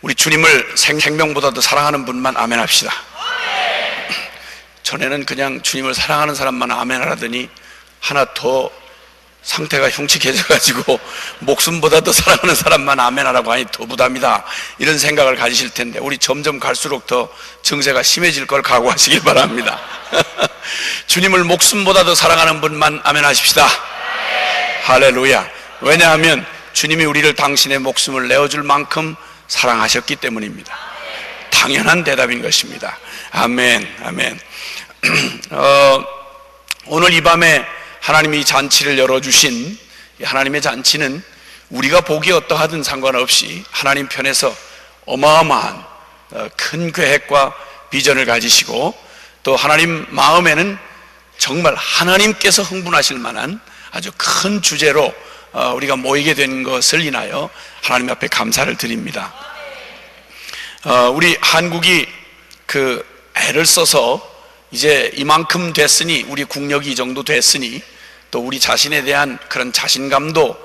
우리 주님을 생명보다도 사랑하는 분만 아멘 합시다. 전에는 그냥 주님을 사랑하는 사람만 아멘 하라더니 하나 더 상태가 흉측해져가지고 목숨보다 더 사랑하는 사람만 아멘 하라고 하니 더 부담이다, 이런 생각을 가지실 텐데, 우리 점점 갈수록 더 증세가 심해질 걸 각오하시길 바랍니다. 주님을 목숨보다 더 사랑하는 분만 아멘 하십시다. 할렐루야. 왜냐하면 주님이 우리를 당신의 목숨을 내어줄 만큼 사랑하셨기 때문입니다. 당연한 대답인 것입니다. 아멘, 아멘. 오늘 이 밤에 하나님이 잔치를 열어주신 하나님의 잔치는 우리가 보기에 어떠하든 상관없이 하나님 편에서 어마어마한 큰 계획과 비전을 가지시고, 또 하나님 마음에는 정말 하나님께서 흥분하실 만한 아주 큰 주제로 우리가 모이게 된 것을 인하여 하나님 앞에 감사를 드립니다. 우리 한국이 그 애를 써서 이제 이만큼 됐으니, 우리 국력이 이 정도 됐으니, 또 우리 자신에 대한 그런 자신감도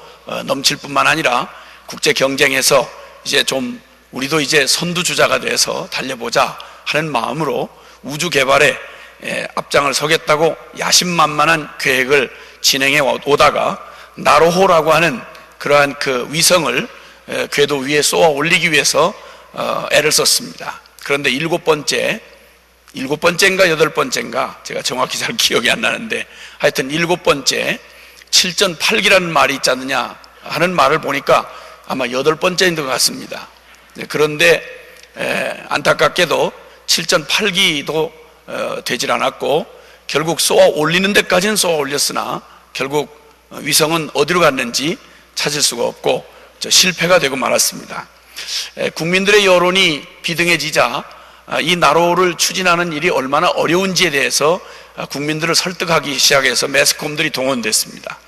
넘칠 뿐만 아니라 국제 경쟁에서 이제 좀 우리도 이제 선두주자가 돼서 달려보자 하는 마음으로 우주 개발에 앞장을 서겠다고 야심만만한 계획을 진행해 오다가 나로호라고 하는 그러한 그 위성을 궤도 위에 쏘아 올리기 위해서 애를 썼습니다. 그런데 일곱 번째인가 여덟 번째인가, 제가 정확히 잘 기억이 안 나는데, 하여튼 일곱 번째 7.8기라는 말이 있지 않느냐 하는 말을 보니까 아마 여덟 번째인 것 같습니다. 그런데 안타깝게도 7.8기도 되질 않았고, 결국 쏘아 올리는 데까지는 쏘아 올렸으나 결국 위성은 어디로 갔는지 찾을 수가 없고 실패가 되고 말았습니다. 국민들의 여론이 비등해지자 이 나로를 추진하는 일이 얼마나 어려운지에 대해서 국민들을 설득하기 시작해서 매스컴들이 동원됐습니다.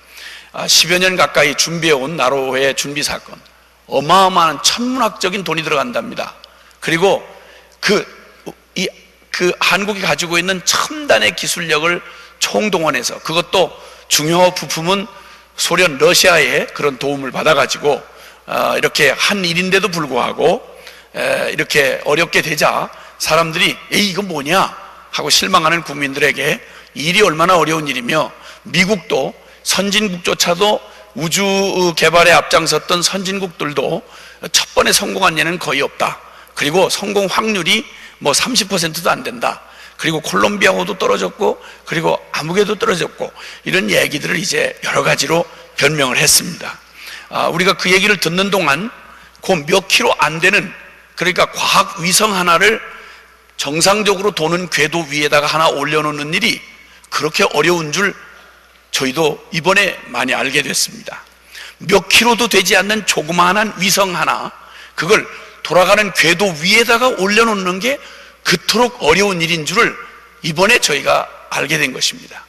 10여 년 가까이 준비해온 나로의 준비 사건, 어마어마한 천문학적인 돈이 들어간답니다. 그리고 그 한국이 가지고 있는 첨단의 기술력을 총동원해서, 그것도 중요 부품은 소련, 러시아의 그런 도움을 받아가지고 이렇게 한 일인데도 불구하고 이렇게 어렵게 되자 사람들이 에이 이건 뭐냐 하고 실망하는 국민들에게 일이 얼마나 어려운 일이며, 미국도 선진국조차도 우주 개발에 앞장섰던 선진국들도 첫 번에 성공한 예는 거의 없다. 그리고 성공 확률이 뭐 30%도 안 된다. 그리고 콜롬비아호도 떨어졌고, 그리고 아무개도 떨어졌고, 이런 얘기들을 이제 여러 가지로 변명을 했습니다. 우리가 그 얘기를 듣는 동안 그 몇 킬로 안 되는, 그러니까 과학 위성 하나를 정상적으로 도는 궤도 위에다가 하나 올려놓는 일이 그렇게 어려운 줄 저희도 이번에 많이 알게 됐습니다. 몇 킬로도 되지 않는 조그마한 위성 하나, 그걸 돌아가는 궤도 위에다가 올려놓는 게 그토록 어려운 일인 줄을 이번에 저희가 알게 된 것입니다.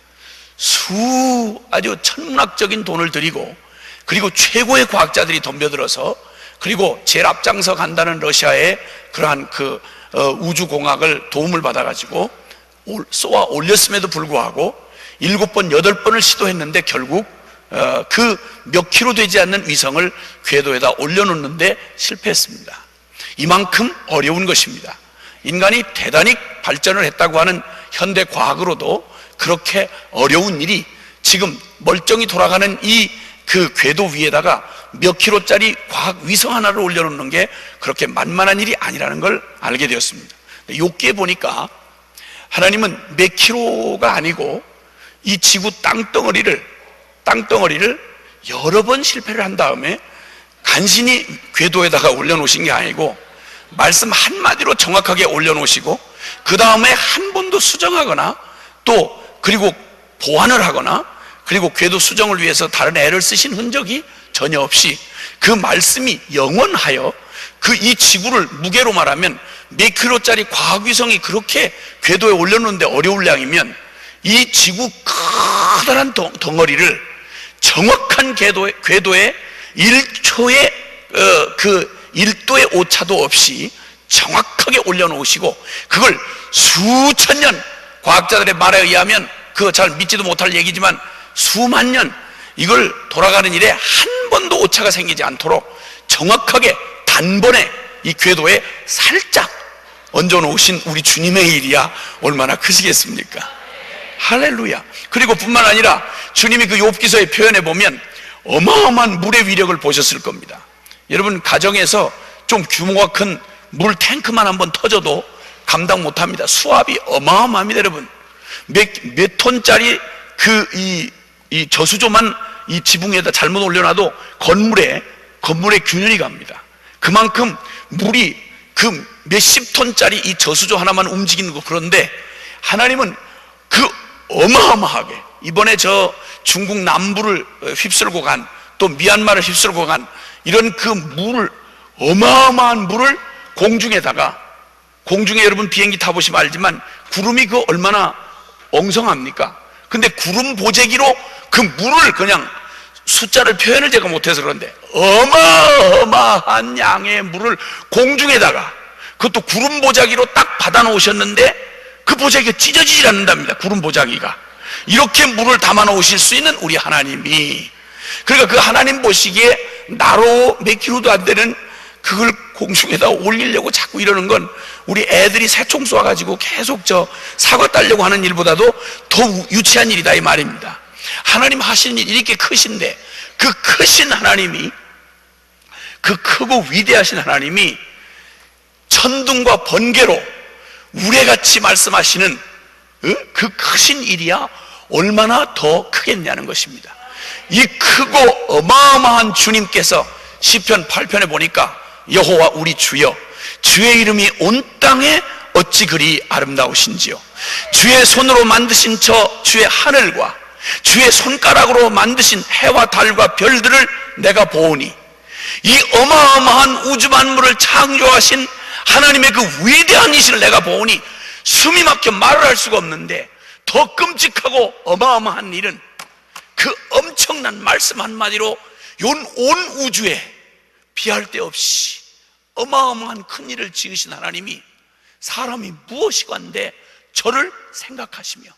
아주 천문학적인 돈을 들이고, 그리고 최고의 과학자들이 덤벼들어서, 그리고 제일 앞장서 간다는 러시아의 그러한 그 우주공학을 도움을 받아가지고 쏘아 올렸음에도 불구하고 7번, 8번을 시도했는데 결국 그 몇 킬로 되지 않는 위성을 궤도에다 올려놓는데 실패했습니다. 이만큼 어려운 것입니다. 인간이 대단히 발전을 했다고 하는 현대 과학으로도 그렇게 어려운 일이, 지금 멀쩡히 돌아가는 이 그 궤도 위에다가 몇 킬로짜리 과학 위성 하나를 올려놓는 게 그렇게 만만한 일이 아니라는 걸 알게 되었습니다. 욥기에 보니까 하나님은 몇 킬로가 아니고 이 지구 땅덩어리를 여러 번 실패를 한 다음에 간신히 궤도에다가 올려놓으신 게 아니고 말씀 한마디로 정확하게 올려놓으시고, 그 다음에 한 번도 수정하거나 또 그리고 보완을 하거나, 그리고 궤도 수정을 위해서 다른 애를 쓰신 흔적이 전혀 없이 그 말씀이 영원하여 이 지구를 무게로 말하면 몇 킬로짜리 과학위성이 그렇게 궤도에 올려놓는데 어려울 양이면, 이 지구 커다란 덩어리를 정확한 궤도에 1초의 그 1도의 오차도 없이 정확하게 올려놓으시고, 그걸 수천 년, 과학자들의 말에 의하면 그거 잘 믿지도 못할 얘기지만 수만 년, 이걸 돌아가는 일에 한 번도 오차가 생기지 않도록 정확하게 단번에 이 궤도에 살짝 얹어놓으신 우리 주님의 일이야 얼마나 크시겠습니까? 할렐루야. 그리고 뿐만 아니라 주님이 그 욥기서의 표현에 보면 어마어마한 물의 위력을 보셨을 겁니다. 여러분, 가정에서 좀 규모가 큰 물 탱크만 한번 터져도 감당 못합니다. 수압이 어마어마합니다. 여러분, 몇 톤짜리 이 저수조만 이 지붕에다 잘못 올려놔도 건물에 균열이 갑니다. 그만큼 물이 그 몇십 톤짜리 이 저수조 하나만 움직이는 거. 그런데 하나님은 그 어마어마하게, 이번에 저 중국 남부를 휩쓸고 간, 또 미얀마를 휩쓸고 간 이런 그 물을, 어마어마한 물을 공중에 여러분 비행기 타보시면 알지만 구름이 그 얼마나 엉성합니까? 근데 구름 보재기로 그 물을, 그냥 숫자를 표현을 제가 못해서 그런데 어마어마한 양의 물을 공중에다가, 그것도 구름 보자기로 딱 받아 놓으셨는데 그 보자기가 찢어지질 않는답니다. 구름 보자기가 이렇게 물을 담아 놓으실 수 있는 우리 하나님이, 그러니까 그 하나님 보시기에 나로 몇 킬로도 안 되는 그걸 공중에다 올리려고 자꾸 이러는 건 우리 애들이 새총 쏘아가지고 계속 저 사과 따려고 하는 일보다도 더 유치한 일이다 이 말입니다. 하나님 하시는 일이 이렇게 크신데, 그 크신 하나님이, 그 크고 위대하신 하나님이 천둥과 번개로 우레같이 말씀하시는 그 크신 일이야 얼마나 더 크겠냐는 것입니다. 이 크고 어마어마한 주님께서 시편 8편에 보니까 여호와 우리 주여, 주의 이름이 온 땅에 어찌 그리 아름다우신지요. 주의 손으로 만드신 저 주의 하늘과 주의 손가락으로 만드신 해와 달과 별들을 내가 보오니, 이 어마어마한 우주 만물을 창조하신 하나님의 그 위대한 이신을 내가 보오니 숨이 막혀 말을 할 수가 없는데, 더 끔찍하고 어마어마한 일은 그 엄청난 말씀 한마디로 온 우주에 비할 데 없이 어마어마한 큰 일을 지으신 하나님이 사람이 무엇이건데 저를 생각하시며,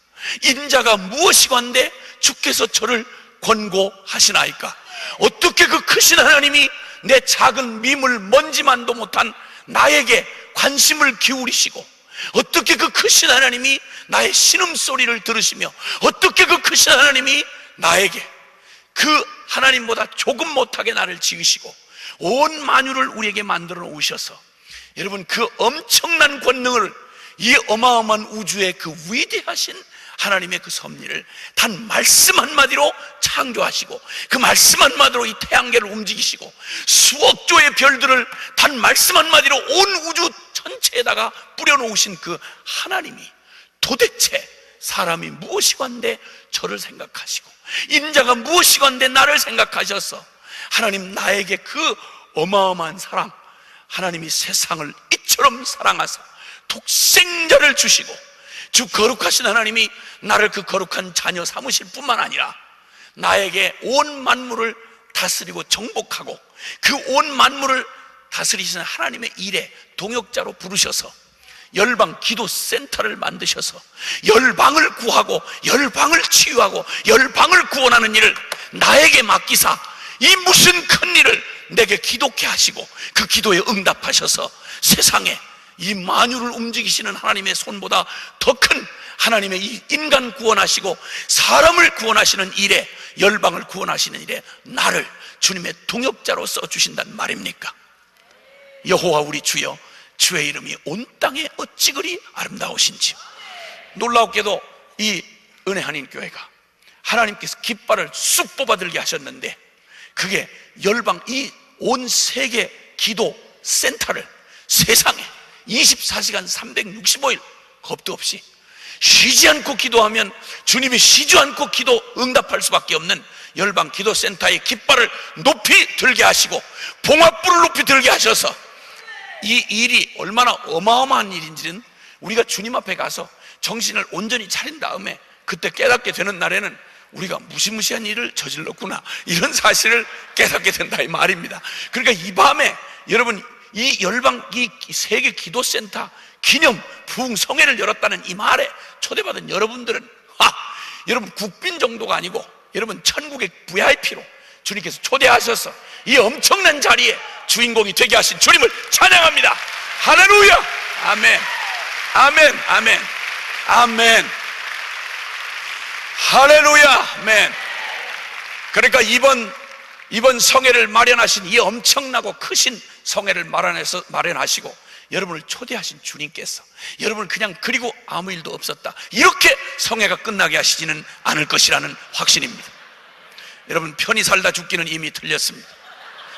인자가 무엇이건데 주께서 저를 권고하시나이까. 어떻게 그 크신 하나님이 내 작은 미물 먼지만도 못한 나에게 관심을 기울이시고, 어떻게 그 크신 하나님이 나의 신음소리를 들으시며, 어떻게 그 크신 하나님이 나에게 그 하나님보다 조금 못하게 나를 지으시고 온 만유를 우리에게 만들어 놓으셔서, 여러분, 그 엄청난 권능을, 이 어마어마한 우주의 그 위대하신 하나님의 그 섭리를 단 말씀 한마디로 창조하시고, 그 말씀 한마디로 이 태양계를 움직이시고, 수억 조의 별들을 단 말씀 한마디로 온 우주 전체에다가 뿌려놓으신 그 하나님이 도대체 사람이 무엇이건데 저를 생각하시고, 인자가 무엇이건데 나를 생각하셔서, 하나님 나에게 그 어마어마한 사랑, 하나님이 세상을 이처럼 사랑하사 독생자를 주시고, 주 거룩하신 하나님이 나를 그 거룩한 자녀 삼으실 뿐만 아니라 나에게 온 만물을 다스리고 정복하고 그 온 만물을 다스리시는 하나님의 일에 동역자로 부르셔서 열방 기도 센터를 만드셔서 열방을 구하고 열방을 치유하고 열방을 구원하는 일을 나에게 맡기사, 이 무슨 큰 일을 내게 기도케 하시고 그 기도에 응답하셔서 세상에 이 만유를 움직이시는 하나님의 손보다 더 큰 하나님의 이 인간 구원하시고 사람을 구원하시는 일에, 열방을 구원하시는 일에 나를 주님의 동역자로 써주신단 말입니까? 여호와 우리 주여, 주의 이름이 온 땅에 어찌 그리 아름다우신지. 놀라웠게도 이 은혜 한인교회가 하나님께서 깃발을 쑥 뽑아들게 하셨는데, 그게 열방 이 온 세계 기도 센터를 세상에 24시간 365일 겁도 없이 쉬지 않고 기도하면 주님이 쉬지 않고 기도 응답할 수밖에 없는 열방 기도센터의 깃발을 높이 들게 하시고 봉합불을 높이 들게 하셔서, 이 일이 얼마나 어마어마한 일인지는 우리가 주님 앞에 가서 정신을 온전히 차린 다음에 그때 깨닫게 되는 날에는 우리가 무시무시한 일을 저질렀구나, 이런 사실을 깨닫게 된다 이 말입니다. 그러니까 이 밤에 여러분, 이 열방 이 세계 기도센터 기념 부흥성회를 열었다는 이 말에 초대받은 여러분들은 여러분 국빈 정도가 아니고 여러분 천국의 VIP로 주님께서 초대하셔서 이 엄청난 자리에 주인공이 되게 하신 주님을 찬양합니다. 할렐루야. 아멘, 아멘, 아멘, 아멘. 할렐루야. 아멘. 그러니까 이번 성회를 마련하신 이 엄청나고 크신 성회를 마련하시고 여러분을 초대하신 주님께서 여러분을 그냥 그리고 아무 일도 없었다 이렇게 성회가 끝나게 하시지는 않을 것이라는 확신입니다. 여러분, 편히 살다 죽기는 이미 틀렸습니다.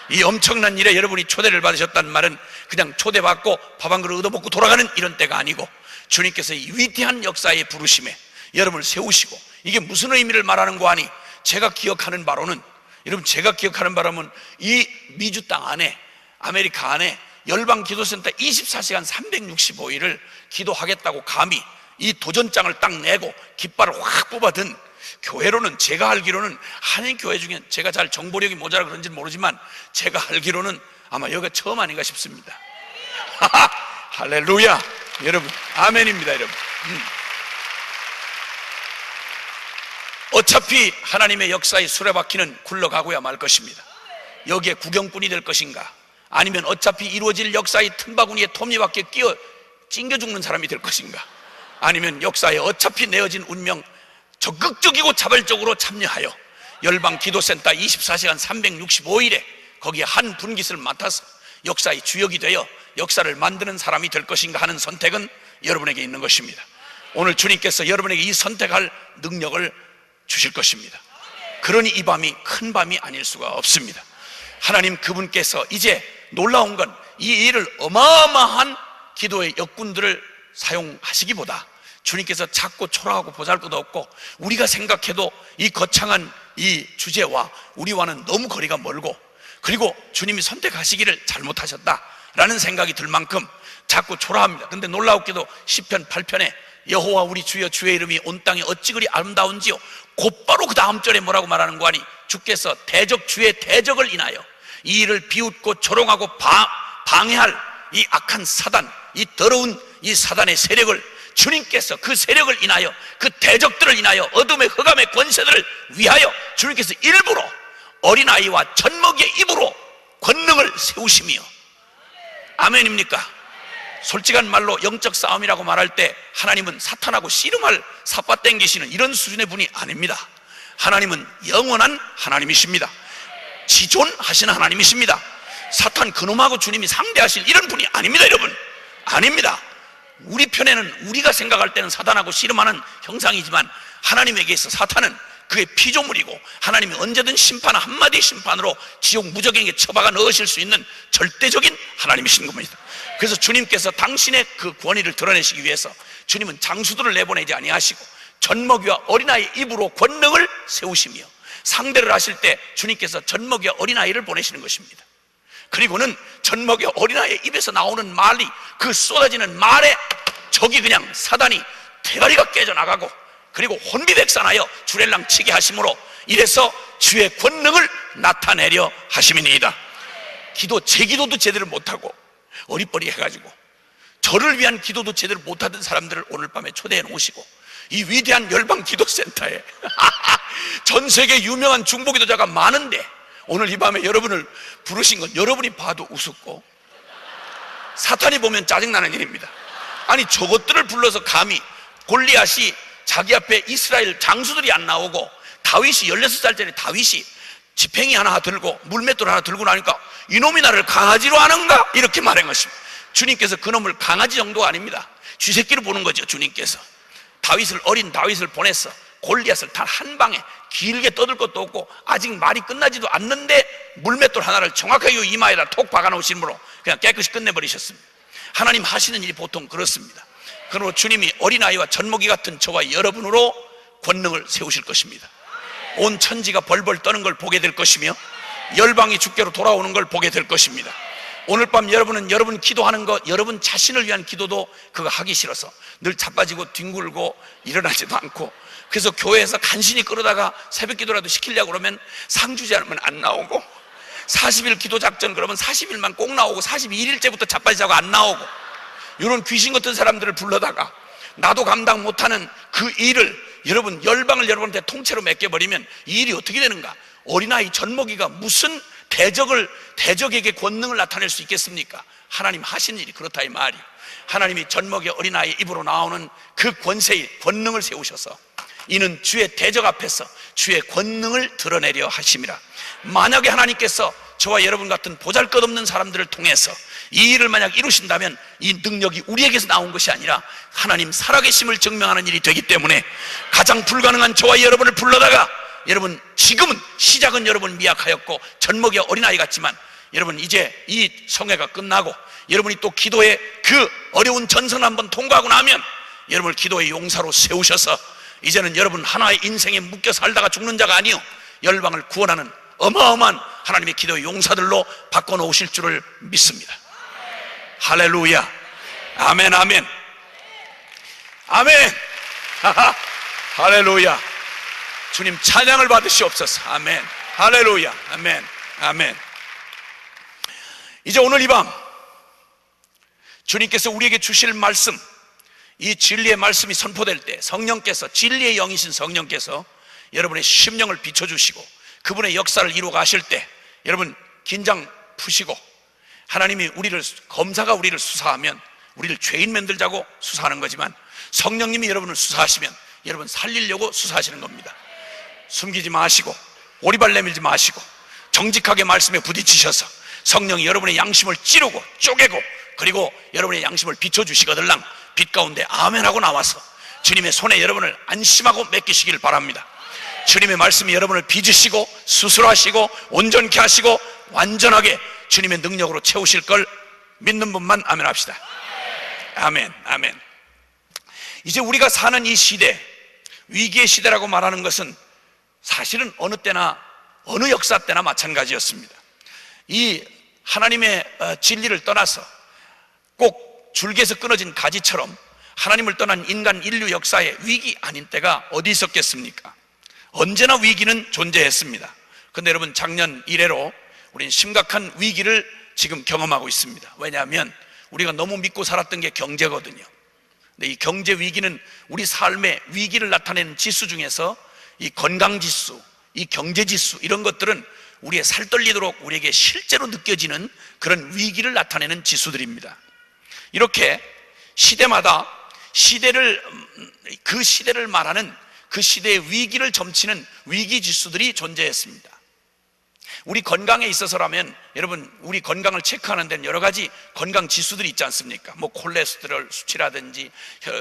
이 엄청난 일에 여러분이 초대를 받으셨다는 말은 그냥 초대받고 밥 한 그릇 얻어먹고 돌아가는 이런 때가 아니고 주님께서 이 위대한 역사의 부르심에 여러분을 세우시고, 이게 무슨 의미를 말하는 거 아니, 제가 기억하는 바로는, 여러분 제가 기억하는 바로는 이 미주 땅 안에, 아메리카 안에 열방기도센터 24시간 365일을 기도하겠다고 감히 이 도전장을 딱 내고 깃발을 확 뽑아든 교회로는, 제가 알기로는 한인교회 중에, 제가 잘 정보력이 모자라 그런지는 모르지만 제가 알기로는 아마 여기가 처음 아닌가 싶습니다. 할렐루야. 여러분, 아멘입니다. 여러분, 어차피 하나님의 역사의 수레바퀴는 굴러가고야 말 것입니다. 여기에 구경꾼이 될 것인가, 아니면 어차피 이루어질 역사의 틈바구니에 톱니바퀴에 끼어 찡겨 죽는 사람이 될 것인가, 아니면 역사에 어차피 내어진 운명 적극적이고 자발적으로 참여하여 열방기도센터 24시간 365일에 거기에 한 분깃을 맡아서 역사의 주역이 되어 역사를 만드는 사람이 될 것인가 하는 선택은 여러분에게 있는 것입니다. 오늘 주님께서 여러분에게 이 선택할 능력을 주실 것입니다. 그러니 이 밤이 큰 밤이 아닐 수가 없습니다. 하나님 그분께서 이제 놀라운 건 이 일을 어마어마한 기도의 역군들을 사용하시기보다 주님께서 작고 초라하고 보잘것도 없고 우리가 생각해도 이 거창한 이 주제와 우리와는 너무 거리가 멀고, 그리고 주님이 선택하시기를 잘못하셨다라는 생각이 들 만큼 작고 초라합니다. 근데 놀라웠게도 시편 8편에 여호와 우리 주여 주의 이름이 온 땅에 어찌 그리 아름다운지요, 곧바로 그 다음 절에 뭐라고 말하는 거 아니, 주께서 대적 주의 대적을 인하여 이 일을 비웃고 조롱하고 방해할 이 악한 사단, 이 더러운 이 사단의 세력을 주님께서 그 세력을 인하여, 그 대적들을 인하여, 어둠의 흑암의 권세들을 위하여 주님께서 일부러 어린아이와 젖먹이의 입으로 권능을 세우시며, 아멘입니까? 솔직한 말로 영적 싸움이라고 말할 때 하나님은 사탄하고 씨름할 삿바 땡기시는 이런 수준의 분이 아닙니다. 하나님은 영원한 하나님이십니다. 지존하시는 하나님이십니다. 사탄 그놈하고 주님이 상대하실 이런 분이 아닙니다. 여러분, 아닙니다. 우리 편에는, 우리가 생각할 때는 사탄하고 씨름하는 형상이지만 하나님에게 있어 사탄은 그의 피조물이고, 하나님이 언제든 심판 한마디 심판으로 지옥 무적에게 처박아 넣으실 수 있는 절대적인 하나님이신 겁니다. 그래서 주님께서 당신의 그 권위를 드러내시기 위해서 주님은 장수들을 내보내지 아니하시고 젖먹이와 어린아이 입으로 권능을 세우시며, 상대를 하실 때 주님께서 젖먹이와 어린아이를 보내시는 것입니다. 그리고는 젖먹이와 어린아이의 입에서 나오는 말이, 그 쏟아지는 말에 적이 그냥 사단이 대가리가 깨져나가고, 그리고 혼비백산하여 주렐랑 치게 하심으로 이래서 주의 권능을 나타내려 하심이니이다. 제 기도도 제대로 못하고 어리버리 해가지고 저를 위한 기도도 제대로 못하던 사람들을 오늘 밤에 초대해 놓으시고 이 위대한 열방기도센터에 전 세계 유명한 중보기도자가 많은데 오늘 이 밤에 여러분을 부르신 건 여러분이 봐도 우습고 사탄이 보면 짜증나는 일입니다. 아니, 저것들을 불러서 감히 골리앗이 자기 앞에 이스라엘 장수들이 안 나오고 다윗이 16살짜리 다윗이 지팽이 하나 들고 물맷돌 하나 들고 나니까 이놈이 나를 강아지로 하는가? 이렇게 말한 것입니다. 주님께서 그놈을 강아지 정도가 아닙니다. 쥐새끼로 보는 거죠. 주님께서 어린 다윗을 보냈어. 골리앗을 단 한 방에 길게 떠들 것도 없고 아직 말이 끝나지도 않는데 물맷돌 하나를 정확하게 이마에다 톡 박아놓으심으로 그냥 깨끗이 끝내버리셨습니다. 하나님 하시는 일이 보통 그렇습니다. 그러므로 주님이 어린아이와 젖먹이 같은 저와 여러분으로 권능을 세우실 것입니다. 온 천지가 벌벌 떠는 걸 보게 될 것이며 열방이 주께로 돌아오는 걸 보게 될 것입니다. 오늘 밤 여러분은 여러분 기도하는 것, 여러분 자신을 위한 기도도 그거 하기 싫어서 늘 자빠지고 뒹굴고 일어나지도 않고, 그래서 교회에서 간신히 끌어다가 새벽 기도라도 시키려고 그러면 상 주지 않으면 안 나오고, 40일 기도 작전 그러면 40일만 꼭 나오고 42일째부터 자빠지자고 안 나오고, 이런 귀신 같은 사람들을 불러다가 나도 감당 못하는 그 일을 여러분 열방을 여러분한테 통째로 맡겨버리면 이 일이 어떻게 되는가? 어린아이 젖먹이가 무슨 대적에게 권능을 나타낼 수 있겠습니까? 하나님 하신 일이 그렇다 이 말이에요. 하나님이 젖먹이 어린아이 입으로 나오는 그 권능을 세우셔서 이는 주의 대적 앞에서 주의 권능을 드러내려 하심이라. 만약에 하나님께서 저와 여러분 같은 보잘것없는 사람들을 통해서 이 일을 만약 이루신다면 이 능력이 우리에게서 나온 것이 아니라 하나님 살아계심을 증명하는 일이 되기 때문에 가장 불가능한 저와 여러분을 불러다가, 여러분 지금은 시작은 여러분 미약하였고 젖먹이 어린아이 같지만 여러분 이제 이 성회가 끝나고 여러분이 또 기도의 그 어려운 전선을 한번 통과하고 나면 여러분을 기도의 용사로 세우셔서 이제는 여러분 하나의 인생에 묶여 살다가 죽는 자가 아니요 열방을 구원하는 어마어마한 하나님의 기도의 용사들로 바꿔놓으실 줄을 믿습니다. 할렐루야. 아멘 아멘 아멘. 할렐루야. 주님 찬양을 받으시옵소서. 아멘. 할렐루야. 아멘 아멘. 이제 오늘 이 밤 주님께서 우리에게 주실 말씀, 이 진리의 말씀이 선포될 때 성령께서, 진리의 영이신 성령께서 여러분의 심령을 비춰주시고 그분의 역사를 이루어 가실 때 여러분 긴장 푸시고, 하나님이 검사가 우리를 수사하면 우리를 죄인 만들자고 수사하는 거지만 성령님이 여러분을 수사하시면 여러분 살리려고 수사하시는 겁니다. 숨기지 마시고 오리발 내밀지 마시고 정직하게 말씀에 부딪히셔서 성령이 여러분의 양심을 찌르고 쪼개고 그리고 여러분의 양심을 비춰주시거들랑 빛 가운데 아멘하고 나와서 주님의 손에 여러분을 안심하고 맡기시길 바랍니다. 주님의 말씀이 여러분을 빚으시고 수술하시고 온전케 하시고 완전하게 주님의 능력으로 채우실 걸 믿는 분만 아멘 합시다. 아멘 아멘. 이제 우리가 사는 이 시대, 위기의 시대라고 말하는 것은 사실은 어느 때나 어느 역사 때나 마찬가지였습니다. 이 하나님의 진리를 떠나서 꼭 줄기에서 끊어진 가지처럼 하나님을 떠난 인간 인류 역사에 위기 아닌 때가 어디 있었겠습니까? 언제나 위기는 존재했습니다. 그런데 여러분 작년 이래로 우리는 심각한 위기를 지금 경험하고 있습니다. 왜냐하면 우리가 너무 믿고 살았던 게 경제거든요. 근데 이 경제 위기는 우리 삶의 위기를 나타내는 지수 중에서 이 건강지수, 이 경제지수 이런 것들은 우리의 살떨리도록 우리에게 실제로 느껴지는 그런 위기를 나타내는 지수들입니다. 이렇게 시대마다 그 시대를 말하는 그 시대의 위기를 점치는 위기 지수들이 존재했습니다. 우리 건강에 있어서라면 여러분 우리 건강을 체크하는 데는 여러 가지 건강 지수들이 있지 않습니까? 뭐 콜레스테롤 수치라든지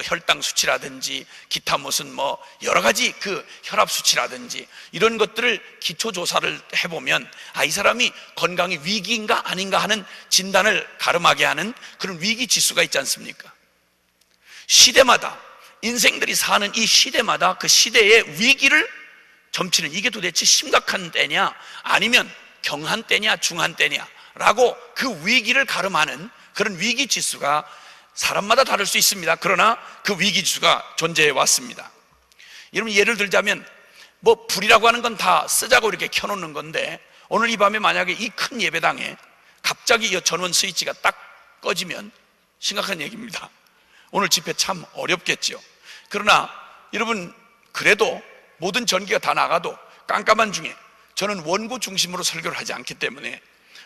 혈당 수치라든지 기타 무슨 뭐 여러 가지 그 혈압 수치라든지 이런 것들을 기초 조사를 해보면 이 사람이 건강이 위기인가 아닌가 하는 진단을 가름하게 하는 그런 위기 지수가 있지 않습니까? 시대마다 인생들이 사는 이 시대마다 그 시대의 위기를 점치는, 이게 도대체 심각한 때냐 아니면 경한 때냐 중한 때냐 라고 그 위기를 가름하는 그런 위기 지수가 사람마다 다를 수 있습니다. 그러나 그 위기 지수가 존재해 왔습니다. 여러분 예를 들자면 뭐 불이라고 하는 건 다 쓰자고 이렇게 켜놓는 건데 오늘 이 밤에 만약에 이 큰 예배당에 갑자기 이 전원 스위치가 딱 꺼지면 심각한 얘기입니다. 오늘 집회 참 어렵겠죠. 그러나 여러분 그래도 모든 전기가 다 나가도 깜깜한 중에 저는 원고 중심으로 설교를 하지 않기 때문에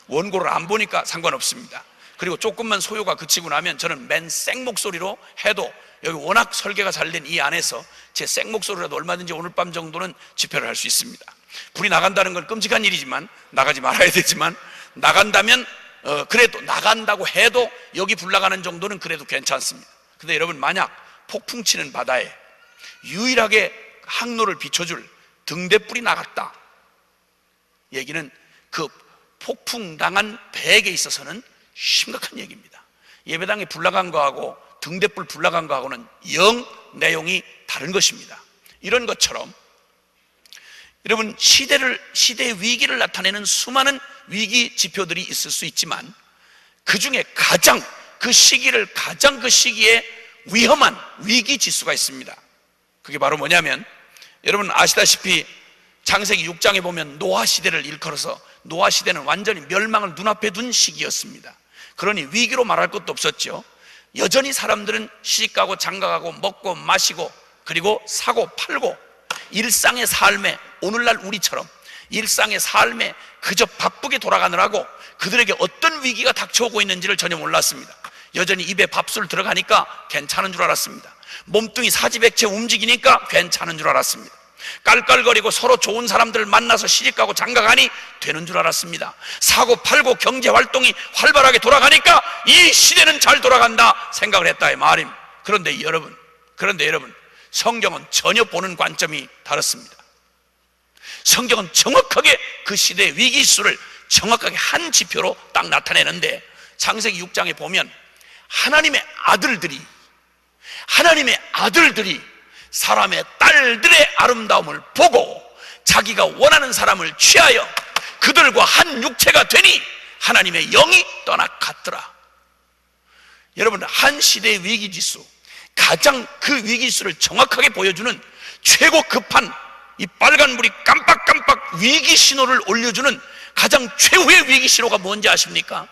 원고를 안 보니까 상관없습니다. 그리고 조금만 소요가 그치고 나면 저는 맨 생목소리로 해도 여기 워낙 설계가 잘 된 이 안에서 제 생목소리라도 얼마든지 오늘 밤 정도는 집회를 할 수 있습니다. 불이 나간다는 건 끔찍한 일이지만 나가지 말아야 되지만 나간다면 그래도 나간다고 해도 여기 불 나가는 정도는 그래도 괜찮습니다. 근데 여러분 만약 폭풍 치는 바다에 유일하게 항로를 비춰줄 등대불이 나갔다, 얘기는 그 폭풍당한 배에게 있어서는 심각한 얘기입니다. 예배당에 불 나간 거하고 등대불 불 나간 거하고는 영 내용이 다른 것입니다. 이런 것처럼 여러분 시대의 위기를 나타내는 수많은 위기 지표들이 있을 수 있지만 그 중에 가장 그 시기에 위험한 위기 지수가 있습니다. 그게 바로 뭐냐면 여러분 아시다시피 창세기 6장에 보면 노아 시대를 일컬어서 노아 시대는 완전히 멸망을 눈앞에 둔 시기였습니다. 그러니 위기로 말할 것도 없었죠. 여전히 사람들은 시집가고 장가가고 먹고 마시고 그리고 사고 팔고 일상의 삶에 오늘날 우리처럼 일상의 삶에 그저 바쁘게 돌아가느라고 그들에게 어떤 위기가 닥쳐오고 있는지를 전혀 몰랐습니다. 여전히 입에 밥술 들어가니까 괜찮은 줄 알았습니다. 몸뚱이 사지백체 움직이니까 괜찮은 줄 알았습니다. 깔깔거리고 서로 좋은 사람들을 만나서 시집가고 장가가니 되는 줄 알았습니다. 사고 팔고 경제활동이 활발하게 돌아가니까 이 시대는 잘 돌아간다 생각을 했다 이 말입니다. 그런데 여러분, 성경은 전혀 보는 관점이 다릅니다. 성경은 정확하게 그 시대의 위기수를 정확하게 한 지표로 딱 나타내는데, 창세기 6장에 보면 하나님의 아들들이 사람의 딸들의 아름다움을 보고 자기가 원하는 사람을 취하여 그들과 한 육체가 되니 하나님의 영이 떠나갔더라. 여러분, 한 시대의 위기지수, 가장 그 위기수를 정확하게 보여주는 최고 급한 이 빨간불이 깜빡깜빡 위기 신호를 올려주는 가장 최후의 위기 신호가 뭔지 아십니까?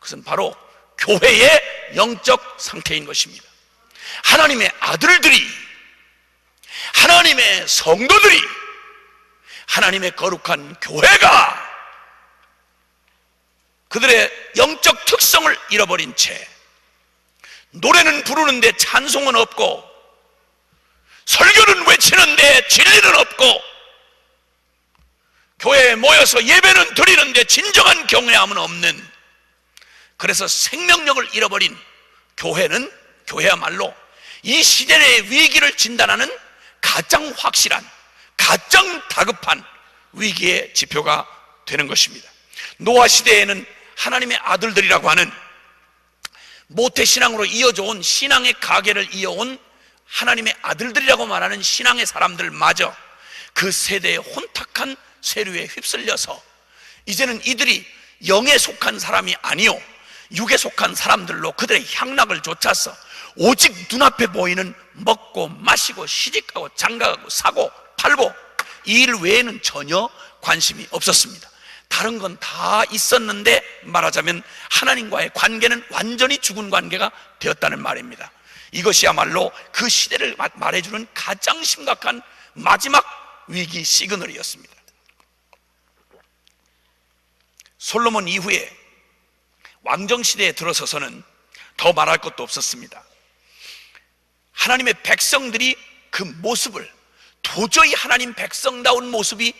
그것은 바로 교회의 영적 상태인 것입니다. 하나님의 아들들이, 하나님의 성도들이, 하나님의 거룩한 교회가 그들의 영적 특성을 잃어버린 채 노래는 부르는데 찬송은 없고, 설교는 외치는데 진리는 없고, 교회에 모여서 예배는 드리는데 진정한 경외함은 없는, 그래서 생명력을 잃어버린 교회야말로 이 시대의 위기를 진단하는 가장 확실한, 가장 다급한 위기의 지표가 되는 것입니다. 노아 시대에는 하나님의 아들들이라고 하는 모태신앙으로 이어져 온 신앙의 가계를 이어온 하나님의 아들들이라고 말하는 신앙의 사람들마저 그 세대의 혼탁한 세류에 휩쓸려서 이제는 이들이 영에 속한 사람이 아니요 육에 속한 사람들로 그들의 향락을 좇아서 오직 눈앞에 보이는 먹고 마시고 시집가고 장가가고 사고 팔고 이 일 외에는 전혀 관심이 없었습니다. 다른 건 다 있었는데 말하자면 하나님과의 관계는 완전히 죽은 관계가 되었다는 말입니다. 이것이야말로 그 시대를 말해주는 가장 심각한 마지막 위기 시그널이었습니다. 솔로몬 이후에 왕정시대에 들어서서는 더 말할 것도 없었습니다. 하나님의 백성들이 그 모습을, 도저히 하나님 백성다운 모습이,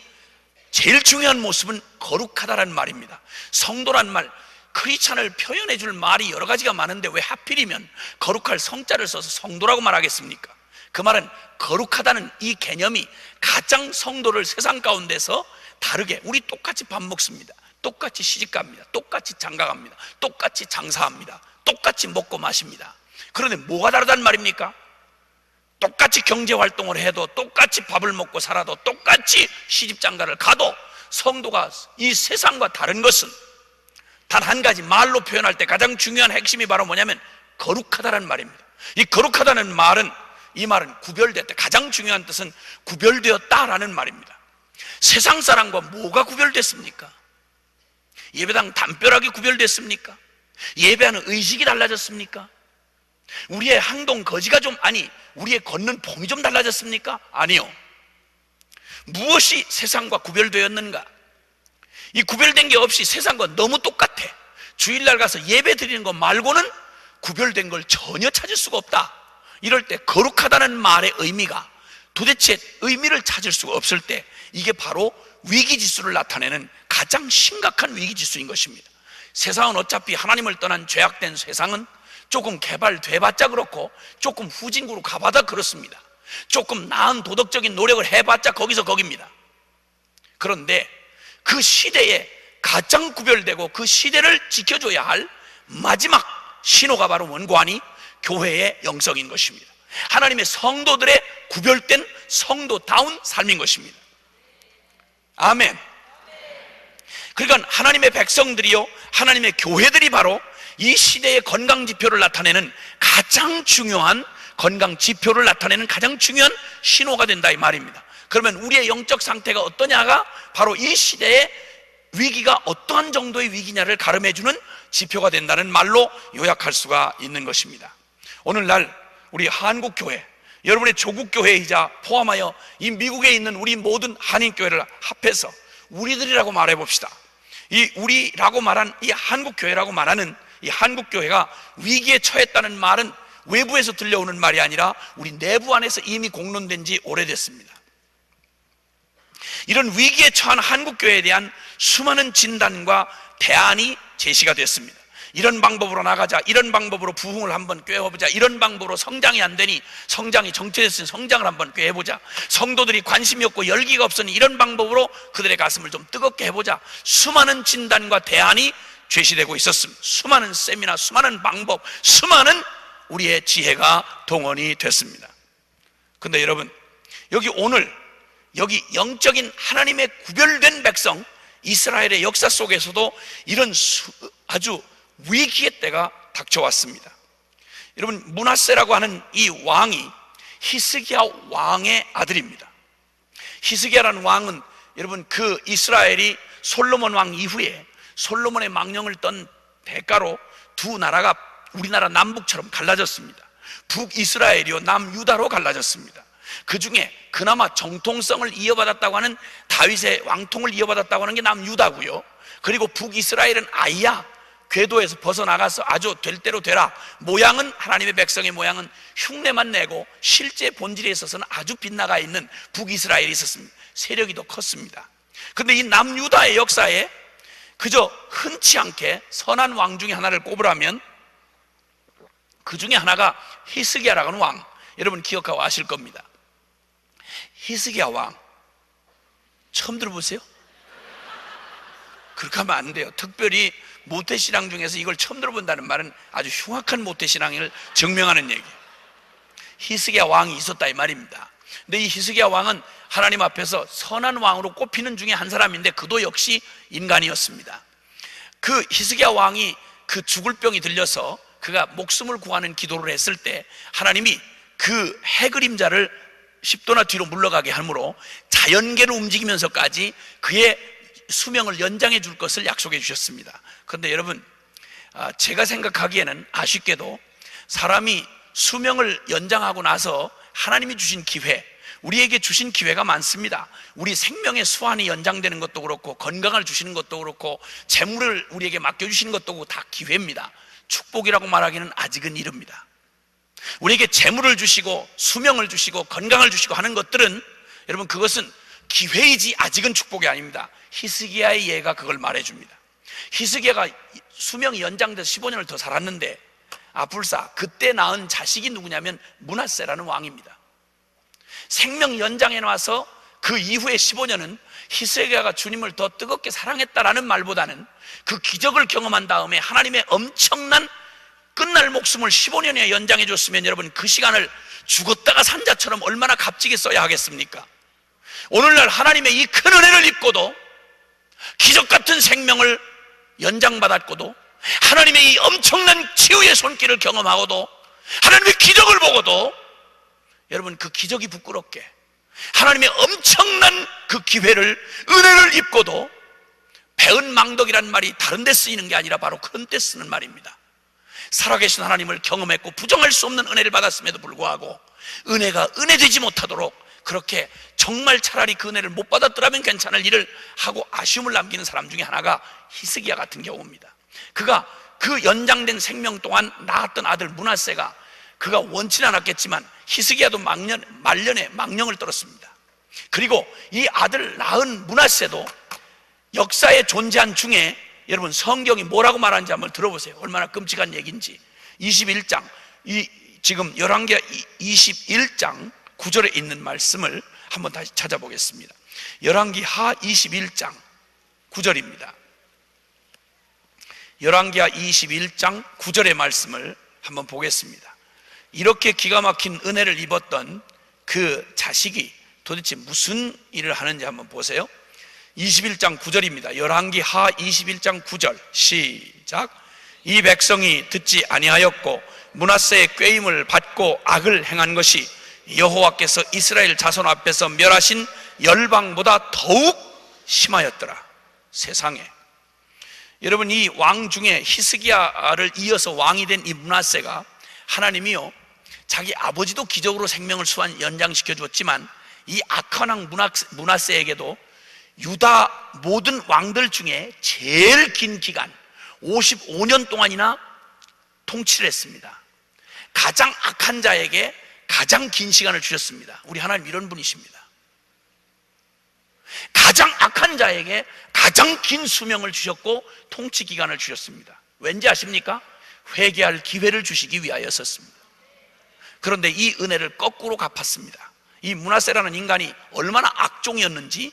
제일 중요한 모습은 거룩하다라는 말입니다. 성도란 말, 크리스찬을 표현해 줄 말이 여러 가지가 많은데 왜 하필이면 거룩할 성자를 써서 성도라고 말하겠습니까? 그 말은 거룩하다는 이 개념이 가장 성도를 세상 가운데서 다르게, 우리 똑같이 밥 먹습니다, 똑같이 시집갑니다, 똑같이 장가갑니다, 똑같이 장사합니다, 똑같이 먹고 마십니다. 그런데 뭐가 다르단 말입니까? 똑같이 경제활동을 해도, 똑같이 밥을 먹고 살아도, 똑같이 시집장가를 가도 성도가 이 세상과 다른 것은 단 한 가지, 말로 표현할 때 가장 중요한 핵심이 바로 뭐냐면 거룩하다는 말입니다. 이 거룩하다는 말은, 이 말은 구별되었다, 가장 중요한 뜻은 구별되었다라는 말입니다. 세상 사람과 뭐가 구별됐습니까? 예배당 담벼락이 구별됐습니까? 예배하는 의식이 달라졌습니까? 우리의 항동 거지가 우리의 걷는 폼이 좀 달라졌습니까? 아니요. 무엇이 세상과 구별되었는가? 이 구별된 게 없이 세상과 너무 똑같아. 주일날 가서 예배 드리는 것 말고는 구별된 걸 전혀 찾을 수가 없다. 이럴 때 거룩하다는 말의 의미가 도대체 의미를 찾을 수가 없을 때, 이게 바로 위기지수를 나타내는 가장 심각한 위기지수인 것입니다. 세상은 어차피 하나님을 떠난 죄악된 세상은 조금 개발돼봤자 그렇고, 조금 후진국으로 가봐도 그렇습니다. 조금 나은 도덕적인 노력을 해봤자 거기서 거깁니다. 그런데 그 시대에 가장 구별되고 그 시대를 지켜줘야 할 마지막 신호가 바로 원관이 교회의 영성인 것입니다. 하나님의 성도들의 구별된 성도다운 삶인 것입니다. 아멘. 그러니까 하나님의 백성들이요, 하나님의 교회들이 바로 이 시대의 건강 지표를 나타내는 가장 중요한, 건강 지표를 나타내는 가장 중요한 신호가 된다 이 말입니다. 그러면 우리의 영적 상태가 어떠냐가 바로 이 시대의 위기가 어떠한 정도의 위기냐를 가름해주는 지표가 된다는 말로 요약할 수가 있는 것입니다. 오늘날 우리 한국교회, 여러분의 조국교회이자 포함하여 이 미국에 있는 우리 모든 한인교회를 합해서 우리들이라고 말해 봅시다. 이 우리라고 말한 이 한국교회라고 말하는 이 한국교회가 위기에 처했다는 말은 외부에서 들려오는 말이 아니라 우리 내부 안에서 이미 공론된 지 오래됐습니다. 이런 위기에 처한 한국교회에 대한 수많은 진단과 대안이 제시가 됐습니다. 이런 방법으로 나가자, 이런 방법으로 부흥을 한번 꾀해보자, 이런 방법으로 성장이 안 되니 성장이 정체됐으니 성장을 한번 꾀해보자, 성도들이 관심이 없고 열기가 없으니 이런 방법으로 그들의 가슴을 좀 뜨겁게 해보자. 수많은 진단과 대안이 제시되고 있었습니다. 수많은 세미나, 수많은 방법, 수많은 우리의 지혜가 동원이 됐습니다. 근데 여러분, 여기 오늘 여기 영적인 하나님의 구별된 백성 이스라엘의 역사 속에서도 이런 아주 위기의 때가 닥쳐왔습니다. 여러분, 므낫세라고 하는 이 왕이 히스기야 왕의 아들입니다. 히스기야라는 왕은 여러분 그 이스라엘이 솔로몬 왕 이후에 솔로몬의 망령을 떤 대가로 두 나라가 우리나라 남북처럼 갈라졌습니다. 북이스라엘이요 남유다로 갈라졌습니다. 그 중에 그나마 정통성을 이어받았다고 하는 다윗의 왕통을 이어받았다고 하는 게 남유다고요. 그리고 북이스라엘은 아이야 궤도에서 벗어나가서 아주 될 대로 되라. 모양은 하나님의 백성의 모양은 흉내만 내고 실제 본질에 있어서는 아주 빗나가 있는 북이스라엘이 있었습니다. 세력이 더 컸습니다. 그런데 이 남유다의 역사에 그저 흔치 않게 선한 왕 중에 하나를 꼽으라면 그 중에 하나가 히스기야라고 하는 왕, 여러분 기억하고 아실 겁니다. 히스기야 왕 처음 들어보세요? 그렇게 하면 안 돼요. 특별히 모태신앙 중에서 이걸 처음 들어본다는 말은 아주 흉악한 모태신앙을 증명하는 얘기예요. 히스기야 왕이 있었다 이 말입니다. 근데 이 히스기야 왕은 하나님 앞에서 선한 왕으로 꼽히는 중에 한 사람인데 그도 역시 인간이었습니다. 그 히스기야 왕이 그 죽을 병이 들려서 그가 목숨을 구하는 기도를 했을 때 하나님이 그 해그림자를 10도나 뒤로 물러가게 하므로 자연계로 움직이면서까지 그의 수명을 연장해 줄 것을 약속해 주셨습니다. 그런데 여러분, 제가 생각하기에는 아쉽게도 사람이 수명을 연장하고 나서 하나님이 주신 기회, 우리에게 주신 기회가 많습니다. 우리 생명의 수완이 연장되는 것도 그렇고 건강을 주시는 것도 그렇고 재물을 우리에게 맡겨주시는 것도 그렇고 다 기회입니다. 축복이라고 말하기는 아직은 이릅니다. 우리에게 재물을 주시고 수명을 주시고 건강을 주시고 하는 것들은 여러분 그것은 기회이지 아직은 축복이 아닙니다. 히스기야의 예가 그걸 말해줍니다. 히스기야가 수명이 연장돼서 15년을 더 살았는데 불사 그때 낳은 자식이 누구냐면 므낫세라는 왕입니다. 생명 연장해 놔서 그 이후에 15년은 히스기야가 주님을 더 뜨겁게 사랑했다라는 말보다는 그 기적을 경험한 다음에 하나님의 엄청난 끝날 목숨을 15년에 연장해 줬으면 여러분 그 시간을 죽었다가 산 자처럼 얼마나 값지게 써야 하겠습니까? 오늘날 하나님의 이 큰 은혜를 입고도 기적 같은 생명을 연장받았고도 하나님의 이 엄청난 치유의 손길을 경험하고도 하나님의 기적을 보고도 여러분 그 기적이 부끄럽게 하나님의 엄청난 그 기회를 은혜를 입고도 배은 망덕이라는 말이 다른 데 쓰이는 게 아니라 바로 그런 데 쓰는 말입니다. 살아계신 하나님을 경험했고 부정할 수 없는 은혜를 받았음에도 불구하고 은혜가 은혜되지 못하도록 그렇게 정말 차라리 그 은혜를 못 받았더라면 괜찮을 일을 하고 아쉬움을 남기는 사람 중에 하나가 히스기야 같은 경우입니다. 그가 그 연장된 생명 동안 낳았던 아들 므낫세가 그가 원치는 않았겠지만 히스기야도 말년에 망령을 떨었습니다. 그리고 이 아들 낳은 므낫세도 역사에 존재한 중에 여러분 성경이 뭐라고 말하는지 한번 들어보세요. 얼마나 끔찍한 얘기인지. 21장 지금 열왕기하 21장 9절에 있는 말씀을 한번 다시 찾아보겠습니다. 열왕기하 21장 9절입니다. 열왕기하 21장 9절의 말씀을 한번 보겠습니다. 이렇게 기가 막힌 은혜를 입었던 그 자식이 도대체 무슨 일을 하는지 한번 보세요. 21장 9절입니다. 열왕기하 21장 9절 시작. 이 백성이 듣지 아니하였고 므낫세의 꾀임을 받고 악을 행한 것이 여호와께서 이스라엘 자손 앞에서 멸하신 열방보다 더욱 심하였더라. 세상에, 여러분 이 왕 중에 히스기야를 이어서 왕이 된 이 므낫세가 하나님이요 자기 아버지도 기적으로 생명을 연장시켜 주었지만 이 악한 왕 므낫세에게도 유다 모든 왕들 중에 제일 긴 기간 55년 동안이나 통치를 했습니다. 가장 악한 자에게 가장 긴 시간을 주셨습니다. 우리 하나님 이런 분이십니다. 가장 악한 자에게 가장 긴 수명을 주셨고 통치 기간을 주셨습니다. 왠지 아십니까? 회개할 기회를 주시기 위하여였습니다. 그런데 이 은혜를 거꾸로 갚았습니다. 이 므낫세라는 인간이 얼마나 악종이었는지,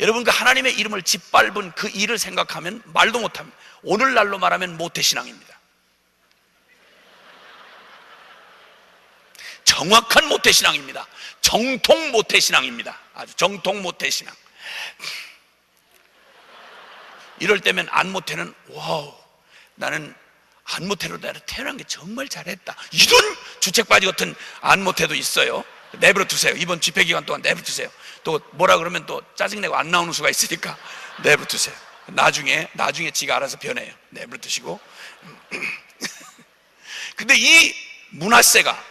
여러분 그 하나님의 이름을 짓밟은 그 일을 생각하면 말도 못합니다. 오늘날로 말하면 모태신앙입니다. 정확한 모태신앙입니다. 정통 모태신앙입니다. 아주 정통 모태신앙. 이럴 때면 안모태는 와우, 나는 안모태로 태어난 게 정말 잘했다, 이런 주책바지 같은 안모태도 있어요. 내버려 두세요. 이번 집회 기간 동안 내버려 두세요. 또 뭐라 그러면 또 짜증내고 안 나오는 수가 있으니까 내버려 두세요. 나중에 지가 알아서 변해요. 내버려 두시고. 근데 이 므낫세가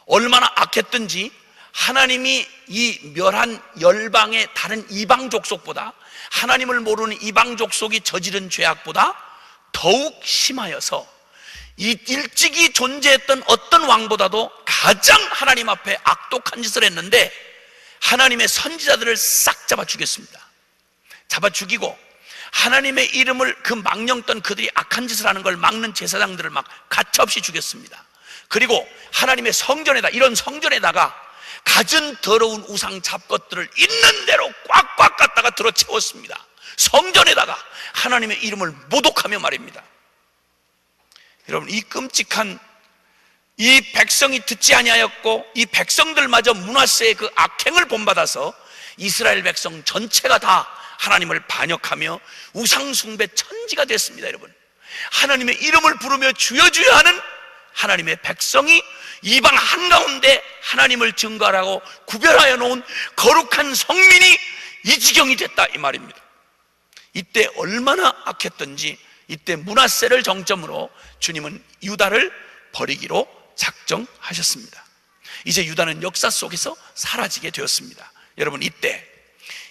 얼마나 악했든지 하나님이 이 멸한 열방의 다른 이방 족속보다, 하나님을 모르는 이방 족속이 저지른 죄악보다 더욱 심하여서 이 일찍이 존재했던 어떤 왕보다도 가장 하나님 앞에 악독한 짓을 했는데, 하나님의 선지자들을 싹 잡아 죽였습니다. 잡아 죽이고 하나님의 이름을, 그 망령던 그들이 악한 짓을 하는 걸 막는 제사장들을 막 가차없이 죽였습니다. 그리고 하나님의 성전에다, 이런 성전에다가 갖은 더러운 우상 잡것들을 있는 대로 꽉꽉 갖다가 들어 채웠습니다. 성전에다가 하나님의 이름을 모독하며 말입니다. 여러분, 이 끔찍한, 이 백성이 듣지 아니하였고 이 백성들마저 므낫세의 그 악행을 본받아서 이스라엘 백성 전체가 다 하나님을 반역하며 우상숭배 천지가 됐습니다. 여러분, 하나님의 이름을 부르며 주여 주여 하는 하나님의 백성이 이방 한가운데 하나님을 증거하라고 구별하여 놓은 거룩한 성민이 이 지경이 됐다, 이 말입니다. 이때 얼마나 악했던지, 이때 므낫세를 정점으로 주님은 유다를 버리기로 작정하셨습니다. 이제 유다는 역사 속에서 사라지게 되었습니다. 여러분, 이때,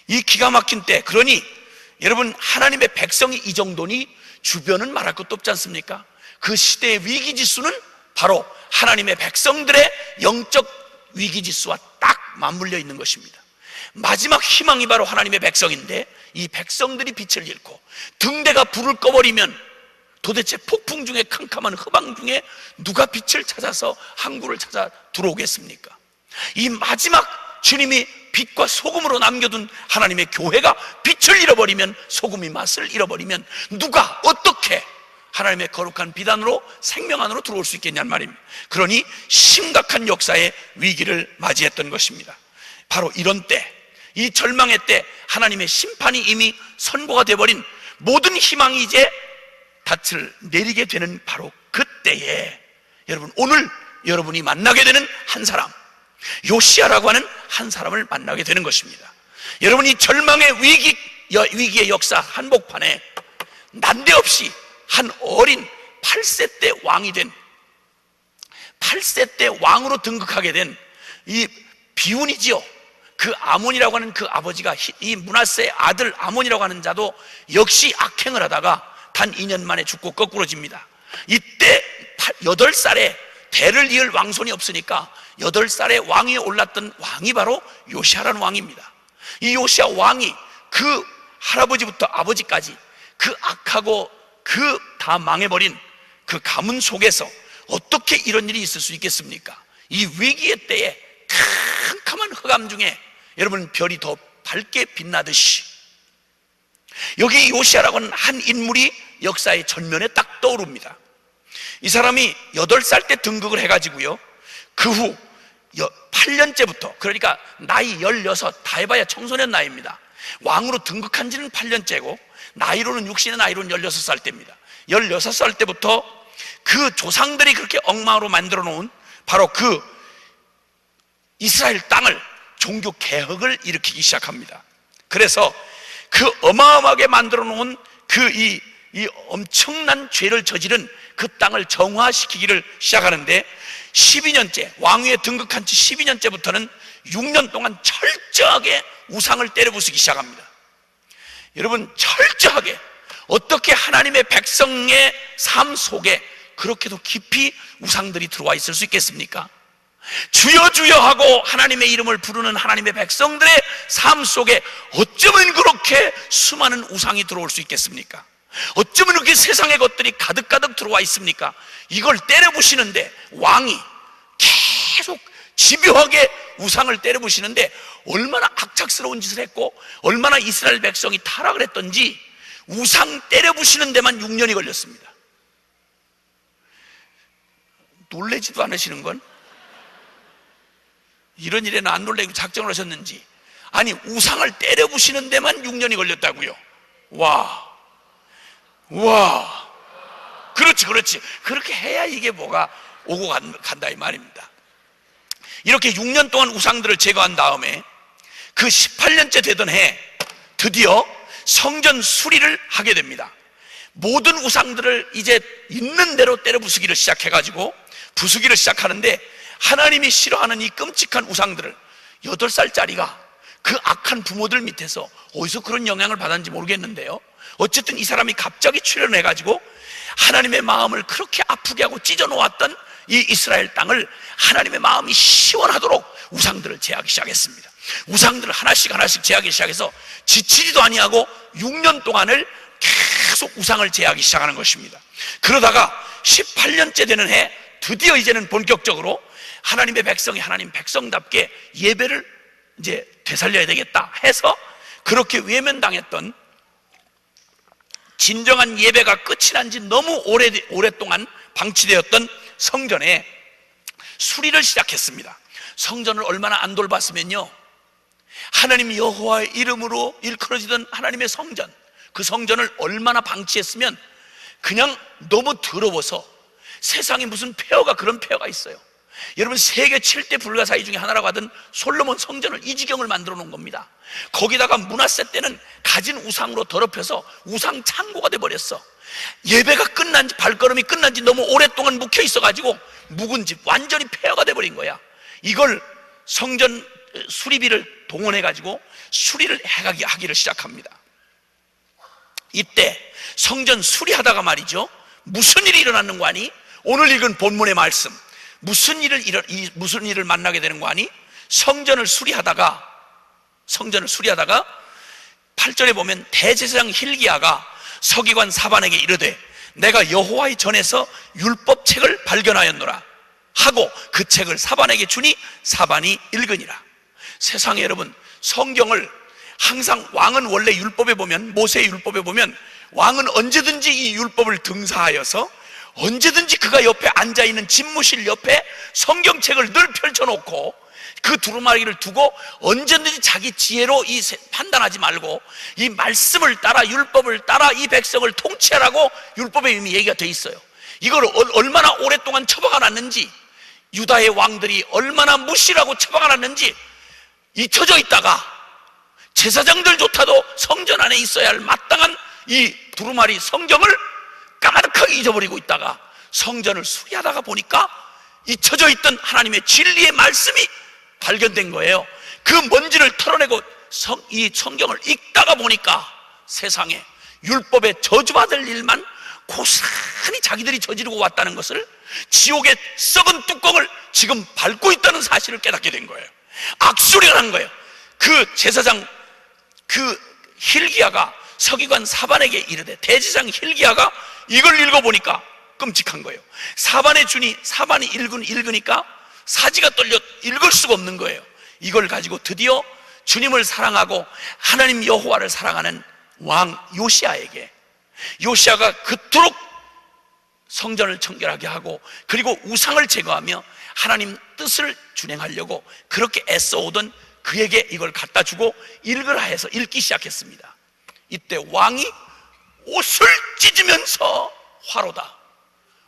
이 기가 막힌 때, 그러니 여러분, 하나님의 백성이 이 정도니 주변은 말할 것도 없지 않습니까? 그 시대의 위기지수는 바로 하나님의 백성들의 영적 위기지수와 딱 맞물려 있는 것입니다. 마지막 희망이 바로 하나님의 백성인데, 이 백성들이 빛을 잃고 등대가 불을 꺼버리면 도대체 폭풍 중에 캄캄한 후방 중에 누가 빛을 찾아서 항구를 찾아 들어오겠습니까? 이 마지막 주님이 빛과 소금으로 남겨둔 하나님의 교회가 빛을 잃어버리면, 소금이 맛을 잃어버리면 누가 어떻게 하나님의 거룩한 빛 안으로, 생명 안으로 들어올 수 있겠냐는 말입니다. 그러니 심각한 역사의 위기를 맞이했던 것입니다. 바로 이런 때, 이 절망의 때 하나님의 심판이 이미 선고가 되어버린 모든 희망이 이제 닻을 내리게 되는 바로 그때에 여러분, 오늘 여러분이 만나게 되는 한 사람, 요시야라고 하는 한 사람을 만나게 되는 것입니다. 여러분, 이 절망의 위기의 역사 한복판에 난데없이 한 어린 8세 때 왕이 된, 8세 때 왕으로 등극하게 된 이 비운이지요. 그 아몬이라고 하는 그 아버지가, 이 므낫세의 아들 아몬이라고 하는 자도 역시 악행을 하다가 단 2년 만에 죽고 거꾸로집니다. 이때 8살에 대를 이을 왕손이 없으니까 8살에 왕위에 올랐던 왕이 바로 요시야라는 왕입니다. 이 요시야 왕이 그 할아버지부터 아버지까지 그 악하고 그 다 망해버린 그 가문 속에서 어떻게 이런 일이 있을 수 있겠습니까? 이 위기의 때에 캄캄한 흑암 중에 여러분, 별이 더 밝게 빛나듯이 여기 요시야라고 하는 한 인물이 역사의 전면에 딱 떠오릅니다. 이 사람이 8살 때 등극을 해가지고요, 그 후 8년째부터, 그러니까 나이 16, 다 해봐야 청소년 나이입니다. 왕으로 등극한 지는 8년째고 나이로는, 육신의 나이로는 16살 때입니다. 16살 때부터 그 조상들이 그렇게 엉망으로 만들어 놓은 바로 그 이스라엘 땅을 종교 개혁을 일으키기 시작합니다. 그래서 그 어마어마하게 만들어 놓은 그 이 엄청난 죄를 저지른 그 땅을 정화시키기를 시작하는데, 12년째, 왕위에 등극한 지 12년째부터는 6년 동안 철저하게 우상을 때려부수기 시작합니다. 여러분, 철저하게 어떻게 하나님의 백성의 삶 속에 그렇게도 깊이 우상들이 들어와 있을 수 있겠습니까? 주여 주여 하고 하나님의 이름을 부르는 하나님의 백성들의 삶 속에 어쩌면 그렇게 수많은 우상이 들어올 수 있겠습니까? 어쩌면 그렇게 세상의 것들이 가득가득 들어와 있습니까? 이걸 때려부시는데, 왕이 계속 집요하게 우상을 때려부시는데 얼마나 악착스러운 짓을 했고 얼마나 이스라엘 백성이 타락을 했던지 우상 때려부시는 데만 6년이 걸렸습니다. 놀라지도 않으시는 건? 이런 일에는 안 놀래고 작정을 하셨는지. 아니, 우상을 때려부시는 데만 6년이 걸렸다고요. 와, 그렇지. 그렇게 해야 이게 뭐가 오고 간다 이 말입니다. 이렇게 6년 동안 우상들을 제거한 다음에 그 18년째 되던 해 드디어 성전 수리를 하게 됩니다. 모든 우상들을 이제 있는 대로 때려 부수기를 시작해가지고 부수기를 시작하는데, 하나님이 싫어하는 이 끔찍한 우상들을 8살짜리가 그 악한 부모들 밑에서 어디서 그런 영향을 받았는지 모르겠는데요, 어쨌든 이 사람이 갑자기 출현해가지고 하나님의 마음을 그렇게 아프게 하고 찢어놓았던 이 이스라엘 땅을 하나님의 마음이 시원하도록 우상들을 제하기 시작했습니다. 우상들을 하나씩 제하기 시작해서 지치지도 아니하고 6년 동안을 계속 우상을 제하기 시작하는 것입니다. 그러다가 18년째 되는 해 드디어 이제는 본격적으로 하나님의 백성이 하나님 백성답게 예배를 이제 되살려야 되겠다 해서 그렇게 외면당했던, 진정한 예배가 끝이 난 지 너무 오랫동안 방치되었던 성전에 수리를 시작했습니다. 성전을 얼마나 안 돌봤으면요, 하나님 여호와의 이름으로 일컬어지던 하나님의 성전, 그 성전을 얼마나 방치했으면 그냥 너무 더러워서 세상에 무슨 폐허가, 그런 폐허가 있어요. 여러분, 세계 7대 불가사의 중에 하나라고 하던 솔로몬 성전을 이 지경을 만들어 놓은 겁니다. 거기다가 므낫세 때는 가진 우상으로 더럽혀서 우상 창고가 돼버렸어. 예배가 끝난 지, 발걸음이 끝난 지 너무 오랫동안 묵혀 있어가지고 묵은지 완전히 폐허가 돼버린 거야. 이걸 성전 수리비를 동원해가지고 수리를 하기를 시작합니다. 이때 성전 수리하다가 말이죠, 무슨 일이 일어나는 거 아니? 오늘 읽은 본문의 말씀, 무슨 일을 만나게 되는 거 아니? 성전을 수리하다가 8절에 보면 대제사장 hil기야가 서기관 사반에게 이르되 내가 여호와의 전에서 율법책을 발견하였노라 하고 그 책을 사반에게 주니 사반이 읽으니라. 세상에 여러분, 성경을 항상 왕은 원래 율법에 보면, 모세의 율법에 보면 왕은 언제든지 이 율법을 등사하여서 언제든지 그가 옆에 앉아있는 집무실 옆에 성경책을 늘 펼쳐놓고 그 두루마리를 두고 언제든지 자기 지혜로 판단하지 말고 이 말씀을 따라, 율법을 따라 이 백성을 통치하라고 율법에 이미 얘기가 돼 있어요. 이걸 얼마나 오랫동안 처박아 놨는지, 유다의 왕들이 얼마나 무시라고 처박아 놨는지 잊혀져 있다가 제사장들조차도 성전 안에 있어야 할 마땅한 이 두루마리 성경을 까마득하게 잊어버리고 있다가 성전을 수리하다가 보니까 잊혀져 있던 하나님의 진리의 말씀이 발견된 거예요. 그 먼지를 털어내고 이 성경을 읽다가 보니까 세상에 율법에 저주받을 일만 고스란히 자기들이 저지르고 왔다는 것을, 지옥의 썩은 뚜껑을 지금 밟고 있다는 사실을 깨닫게 된 거예요. 악소리가 난 거예요. 그 제사장 hil기야가 서기관 사반에게 이르되, 대제사장 hil기야가 이걸 읽어보니까 끔찍한 거예요. 사반에 주니 사반이 읽으니까 사지가 떨려 읽을 수가 없는 거예요. 이걸 가지고 드디어 주님을 사랑하고 하나님 여호와를 사랑하는 왕 요시야에게, 요시야가 그토록 성전을 청결하게 하고 그리고 우상을 제거하며 하나님 뜻을 준행하려고 그렇게 애써오던 그에게 이걸 갖다 주고 읽으라 해서 읽기 시작했습니다. 이때 왕이 옷을 찢으면서 화로다,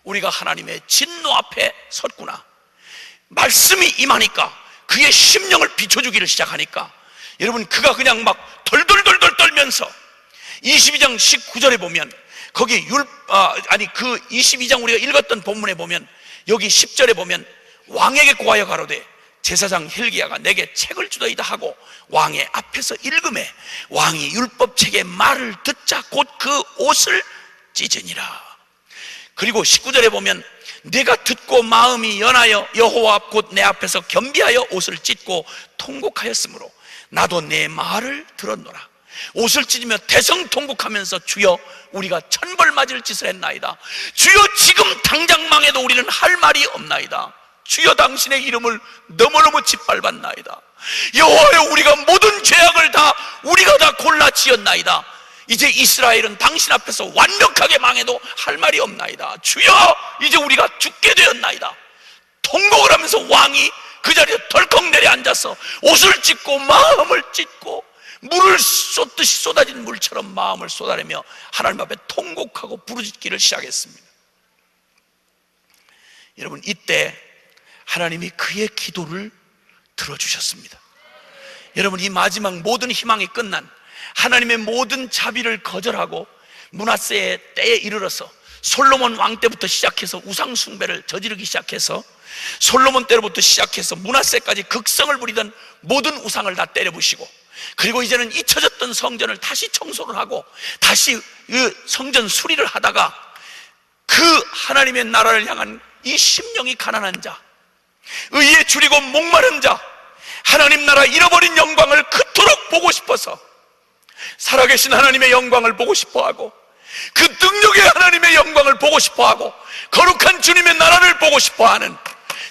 우리가 하나님의 진노 앞에 섰구나. 말씀이 임하니까 그의 심령을 비춰주기를 시작하니까 여러분, 그가 그냥 막 덜덜덜덜 떨면서 22장 19절에 보면 거기 그 22장 우리가 읽었던 본문에 보면 여기 10절에 보면 왕에게 고하여 가로되 제사장 hil기야가 내게 책을 주더이다 하고 왕의 앞에서 읽음에 왕이 율법책의 말을 듣자 곧 그 옷을 찢으니라. 그리고 19절에 보면 내가 듣고 마음이 연하여 여호와 곧 내 앞에서 겸비하여 옷을 찢고 통곡하였으므로 나도 내 말을 들었노라. 옷을 찢으며 대성통곡하면서 주여 우리가 천벌 맞을 짓을 했나이다. 주여 지금 당장 망해도 우리는 할 말이 없나이다. 주여 당신의 이름을 너무너무 짓밟았나이다. 여호와여 우리가 모든 죄악을 우리가 다 골라 지었나이다. 이제 이스라엘은 당신 앞에서 완벽하게 망해도 할 말이 없나이다. 주여 이제 우리가 죽게 되었나이다. 통곡을 하면서 왕이 그 자리에 덜컥 내려앉아서 옷을 찢고 마음을 찢고 물을 쏟듯이 쏟아진 물처럼 마음을 쏟아내며 하나님 앞에 통곡하고 부르짖기를 시작했습니다. 여러분, 이때 하나님이 그의 기도를 들어주셨습니다. 여러분, 이 마지막 모든 희망이 끝난 하나님의 모든 자비를 거절하고 므낫세의 때에 이르러서 솔로몬 왕 때부터 시작해서 우상 숭배를 저지르기 시작해서 솔로몬 때로부터 시작해서 므낫세까지 극성을 부리던 모든 우상을 다 때려부시고, 그리고 이제는 잊혀졌던 성전을 다시 청소를 하고 다시 그 성전 수리를 하다가 그 하나님의 나라를 향한 이 심령이 가난한 자, 의에 줄이고 목마른 자, 하나님 나라 잃어버린 영광을 그토록 보고 싶어서 살아계신 하나님의 영광을 보고 싶어하고 그 능력의 하나님의 영광을 보고 싶어하고 거룩한 주님의 나라를 보고 싶어하는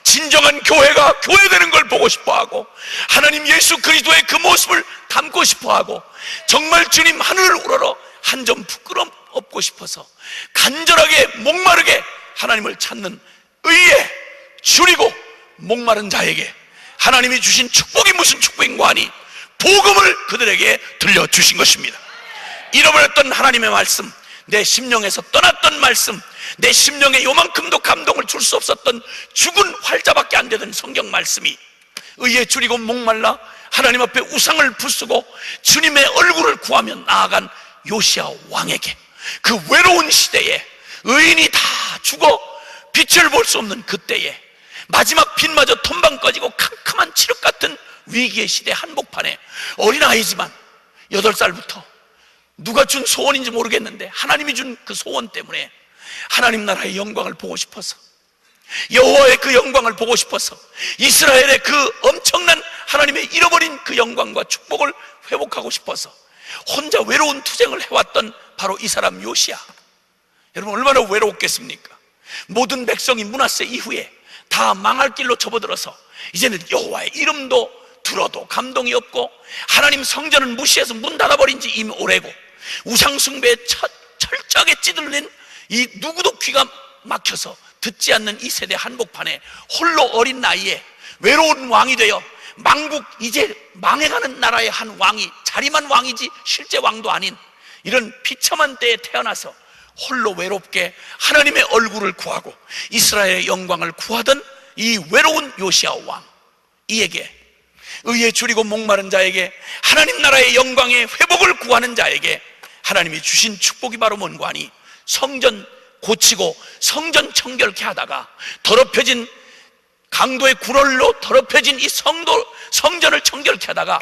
진정한 교회가 교회되는 걸 보고 싶어하고 하나님 예수 그리스도의 그 모습을 담고 싶어하고 정말 주님 하늘을 우러러 한 점 부끄럼 없고 싶어서 간절하게 목마르게 하나님을 찾는 의에 줄이고 목마른 자에게 하나님이 주신 축복이 무슨 축복인가 하니 복음을 그들에게 들려주신 것입니다. 잃어버렸던 하나님의 말씀, 내 심령에서 떠났던 말씀, 내 심령에 요만큼도 감동을 줄 수 없었던 죽은 활자밖에 안 되던 성경 말씀이 의에 줄이고 목말라 하나님 앞에 우상을 부수고 주님의 얼굴을 구하며 나아간 요시야 왕에게 그 외로운 시대에 의인이 다 죽어 빛을 볼 수 없는 그때에 마지막 빛마저 톤방 꺼지고 캄캄한 칠흑 같은 위기의 시대 한복판에 어린아이지만 8살부터 누가 준 소원인지 모르겠는데 하나님이 준 그 소원 때문에 하나님 나라의 영광을 보고 싶어서, 여호와의 그 영광을 보고 싶어서, 이스라엘의 그 엄청난 하나님의 잃어버린 그 영광과 축복을 회복하고 싶어서 혼자 외로운 투쟁을 해왔던 바로 이 사람 요시야. 여러분, 얼마나 외로웠겠습니까? 모든 백성이 므낫세 이후에 다 망할 길로 접어들어서 이제는 여호와의 이름도 들어도 감동이 없고 하나님 성전은 무시해서 문 닫아버린 지 이미 오래고 우상 숭배에 철저하게 찌들린 이 누구도 귀가 막혀서 듣지 않는 이 세대 한복판에 홀로 어린 나이에 외로운 왕이 되어 망국 이제 망해가는 나라의 한 왕이 자리만 왕이지 실제 왕도 아닌 이런 비참한 때에 태어나서 홀로 외롭게 하나님의 얼굴을 구하고 이스라엘의 영광을 구하던 이 외로운 요시야 왕, 이에게 의에 줄이고 목마른 자에게 하나님 나라의 영광의 회복을 구하는 자에게 하나님이 주신 축복이 바로 뭔가 하니 성전 고치고 성전 청결케 하다가 더럽혀진 강도의 굴월로 더럽혀진 이 성전을 청결케 하다가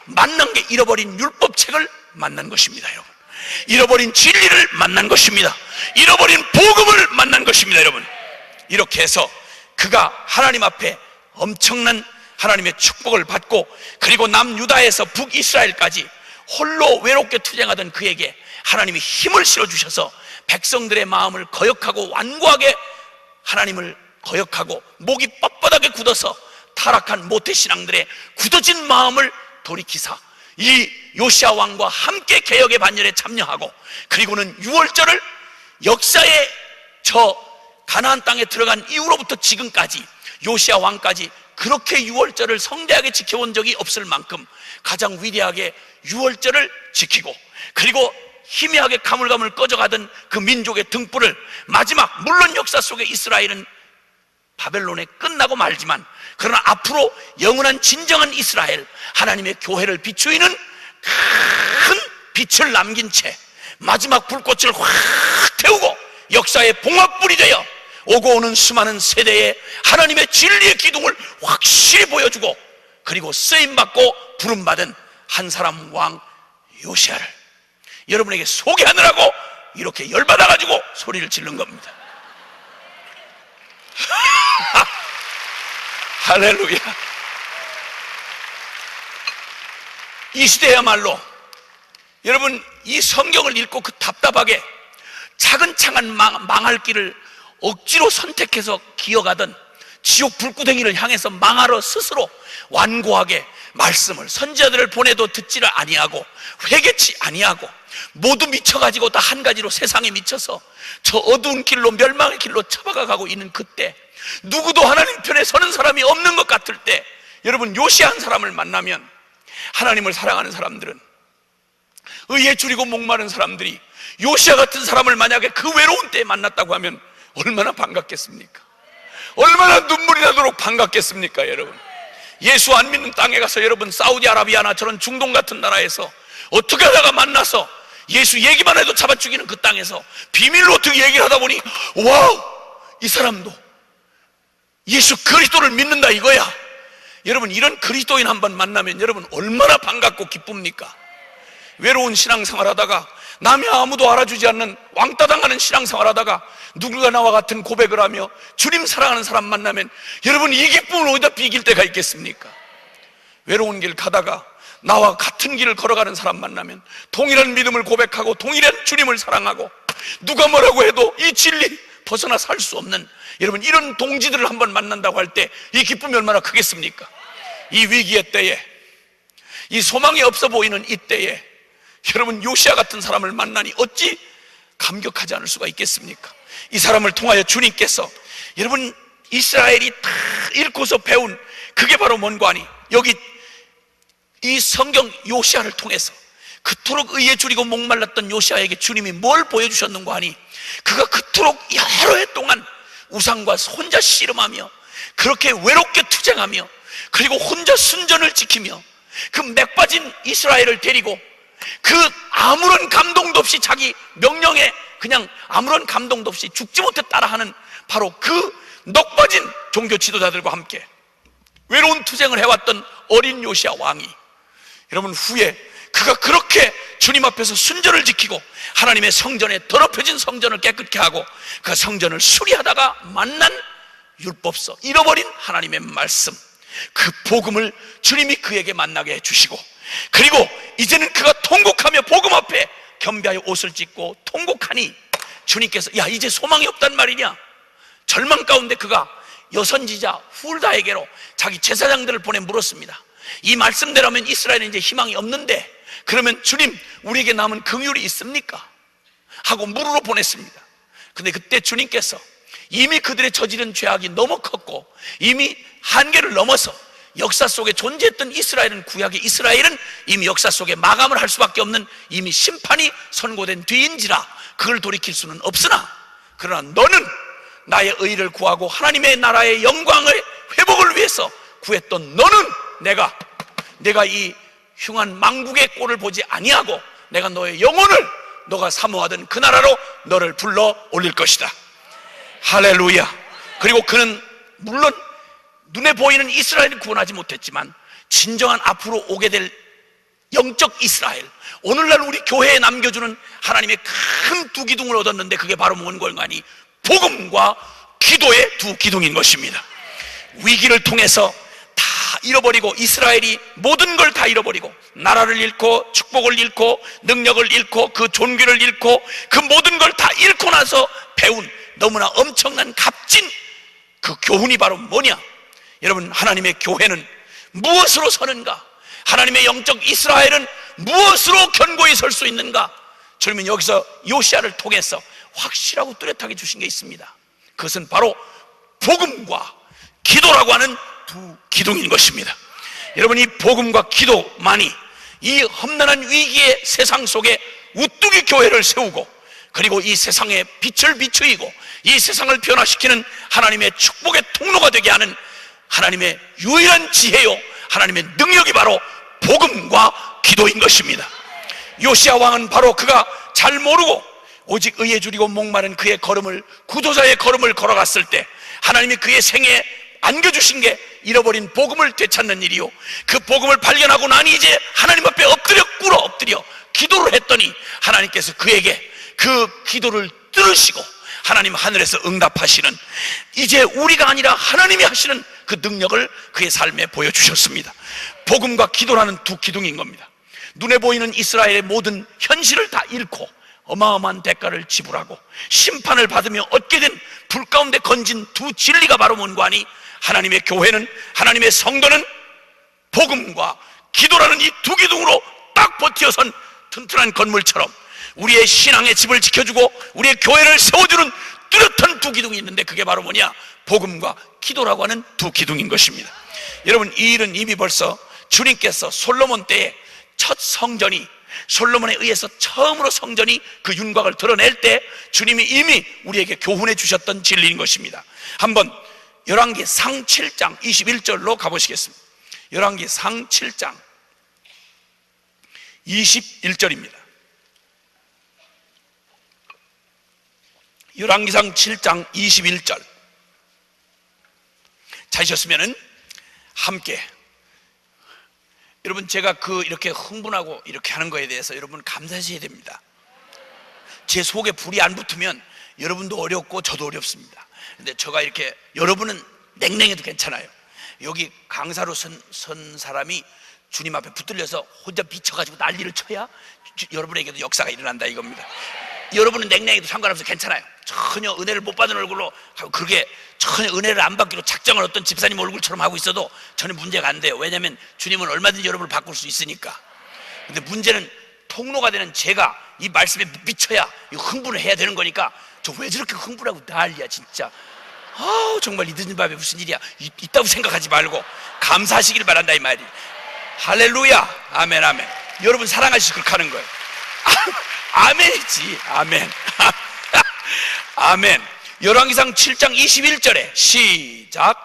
만난 게 잃어버린 율법책을 만난 것입니다. 여러분, 잃어버린 진리를 만난 것입니다. 잃어버린 복음을 만난 것입니다. 여러분, 이렇게 해서 그가 하나님 앞에 엄청난 하나님의 축복을 받고 그리고 남유다에서 북이스라엘까지 홀로 외롭게 투쟁하던 그에게 하나님이 힘을 실어주셔서 백성들의 마음을 거역하고 완고하게 하나님을 거역하고 목이 뻣뻣하게 굳어서 타락한 모태신앙들의 굳어진 마음을 돌이키사 이 요시야 왕과 함께 개혁의 반열에 참여하고 그리고는 유월절을 역사의 저 가나안 땅에 들어간 이후로부터 지금까지 요시야 왕까지 그렇게 유월절을 성대하게 지켜본 적이 없을 만큼 가장 위대하게 유월절을 지키고 그리고 희미하게 가물가물 꺼져가던 그 민족의 등불을 마지막, 물론 역사 속에 이스라엘은 바벨론에 끝나고 말지만 그러나 앞으로 영원한 진정한 이스라엘 하나님의 교회를 비추이는 큰 빛을 남긴 채 마지막 불꽃을 확 태우고 역사의 봉합불이 되어 오고 오는 수많은 세대에 하나님의 진리의 기둥을 확실히 보여주고, 그리고 쓰임받고 부름받은 한 사람 왕 요시아를 여러분에게 소개하느라고 이렇게 열받아가지고 소리를 지른 겁니다. 할렐루야. 이 시대야말로 여러분, 이 성경을 읽고 그 답답하게 차근차근 망할 길을 억지로 선택해서 기어가던 지옥 불구덩이를 향해서 망하러 스스로 완고하게 말씀을, 선지자들을 보내도 듣지를 아니하고 회개치 아니하고 모두 미쳐가지고 다 한 가지로 세상에 미쳐서 저 어두운 길로, 멸망의 길로 처박아가고 있는 그때, 누구도 하나님 편에 서는 사람이 없는 것 같을 때, 여러분, 요시아 한 사람을 만나면, 하나님을 사랑하는 사람들은, 의에 줄이고 목마른 사람들이 요시아 같은 사람을 만약에 그 외로운 때에 만났다고 하면 얼마나 반갑겠습니까? 얼마나 눈물이 나도록 반갑겠습니까? 여러분, 예수 안 믿는 땅에 가서, 여러분, 사우디아라비아나 저런 중동 같은 나라에서 어떻게 하다가 만나서 예수 얘기만 해도 잡아 죽이는 그 땅에서 비밀로 어떻게 얘기를 하다 보니, 와우, 이 사람도 예수 그리스도를 믿는다 이거야. 여러분, 이런 그리스도인 한번 만나면 여러분 얼마나 반갑고 기쁩니까? 외로운 신앙생활 하다가, 남이 아무도 알아주지 않는 왕따 당하는 신앙생활 하다가 누군가 나와 같은 고백을 하며 주님 사랑하는 사람 만나면 여러분, 이 기쁨을 어디다 비길 때가 있겠습니까? 외로운 길 가다가 나와 같은 길을 걸어가는 사람 만나면 동일한 믿음을 고백하고 동일한 주님을 사랑하고 누가 뭐라고 해도 이 진리 벗어나 살 수 없는, 여러분, 이런 동지들을 한번 만난다고 할 때 이 기쁨이 얼마나 크겠습니까? 이 위기의 때에, 이 소망이 없어 보이는 이 때에 여러분, 요시아 같은 사람을 만나니 어찌 감격하지 않을 수가 있겠습니까? 이 사람을 통하여 주님께서, 여러분, 이스라엘이 다 읽고서 배운 그게 바로 뭔고 하니, 여기 이 성경 요시아를 통해서 그토록 의에 줄이고 목말랐던 요시아에게 주님이 뭘 보여주셨는고 하니, 그가 그토록 여러 해 동안 우상과 혼자 씨름하며 그렇게 외롭게 투쟁하며 그리고 혼자 순전을 지키며 그 맥빠진 이스라엘을 데리고 그 아무런 감동도 없이 자기 명령에 그냥 아무런 감동도 없이 죽지 못해 따라하는 바로 그 넋빠진 종교 지도자들과 함께 외로운 투쟁을 해왔던 어린 요시아 왕이, 여러분, 후에 그가 그렇게 주님 앞에서 순전을 지키고 하나님의 성전에, 더럽혀진 성전을 깨끗게 하고 그 성전을 수리하다가 만난 율법서, 잃어버린 하나님의 말씀, 그 복음을 주님이 그에게 만나게 해주시고, 그리고 이제는 그가 통곡하며 복음 앞에 겸비하여 옷을 찢고 통곡하니 주님께서, 야, 이제 소망이 없단 말이냐? 절망 가운데 그가 여선지자 훌다에게로 자기 제사장들을 보내 물었습니다. 이 말씀대로면 이스라엘은 이제 희망이 없는데 그러면 주님, 우리에게 남은 긍휼이 있습니까? 하고 물으러 보냈습니다. 근데 그때 주님께서 이미 그들의 저지른 죄악이 너무 컸고 이미 한계를 넘어서 역사 속에 존재했던 이스라엘은, 구약의 이스라엘은 이미 역사 속에 마감을 할 수밖에 없는 이미 심판이 선고된 뒤인지라 그걸 돌이킬 수는 없으나, 그러나 너는 나의 의를 구하고 하나님의 나라의 영광의 회복을 위해서 구했던 너는 내가 이 흉한 망국의 꼴을 보지 아니하고 내가 너의 영혼을 너가 사모하던 그 나라로 너를 불러 올릴 것이다. 할렐루야. 그리고 그는 물론 눈에 보이는 이스라엘을 구원하지 못했지만 진정한 앞으로 오게 될 영적 이스라엘, 오늘날 우리 교회에 남겨주는 하나님의 큰 두 기둥을 얻었는데 그게 바로 뭔가 하니 복음과 기도의 두 기둥인 것입니다. 위기를 통해서 다 잃어버리고, 이스라엘이 모든 걸 다 잃어버리고 나라를 잃고 축복을 잃고 능력을 잃고 그 존귀를 잃고 그 모든 걸 다 잃고 나서 배운 너무나 엄청난 값진 그 교훈이 바로 뭐냐? 여러분, 하나님의 교회는 무엇으로 서는가? 하나님의 영적 이스라엘은 무엇으로 견고히 설 수 있는가? 주님은 여기서 요시아를 통해서 확실하고 뚜렷하게 주신 게 있습니다. 그것은 바로 복음과 기도라고 하는 두 기둥인 것입니다. 여러분, 이 복음과 기도만이 이 험난한 위기의 세상 속에 우뚝이 교회를 세우고, 그리고 이 세상에 빛을 비추이고 이 세상을 변화시키는 하나님의 축복의 통로가 되게 하는 하나님의 유일한 지혜요, 하나님의 능력이 바로 복음과 기도인 것입니다. 요시아 왕은 바로 그가 잘 모르고 오직 의에 줄이고 목마른 그의 걸음을, 구조자의 걸음을 걸어갔을 때 하나님이 그의 생애에 안겨주신 게 잃어버린 복음을 되찾는 일이요, 그 복음을 발견하고 나니 이제 하나님 앞에 엎드려 기도를 했더니 하나님께서 그에게 그 기도를 들으시고 하나님 하늘에서 응답하시는, 이제 우리가 아니라 하나님이 하시는 그 능력을 그의 삶에 보여주셨습니다. 복음과 기도라는 두 기둥인 겁니다. 눈에 보이는 이스라엘의 모든 현실을 다 잃고 어마어마한 대가를 지불하고 심판을 받으며 얻게 된 불 가운데 건진 두 진리가 바로 뭔가 하니, 하나님의 교회는, 하나님의 성도는 복음과 기도라는 이 두 기둥으로 딱 버티어선 튼튼한 건물처럼 우리의 신앙의 집을 지켜주고 우리의 교회를 세워주는 뚜렷한 두 기둥이 있는데, 그게 바로 뭐냐? 복음과 기도라고 하는 두 기둥인 것입니다. 여러분, 이 일은 이미 벌써 주님께서 솔로몬 때에 첫 성전이, 솔로몬에 의해서 처음으로 성전이 그 윤곽을 드러낼 때 주님이 이미 우리에게 교훈해 주셨던 진리인 것입니다. 한번 열왕기상 7장 21절로 가보시겠습니다. 열왕기상 7장 21절입니다. 열왕기상 7장 21절 찾으셨으면은 함께, 여러분 제가 이렇게 흥분하고 이렇게 하는 거에 대해서 여러분 감사하셔야 됩니다. 제 속에 불이 안 붙으면 여러분도 어렵고 저도 어렵습니다. 근데 제가 이렇게, 여러분은 냉랭해도 괜찮아요. 여기 강사로 선 사람이 주님 앞에 붙들려서 혼자 미쳐가지고 난리를 쳐야 여러분에게도 역사가 일어난다 이겁니다. 여러분은 냉랭해도 상관없어요. 괜찮아요. 전혀 은혜를 못 받은 얼굴로, 그렇게 전혀 은혜를 안 받기로 작정을 어떤 집사님 얼굴처럼 하고 있어도 전혀 문제가 안 돼요. 왜냐하면 주님은 얼마든지 여러분을 바꿀 수 있으니까. 근데 문제는 통로가 되는 제가 이 말씀에 미쳐야 흥분을 해야 되는 거니까, 저 왜 저렇게 흥분하고 난리야 진짜. 정말 이 늦은 밤에 무슨 일이야, 있다고 생각하지 말고 감사하시길 바란다 이 말이. 할렐루야. 아멘 아멘. 여러분 사랑하시고 그렇게 하는 거예요. 아멘이지. 아멘. 아멘. 열왕기상 7장 21절에 시작.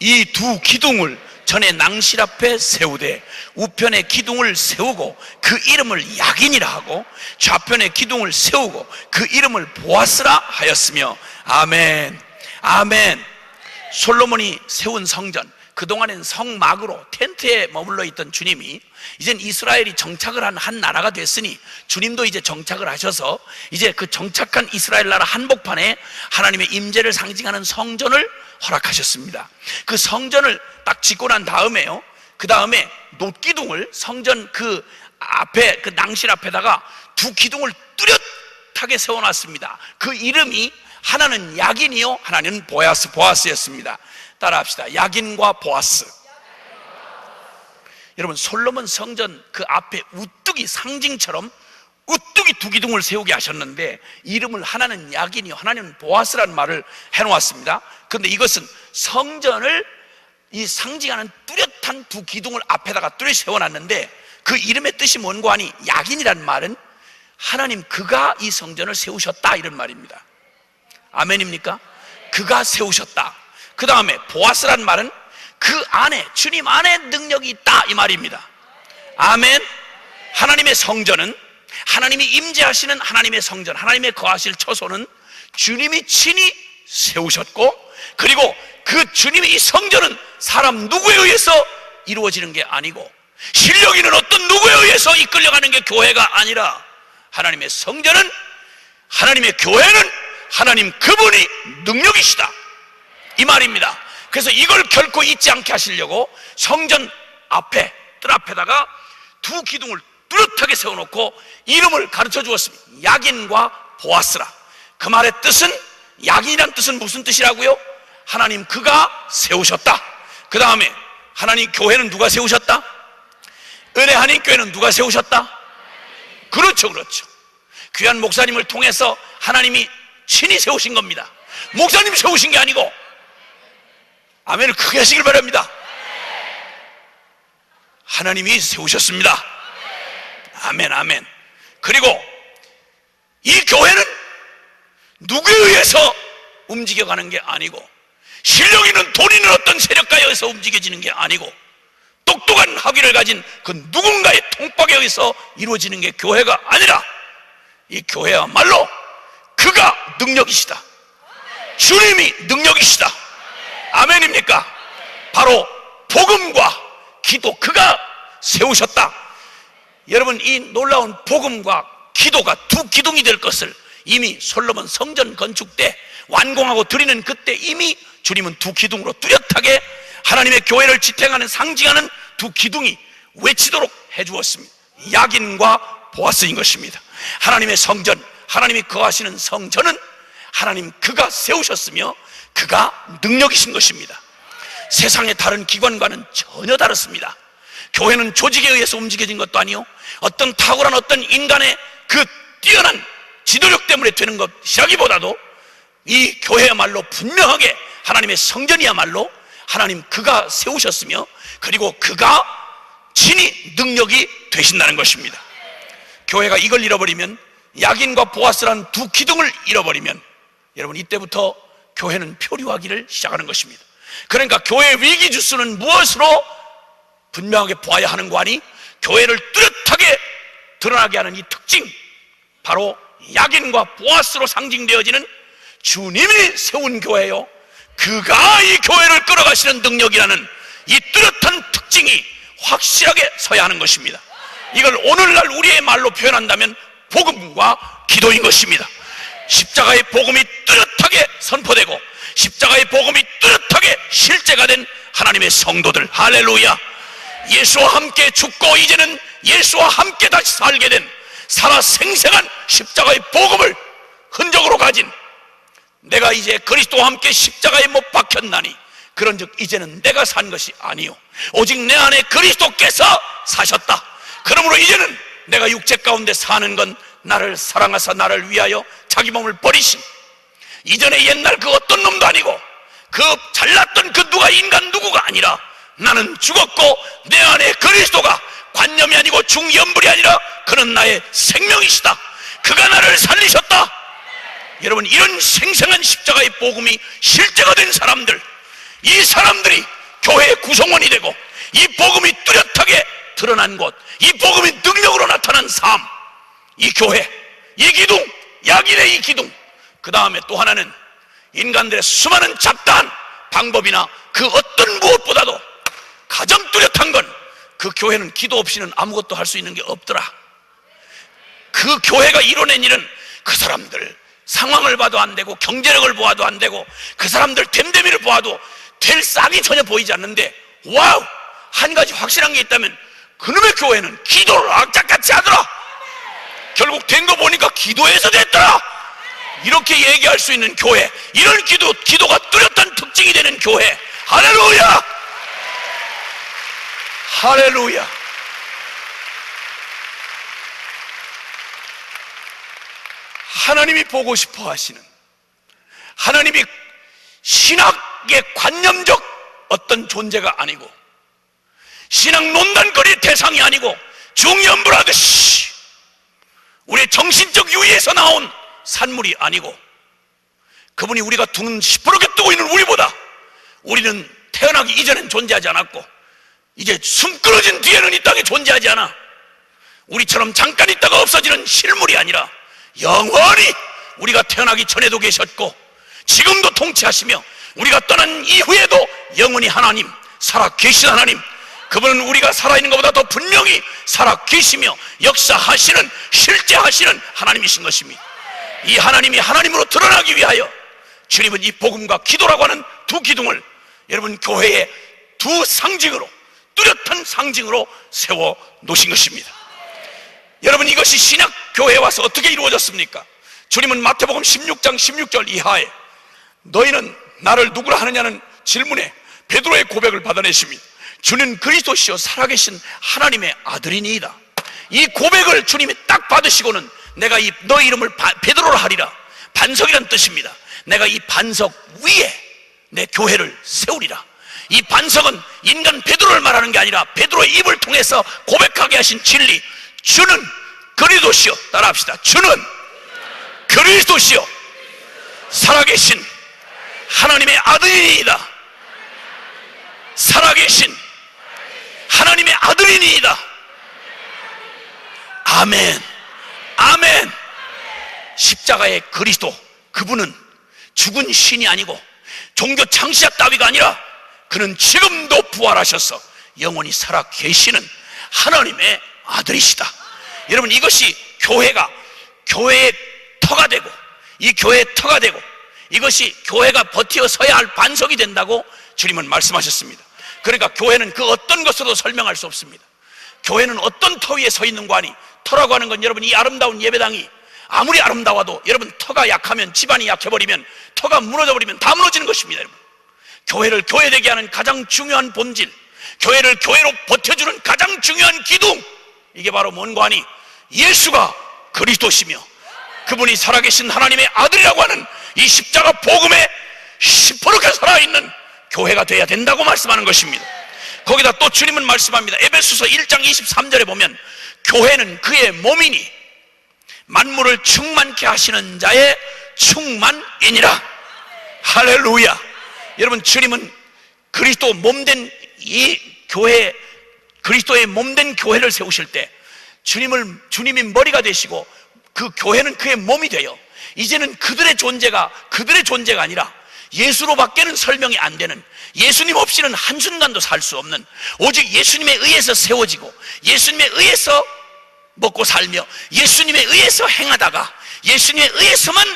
이 두 기둥을 전에 낭실 앞에 세우되 우편에 기둥을 세우고 그 이름을 야긴이라 하고 좌편에 기둥을 세우고 그 이름을 보아스라 하였으며. 아멘. 아멘. 솔로몬이 세운 성전, 그동안엔 성막으로 텐트에 머물러 있던 주님이 이젠 이스라엘이 정착을 한 나라가 됐으니 주님도 이제 정착을 하셔서 이제 그 정착한 이스라엘 나라 한복판에 하나님의 임재를 상징하는 성전을 허락하셨습니다. 그 성전을 딱 짓고 난 다음에요, 그 다음에 놋기둥을 성전 그 앞에, 그 낭실 앞에다가 두 기둥을 뚜렷하게 세워놨습니다. 그 이름이 하나는 야긴이요, 하나는 보아스였습니다. 따라합시다. 야긴과 보아스. 여러분, 솔로몬 성전 그 앞에 우뚝이 상징처럼 우뚝이 두 기둥을 세우게 하셨는데, 이름을 하나는 야긴이요 하나는 보아스라는 말을 해놓았습니다. 그런데 이것은 성전을 이 상징하는 뚜렷한 두 기둥을 앞에다가 뚜렷이 세워놨는데, 그 이름의 뜻이 뭔고 하니, 야긴이라는 말은 하나님 그가 이 성전을 세우셨다 이런 말입니다. 아멘입니까? 그가 세우셨다. 그 다음에 보아스란 말은 그 안에, 주님 안에 능력이 있다 이 말입니다. 아멘. 하나님의 성전은, 하나님이 임재하시는 하나님의 성전, 하나님의 거하실 처소는 주님이 친히 세우셨고, 그리고 그 주님의 이 성전은 사람 누구에 의해서 이루어지는 게 아니고, 실력 있는 어떤 누구에 의해서 이끌려가는 게 교회가 아니라, 하나님의 성전은, 하나님의 교회는 하나님 그분이 능력이시다 이 말입니다. 그래서 이걸 결코 잊지 않게 하시려고 성전 앞에, 뜰 앞에다가 두 기둥을 뚜렷하게 세워놓고 이름을 가르쳐 주었습니다. 야긴과 보아스라. 그 말의 뜻은, 야긴이란 뜻은 무슨 뜻이라고요? 하나님 그가 세우셨다. 그 다음에 하나님 교회는 누가 세우셨다? 은혜 한인 교회는 누가 세우셨다? 그렇죠, 그렇죠. 귀한 목사님을 통해서 하나님이 친히 세우신 겁니다. 목사님 세우신 게 아니고. 아멘을 크게 하시길 바랍니다. 하나님이 세우셨습니다. 아멘 아멘. 그리고 이 교회는 누구에 의해서 움직여가는 게 아니고, 실력 있는 돈 있는 어떤 세력가에 의해서 움직여지는 게 아니고, 똑똑한 학위를 가진 그 누군가의 통박에 의해서 이루어지는 게 교회가 아니라, 이 교회야말로 그가 능력이시다. 주님이 능력이시다. 아멘입니까? 바로 복음과 기도, 그가 세우셨다. 여러분, 이 놀라운 복음과 기도가 두 기둥이 될 것을 이미 솔로몬 성전 건축 때 완공하고 드리는 그때 이미 주님은 두 기둥으로 뚜렷하게 하나님의 교회를 지탱하는, 상징하는 두 기둥이 외치도록 해주었습니다. 야긴과 보아스인 것입니다. 하나님의 성전, 하나님이 거하시는 성전은 하나님 그가 세우셨으며 그가 능력이신 것입니다. 세상의 다른 기관과는 전혀 다릅니다. 교회는 조직에 의해서 움직여진 것도 아니요, 어떤 탁월한 어떤 인간의 그 뛰어난 지도력 때문에 되는 것이라기보다도 이 교회야말로 분명하게 하나님의 성전이야말로 하나님 그가 세우셨으며 그리고 그가 친히 능력이 되신다는 것입니다. 교회가 이걸 잃어버리면, 야긴과 보아스라는 두 기둥을 잃어버리면 여러분, 이때부터 교회는 표류하기를 시작하는 것입니다. 그러니까 교회의 위기 주수는 무엇으로 분명하게 보아야 하는 거 아니? 교회를 뚜렷하게 드러나게 하는 이 특징, 바로 야긴과 보아스로 상징되어지는 주님이 세운 교회요, 그가 이 교회를 끌어가시는 능력이라는 이 뚜렷한 특징이 확실하게 서야 하는 것입니다. 이걸 오늘날 우리의 말로 표현한다면 복음과 기도인 것입니다. 십자가의 복음이 뚜렷하게 선포되고 십자가의 복음이 뚜렷하게 실제가 된 하나님의 성도들, 할렐루야. 예수와 함께 죽고 이제는 예수와 함께 다시 살게 된 살아 생생한 십자가의 복음을 흔적으로 가진, 내가 이제 그리스도와 함께 십자가에 못 박혔나니 그런즉 이제는 내가 산 것이 아니요 오직 내 안에 그리스도께서 사셨다. 그러므로 이제는 내가 육체 가운데 사는 건 나를 사랑하사 나를 위하여 자기 몸을 버리신, 이전에 옛날 그 어떤 놈도 아니고 그 잘났던 그 누가 인간 누구가 아니라 나는 죽었고 내 안에 그리스도가 관념이 아니고 중연불이 아니라 그는 나의 생명이시다. 그가 나를 살리셨다. 여러분, 이런 생생한 십자가의 복음이 실제가 된 사람들, 이 사람들이 교회의 구성원이 되고 이 복음이 뚜렷하게 드러난 곳, 이 복음이 능력으로 나타난 삶, 이 교회, 이 기둥, 야긴의 이 기둥, 그 다음에 또 하나는 인간들의 수많은 잡다한 방법이나 그 어떤 무엇보다도 가장 뚜렷한 건 그 교회는 기도 없이는 아무것도 할 수 있는 게 없더라. 그 교회가 이뤄낸 일은 그 사람들 상황을 봐도 안 되고 경제력을 보아도 안 되고 그 사람들 됨됨이를 보아도 될 싹이 전혀 보이지 않는데, 와우! 한 가지 확실한 게 있다면 그놈의 교회는 기도를 악착같이 하더라. 결국 된 거 보니까 기도해서 됐더라. 이렇게 얘기할 수 있는 교회, 이런 기도가 뚜렷한 특징이 되는 교회, 할렐루야! 할렐루야! 하나님이 보고 싶어 하시는, 하나님이 신학의 관념적 어떤 존재가 아니고 신학 논단거리의 대상이 아니고 중연불하듯이 우리의 정신적 유의에서 나온 산물이 아니고, 그분이 우리가 두는 시퍼렇게 뜨고 있는 우리보다, 우리는 태어나기 이전엔 존재하지 않았고 이제 숨 끊어진 뒤에는 이 땅에 존재하지 않아. 우리처럼 잠깐 있다가 없어지는 실물이 아니라 영원히 우리가 태어나기 전에도 계셨고 지금도 통치하시며 우리가 떠난 이후에도 영원히 하나님, 살아 계신 하나님, 그분은 우리가 살아있는 것보다 더 분명히 살아 계시며 역사하시는, 실제하시는 하나님이신 것입니다. 이 하나님이 하나님으로 드러나기 위하여 주님은 이 복음과 기도라고 하는 두 기둥을 여러분 교회의 두 상징으로, 뚜렷한 상징으로 세워 놓으신 것입니다. 여러분, 이것이 신약 교회에 와서 어떻게 이루어졌습니까? 주님은 마태복음 16장 16절 이하에 너희는 나를 누구라 하느냐는 질문에 베드로의 고백을 받아내십니다. 주는 그리스도시요 살아계신 하나님의 아들이니이다. 이 고백을 주님이 딱 받으시고는 내가 너 이름을 베드로라 하리라, 반석이란 뜻입니다. 내가 이 반석 위에 내 교회를 세우리라. 이 반석은 인간 베드로를 말하는 게 아니라 베드로의 입을 통해서 고백하게 하신 진리, 주는 그리스도시요, 따라합시다. 주는 그리스도시요 살아계신 하나님의 아들이니이다. 살아계신 하나님의 아들이니이다. 아멘, 아멘. 십자가의 그리스도, 그분은 죽은 신이 아니고 종교 창시자 따위가 아니라 그는 지금도 부활하셔서 영원히 살아 계시는 하나님의 아들이시다. 여러분, 이것이 교회의 터가 되고, 이 교회의 터가 되고, 이것이 교회가 버티어 서야 할 반석이 된다고 주님은 말씀하셨습니다. 그러니까 교회는 그 어떤 것으로도 설명할 수 없습니다. 교회는 어떤 터 위에 서 있는 거 아니, 터라고 하는 건 여러분, 이 아름다운 예배당이 아무리 아름다워도 여러분, 터가 약하면, 집안이 약해버리면, 터가 무너져버리면 다 무너지는 것입니다. 여러분, 교회를 교회되게 하는 가장 중요한 본질, 교회를 교회로 버텨주는 가장 중요한 기둥, 이게 바로 뭔고 하니 예수가 그리스도시며 그분이 살아계신 하나님의 아들이라고 하는 이 십자가 복음에 시퍼렇게 살아있는 교회가 돼야 된다고 말씀하는 것입니다. 거기다 또 주님은 말씀합니다. 에베소서 1장 23절에 보면 교회는 그의 몸이니 만물을 충만케 하시는 자의 충만이니라. 할렐루야. 여러분, 주님은 그리스도 몸된 이 교회, 그리스도의 몸된 교회를 세우실 때 주님이 머리가 되시고 그 교회는 그의 몸이 돼요. 이제는 그들의 존재가 아니라 예수로밖에는 설명이 안 되는, 예수님 없이는 한순간도 살 수 없는, 오직 예수님에 의해서 세워지고 예수님에 의해서 먹고 살며 예수님에 의해서 행하다가 예수님에 의해서만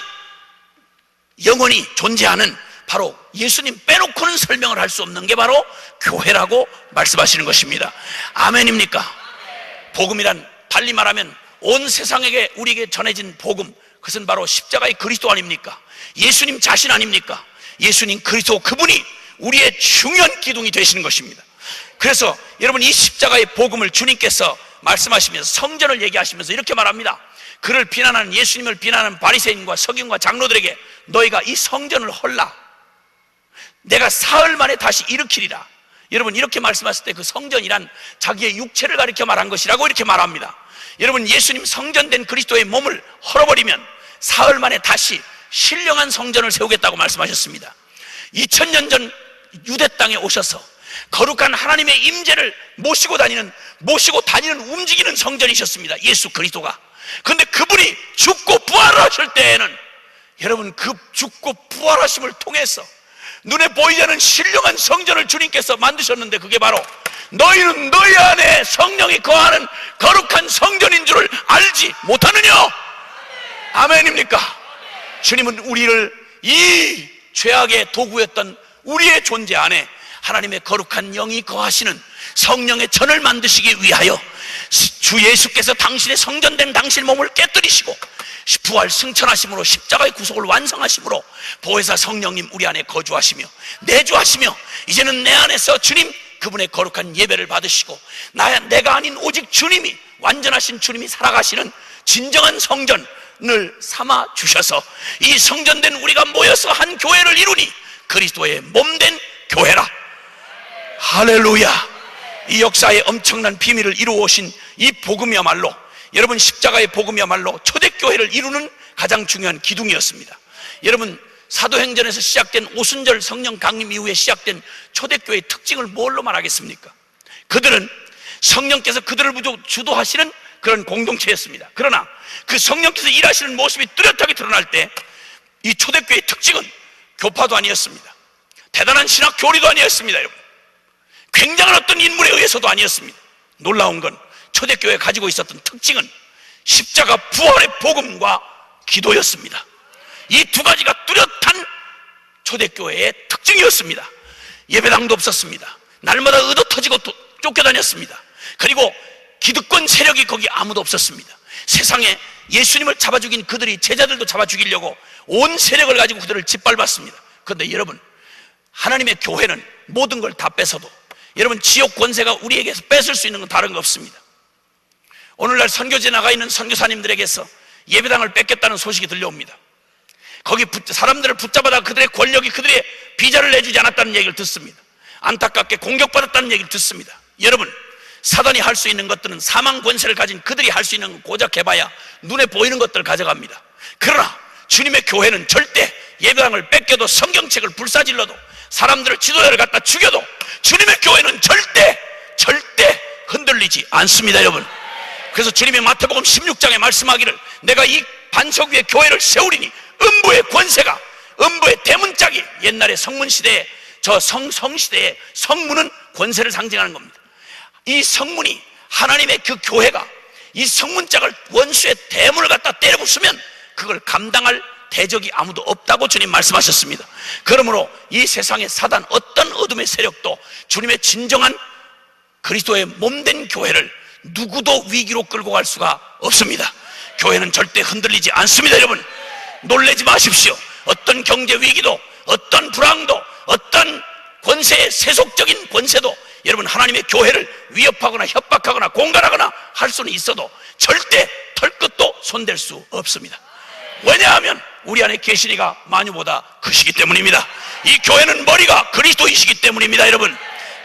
영원히 존재하는, 바로 예수님 빼놓고는 설명을 할 수 없는 게 바로 교회라고 말씀하시는 것입니다. 아멘입니까? 복음이란 달리 말하면 온 세상에게 우리에게 전해진 복음, 그것은 바로 십자가의 그리스도 아닙니까? 예수님 자신 아닙니까? 예수님 그리스도, 그분이 우리의 중요한 기둥이 되시는 것입니다. 그래서 여러분, 이 십자가의 복음을 주님께서 말씀하시면서 성전을 얘기하시면서 이렇게 말합니다. 그를 비난하는, 예수님을 비난하는 바리새인과 서기관과 장로들에게 너희가 이 성전을 헐라, 내가 사흘 만에 다시 일으키리라. 여러분, 이렇게 말씀하실 때 그 성전이란 자기의 육체를 가리켜 말한 것이라고 이렇게 말합니다. 여러분, 예수님 성전된 그리스도의 몸을 헐어버리면 사흘 만에 다시 신령한 성전을 세우겠다고 말씀하셨습니다. 2000년 전 유대 땅에 오셔서 거룩한 하나님의 임재를 모시고 다니는 움직이는 성전이셨습니다, 예수 그리스도가. 그런데 그분이 죽고 부활하실 때에는 여러분, 그 죽고 부활하심을 통해서 눈에 보이지 않는 신령한 성전을 주님께서 만드셨는데, 그게 바로 너희는 너희 안에 성령이 거하는 거룩한 성전인 줄을 알지 못하느냐? 아멘입니까? 주님은 우리를 이 죄악의 도구였던 우리의 존재 안에 하나님의 거룩한 영이 거하시는 성령의 전을 만드시기 위하여 주 예수께서 당신의 성전된 당신의 몸을 깨뜨리시고 부활 승천하심으로 십자가의 구속을 완성하심으로 보혜사 성령님 우리 안에 거주하시며 내주하시며, 이제는 내 안에서 주님 그분의 거룩한 예배를 받으시고 내가 아닌 오직 주님이, 완전하신 주님이 살아가시는 진정한 성전을 삼아 주셔서 이 성전된 우리가 모여서 한 교회를 이루니 그리스도의 몸된 교회라. 할렐루야. 이 역사의 엄청난 비밀을 이루어 오신 이 복음이야말로, 여러분, 십자가의 복음이야말로 초대교회를 이루는 가장 중요한 기둥이었습니다. 여러분, 사도행전에서 시작된 오순절 성령 강림 이후에 시작된 초대교회의 특징을 뭘로 말하겠습니까? 그들은 성령께서 그들을 주도하시는 그런 공동체였습니다. 그러나 그 성령께서 일하시는 모습이 뚜렷하게 드러날 때 이 초대교회의 특징은 교파도 아니었습니다. 대단한 신학 교리도 아니었습니다. 여러분, 굉장한 어떤 인물에 의해서도 아니었습니다. 놀라운 건 초대교회가 가지고 있었던 특징은 십자가 부활의 복음과 기도였습니다. 이 두 가지가 뚜렷한 초대교회의 특징이었습니다. 예배당도 없었습니다. 날마다 의도 터지고 쫓겨다녔습니다. 그리고 기득권 세력이 거기 아무도 없었습니다. 세상에 예수님을 잡아 죽인 그들이 제자들도 잡아 죽이려고 온 세력을 가지고 그들을 짓밟았습니다. 그런데 여러분, 하나님의 교회는 모든 걸 다 뺏어도 여러분, 지옥 권세가 우리에게서 뺏을 수 있는 건 다른 거 없습니다. 오늘날 선교지에 나가 있는 선교사님들에게서 예배당을 뺏겼다는 소식이 들려옵니다. 거기 사람들을 붙잡아다 그들의 권력이 그들의 비자를 내주지 않았다는 얘기를 듣습니다. 안타깝게 공격받았다는 얘기를 듣습니다. 여러분, 사단이 할 수 있는 것들은 사망 권세를 가진 그들이 할 수 있는 고작 해봐야 눈에 보이는 것들을 가져갑니다. 그러나 주님의 교회는 절대 예배당을 뺏겨도 성경책을 불사질러도 사람들을 지도자를 갖다 죽여도 주님의 교회는 절대 흔들리지 않습니다. 여러분, 그래서 주님의 마태복음 16장에 말씀하기를 내가 이 반석 위에 교회를 세우리니 음부의 권세가, 음부의 대문짝이, 옛날에 성문시대에 성시대에 성문은 권세를 상징하는 겁니다. 이 성문이, 하나님의 그 교회가 이 성문짝을, 원수의 대문을 갖다 때려 부수면 그걸 감당할 대적이 아무도 없다고 주님 말씀하셨습니다. 그러므로 이 세상의 사단, 어떤 어둠의 세력도 주님의 진정한 그리스도의 몸된 교회를 누구도 위기로 끌고 갈 수가 없습니다. 교회는 절대 흔들리지 않습니다. 여러분, 놀라지 마십시오. 어떤 경제 위기도, 어떤 불황도, 어떤 권세의 세속적인 권세도 여러분 하나님의 교회를 위협하거나 협박하거나 공갈하거나 할 수는 있어도 절대 털끝도 손댈 수 없습니다. 왜냐하면 우리 안에 계신 이가 만유보다 크시기 때문입니다. 이 교회는 머리가 그리스도이시기 때문입니다. 여러분,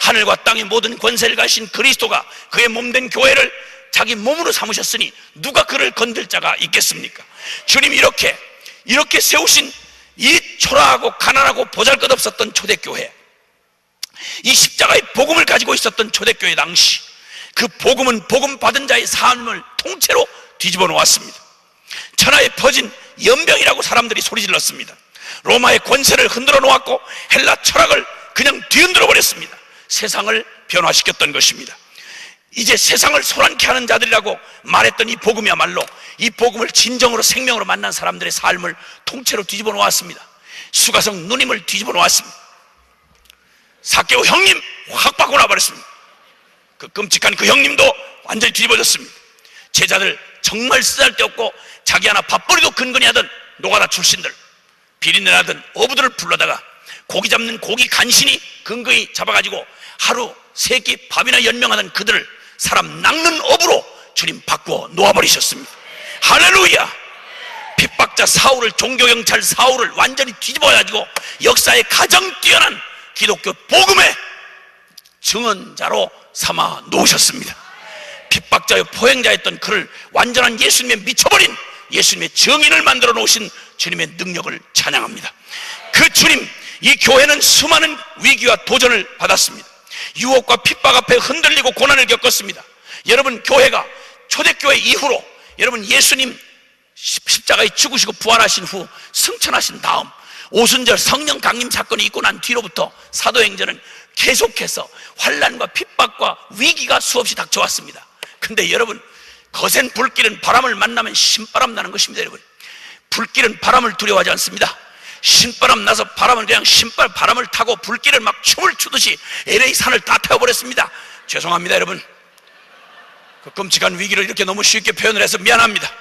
하늘과 땅의 모든 권세를 가신 그리스도가 그의 몸된 교회를 자기 몸으로 삼으셨으니 누가 그를 건들 자가 있겠습니까? 주님이 이렇게 세우신 이 초라하고 가난하고 보잘것없었던 초대교회, 이 십자가의 복음을 가지고 있었던 초대교회 당시, 그 복음은 복음 받은 자의 삶을 통째로 뒤집어 놓았습니다. 천하에 퍼진 연병이라고 사람들이 소리질렀습니다. 로마의 권세를 흔들어 놓았고 헬라 철학을 그냥 뒤흔들어 버렸습니다. 세상을 변화시켰던 것입니다. 이제 세상을 소란케 하는 자들이라고 말했던 이 복음이야말로, 이 복음을 진정으로 생명으로 만난 사람들의 삶을 통째로 뒤집어 놓았습니다. 수가성 누님을 뒤집어 놓았습니다. 삭개오 형님 확 바꿔놔 버렸습니다. 그 끔찍한 그 형님도 완전히 뒤집어졌습니다. 제자들 정말 쓰잘데없고 자기 하나 밥벌이도 근근히 하던 노가다 출신들, 비린내나던 어부들을 불러다가 고기 잡는 고기 간신히 근근히 잡아가지고 하루 3끼 밥이나 연명하던 그들을 사람 낚는 어부로 주님 바꾸어 놓아버리셨습니다. 할렐루야! 핍박자 사울을, 종교경찰 사울을 완전히 뒤집어가지고 역사에 가장 뛰어난 기독교 복음의 증언자로 삼아 놓으셨습니다. 핍박자요 포행자였던 그를 완전한 예수님에 미쳐버린 예수님의 증인을 만들어 놓으신 주님의 능력을 찬양합니다. 그 주님, 이 교회는 수많은 위기와 도전을 받았습니다. 유혹과 핍박 앞에 흔들리고 고난을 겪었습니다. 여러분, 교회가 초대교회 이후로 여러분 예수님 십자가에 죽으시고 부활하신 후 승천하신 다음 오순절 성령 강림 사건이 있고 난 뒤로부터 사도행전은 계속해서 환난과 핍박과 위기가 수없이 닥쳐왔습니다. 근데 여러분, 거센 불길은 바람을 만나면 신바람 나는 것입니다. 여러분, 불길은 바람을 두려워하지 않습니다. 신바람 나서 바람을 그냥 바람을 타고 불길을 막 춤을 추듯이 LA 산을 다 태워버렸습니다. 죄송합니다. 여러분, 그 끔찍한 위기를 이렇게 너무 쉽게 표현을 해서 미안합니다.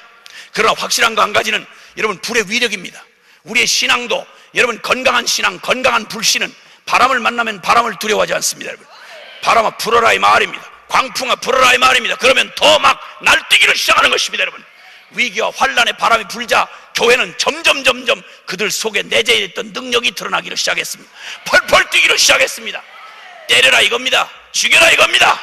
그러나 확실한 거 한 가지는 여러분, 불의 위력입니다. 우리의 신앙도 여러분, 건강한 신앙, 건강한 불신은 바람을 만나면 바람을 두려워하지 않습니다. 여러분, 바람아 불어라 이 말입니다. 광풍아 불어라 이 말입니다. 그러면 더 막 날뛰기를 시작하는 것입니다. 여러분, 위기와 환란의 바람이 불자 교회는 점점 그들 속에 내재해 있던 능력이 드러나기를 시작했습니다. 펄펄 뛰기를 시작했습니다. 때려라 이겁니다. 죽여라 이겁니다.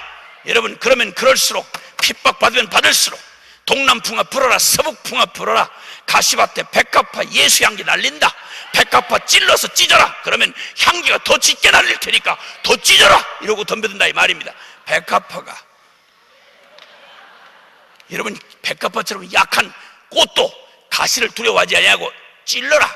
여러분, 그러면 그럴수록, 핍박받으면 받을수록 동남풍아 불어라, 서북풍아 불어라, 가시밭에 백합화 예수 향기 날린다. 백합화 찔러서 찢어라. 그러면 향기가 더 짙게 날릴 테니까 더 찢어라. 이러고 덤벼든다 이 말입니다. 백합화가, 여러분, 백합화처럼 약한 꽃도 가시를 두려워하지 아니하고 찔러라,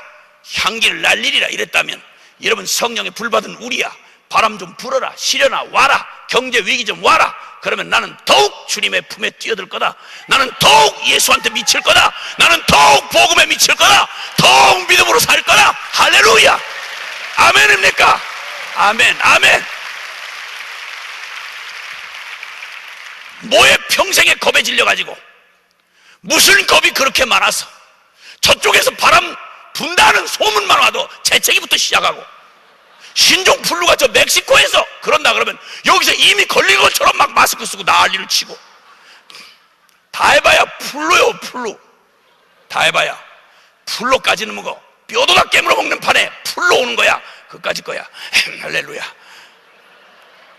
향기를 날리리라 이랬다면, 여러분, 성령의 불받은 우리야, 바람 좀 불어라, 시려나 와라, 경제 위기 좀 와라. 그러면 나는 더욱 주님의 품에 뛰어들 거다. 나는 더욱 예수한테 미칠 거다. 나는 더욱 복음에 미칠 거다. 더욱 믿음으로 살 거다. 할렐루야! 아멘입니까? 아멘, 아멘. 뭐에 평생에 겁에 질려가지고, 무슨 겁이 그렇게 많아서 저쪽에서 바람 분다는 소문만 와도 재채기부터 시작하고, 신종 플루가 저 멕시코에서 그런다 그러면 여기서 이미 걸린 것처럼 막 마스크 쓰고 난리를 치고, 다 해봐야 플루요, 플루. 다 해봐야 플루까지는 뭐고, 뼈도다 깨물어 먹는 판에 플루 오는 거야. 그까짓 거야. 할렐루야.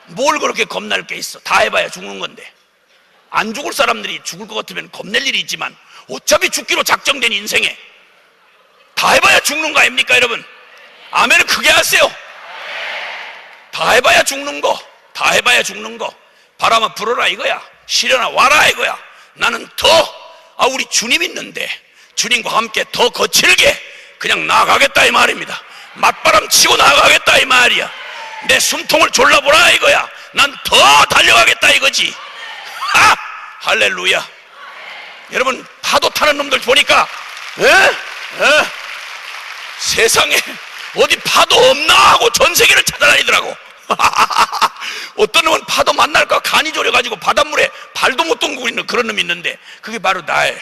뭘 그렇게 겁날 게 있어. 다 해봐야 죽는 건데. 안 죽을 사람들이 죽을 것 같으면 겁낼 일이 있지만 어차피 죽기로 작정된 인생에 다 해봐야 죽는 거 아닙니까 여러분? 아멘을 크게 하세요. 다 해봐야 죽는 거, 다 해봐야 죽는 거. 바람아 불어라 이거야, 시려나 와라 이거야. 나는 더, 우리 주님 있는데, 주님과 함께 더 거칠게 그냥 나아가겠다 이 말입니다. 맞바람 치고 나아가겠다 이 말이야. 내 숨통을 졸라보라 이거야. 난 더 달려가겠다 이거지. 할렐루야. 여러분, 파도 타는 놈들 보니까 세상에 어디 파도 없나 하고 전 세계를 찾아다니더라고. 어떤 놈은 파도 만날까 간이 졸여가지고 바닷물에 발도 못 담그고 있는 그런 놈이 있는데 그게 바로 나예요.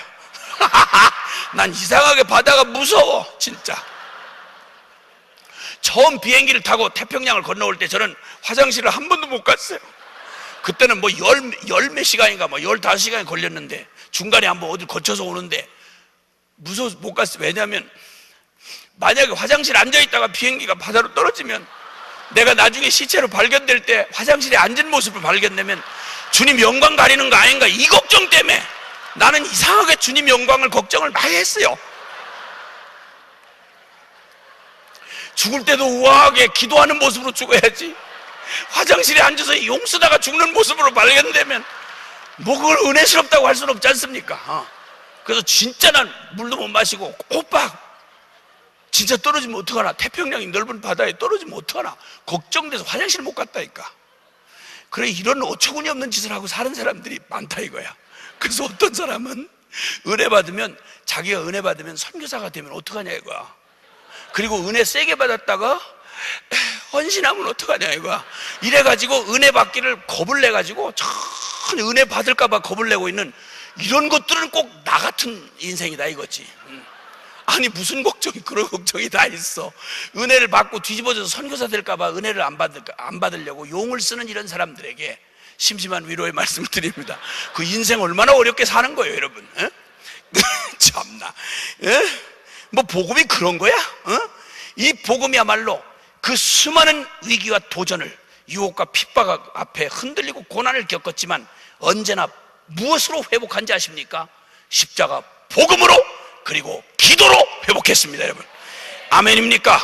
난 이상하게 바다가 무서워 진짜. 처음 비행기를 타고 태평양을 건너올 때 저는 화장실을 한 번도 못 갔어요. 그때는 뭐 열 몇 시간인가 뭐 15시간이 걸렸는데 중간에 한번 어딜 거쳐서 오는데 무서워서 못 갔어요. 왜냐하면 만약에 화장실에 앉아있다가 비행기가 바다로 떨어지면 내가 나중에 시체로 발견될 때 화장실에 앉은 모습을 발견되면 주님 영광 가리는 거 아닌가 이 걱정 때문에 나는 이상하게 주님 영광을 걱정을 많이 했어요. 죽을 때도 우아하게 기도하는 모습으로 죽어야지 화장실에 앉아서 용 쓰다가 죽는 모습으로 발견되면 뭐 그걸 은혜스럽다고 할 수는 없지 않습니까? 그래서 진짜 난 물도 못 마시고 꼬박 진짜 떨어지면 어떡하나, 태평양이 넓은 바다에 떨어지면 어떡하나 걱정돼서 화장실 못 갔다니까. 그래, 이런 어처구니 없는 짓을 하고 사는 사람들이 많다 이거야. 그래서 어떤 사람은 은혜 받으면, 자기가 은혜 받으면 선교사가 되면 어떡하냐 이거야. 그리고 은혜 세게 받았다가 헌신하면 어떡하냐 이거야. 이래가지고 은혜 받기를 겁을 내가지고 참 은혜 받을까봐 겁을 내고 있는 이런 것들은 꼭 나 같은 인생이다 이거지. 아니 무슨 걱정이, 그런 걱정이 다 있어. 은혜를 받고 뒤집어져서 선교사 될까봐 은혜를 안 받으려고 용을 쓰는 이런 사람들에게 심심한 위로의 말씀을 드립니다. 그 인생 얼마나 어렵게 사는 거예요 여러분. 참나. 뭐 복음이 그런 거야? 이 복음이야말로 그 수많은 위기와 도전을, 유혹과 핍박 앞에 흔들리고 고난을 겪었지만 언제나 무엇으로 회복한지 아십니까? 십자가 복음으로, 그리고 기도로 회복했습니다 여러분. 아멘입니까?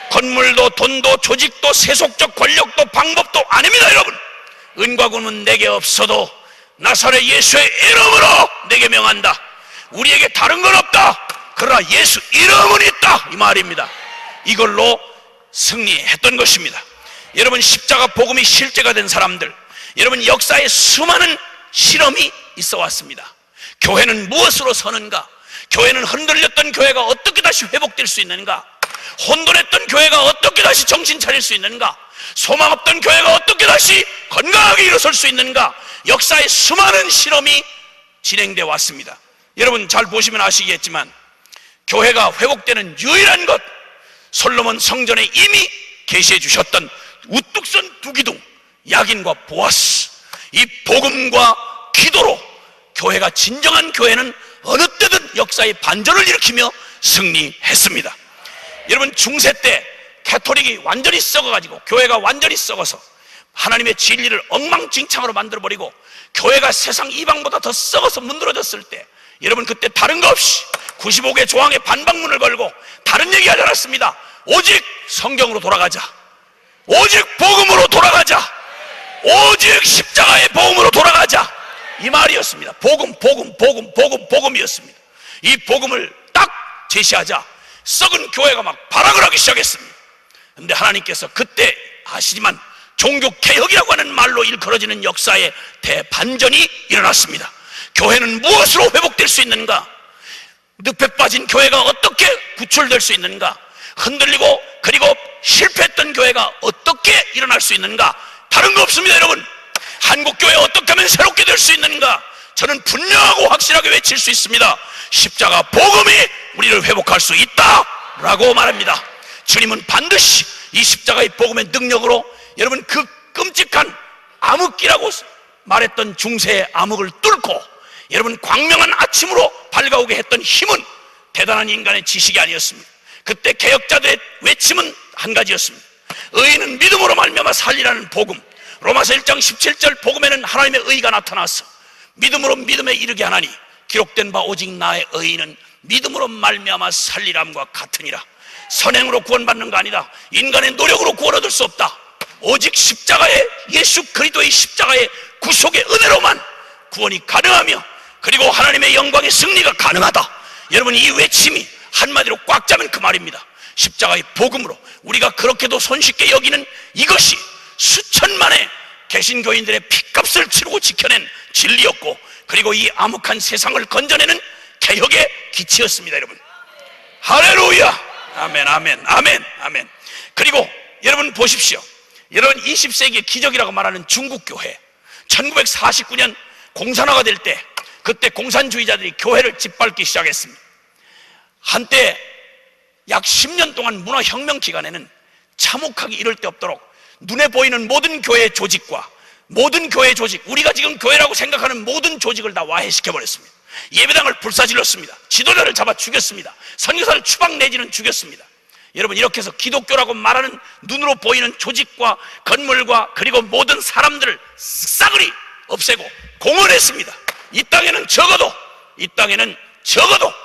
건물도 돈도 조직도 세속적 권력도 방법도 아닙니다 여러분. 은과 금은 내게 없어도 나사렛 예수의 이름으로 내게 명한다. 우리에게 다른 건 없다. 그러나 예수 이름은 있다 이 말입니다. 이걸로 승리했던 것입니다. 여러분, 십자가 복음이 실제가 된 사람들, 여러분 역사에 수많은 실험이 있어 왔습니다. 교회는 무엇으로 서는가? 교회는 흔들렸던 교회가 어떻게 다시 회복될 수 있는가? 혼돈했던 교회가 어떻게 다시 정신 차릴 수 있는가? 소망 없던 교회가 어떻게 다시 건강하게 일어설 수 있는가? 역사에 수많은 실험이 진행되어 왔습니다. 여러분 잘 보시면 아시겠지만 교회가 회복되는 유일한 것, 솔로몬 성전에 이미 계시해 주셨던 우뚝 선 두 기둥, 야긴과 보아스, 이 복음과 기도로 교회가, 진정한 교회는 어느 때든 역사의 반전을 일으키며 승리했습니다. 여러분, 중세 때 가톨릭이 완전히 썩어가지고, 교회가 완전히 썩어서 하나님의 진리를 엉망진창으로 만들어버리고 교회가 세상 이방보다 더 썩어서 문드러졌을 때, 여러분 그때 다른 거 없이 95개 조항의 반박문을 걸고 다른 얘기 하지 않았습니다. 오직 성경으로 돌아가자, 오직 복음으로 돌아가자, 오직 십자가의 복음으로 돌아가자, 이 말이었습니다. 복음이었습니다. 이 복음을 딱 제시하자 썩은 교회가 막 발악을 하기 시작했습니다. 그런데 하나님께서 그때 아시지만 종교개혁이라고 하는 말로 일컬어지는 역사의 대반전이 일어났습니다. 교회는 무엇으로 회복될 수 있는가? 늪에 빠진 교회가 어떻게 구출될 수 있는가? 흔들리고 그리고 실패했던 교회가 어떻게 일어날 수 있는가? 다른 거 없습니다 여러분. 한국교회 어떻게 하면 새롭게 될 수 있는가? 저는 분명하고 확실하게 외칠 수 있습니다. 십자가 복음이 우리를 회복할 수 있다 라고 말합니다. 주님은 반드시 이 십자가의 복음의 능력으로 여러분 그 끔찍한 암흑기라고 말했던 중세의 암흑을 뚫고 여러분 광명한 아침으로 밝아오게 했던 힘은 대단한 인간의 지식이 아니었습니다. 그때 개혁자들의 외침은 한 가지였습니다. 의인은 믿음으로 말미암아 살리라는 복음. 로마서 1장 17절 복음에는 하나님의 의가 나타났어. 믿음으로 믿음에 이르게 하나니 기록된 바 오직 나의 의인은 믿음으로 말미암아 살리람과 같으니라. 선행으로 구원받는 거 아니다. 인간의 노력으로 구원 얻을 수 없다. 오직 십자가의, 예수 그리스도의 십자가의 구속의 은혜로만 구원이 가능하며 그리고 하나님의 영광의 승리가 가능하다. 여러분, 이 외침이 한마디로 꽉 짜면 그 말입니다. 십자가의 복음으로 우리가 그렇게도 손쉽게 여기는 이것이 수천만의 개신교인들의 핏값을 치르고 지켜낸 진리였고, 그리고 이 암흑한 세상을 건져내는 개혁의 기치였습니다. 여러분, 할렐루야. 아멘, 아멘, 아멘, 아멘. 그리고 여러분 보십시오. 여러분, 20세기의 기적이라고 말하는 중국 교회, 1949년 공산화가 될 때, 그때 공산주의자들이 교회를 짓밟기 시작했습니다. 한때 약 10년 동안 문화혁명 기간에는 참혹하기 이를 데 없도록 눈에 보이는 모든 교회 조직과 모든 교회 조직, 우리가 지금 교회라고 생각하는 모든 조직을 다 와해시켜버렸습니다. 예배당을 불사질렀습니다. 지도자를 잡아 죽였습니다. 선교사를 추방 내지는 죽였습니다. 여러분, 이렇게 해서 기독교라고 말하는 눈으로 보이는 조직과 건물과 그리고 모든 사람들을 싸그리 없애고 공언했습니다. 이 땅에는 적어도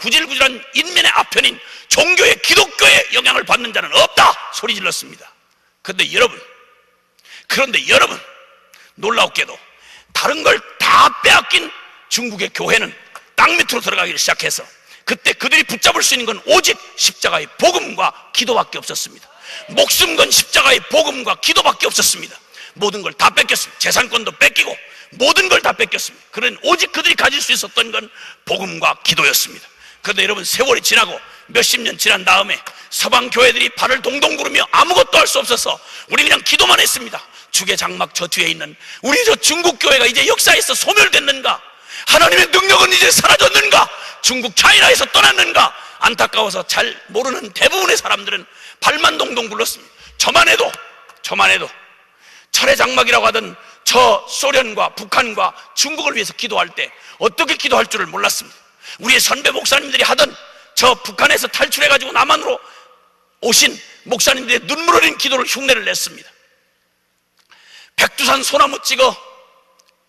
구질구질한 인면의 아편인 종교의 기독교의 영향을 받는 자는 없다 소리 질렀습니다. 그런데 여러분, 놀라웠게도 다른 걸 다 빼앗긴 중국의 교회는 땅 밑으로 들어가기 시작해서 그때 그들이 붙잡을 수 있는 건 오직 십자가의 복음과 기도밖에 없었습니다. 목숨 건 십자가의 복음과 기도밖에 없었습니다. 모든 걸 다 뺏겼습니다. 재산권도 뺏기고 모든 걸 다 뺏겼습니다. 그런 오직 그들이 가질 수 있었던 건 복음과 기도였습니다. 그런데 여러분, 세월이 지나고 몇십 년 지난 다음에 서방 교회들이 발을 동동 구르며 아무것도 할 수 없어서 우리 그냥 기도만 했습니다. 주계 장막 저 뒤에 있는 우리 저 중국 교회가 이제 역사에서 소멸됐는가? 하나님의 능력은 이제 사라졌는가? 중국 차이나에서 떠났는가? 안타까워서 잘 모르는 대부분의 사람들은 발만 동동 굴렀습니다. 저만 해도 철의 장막이라고 하던 저 소련과 북한과 중국을 위해서 기도할 때 어떻게 기도할 줄을 몰랐습니다. 우리의 선배 목사님들이 하던 저 북한에서 탈출해가지고 남한으로 오신 목사님들의 눈물 어린 기도를 흉내를 냈습니다. 백두산 소나무 찍어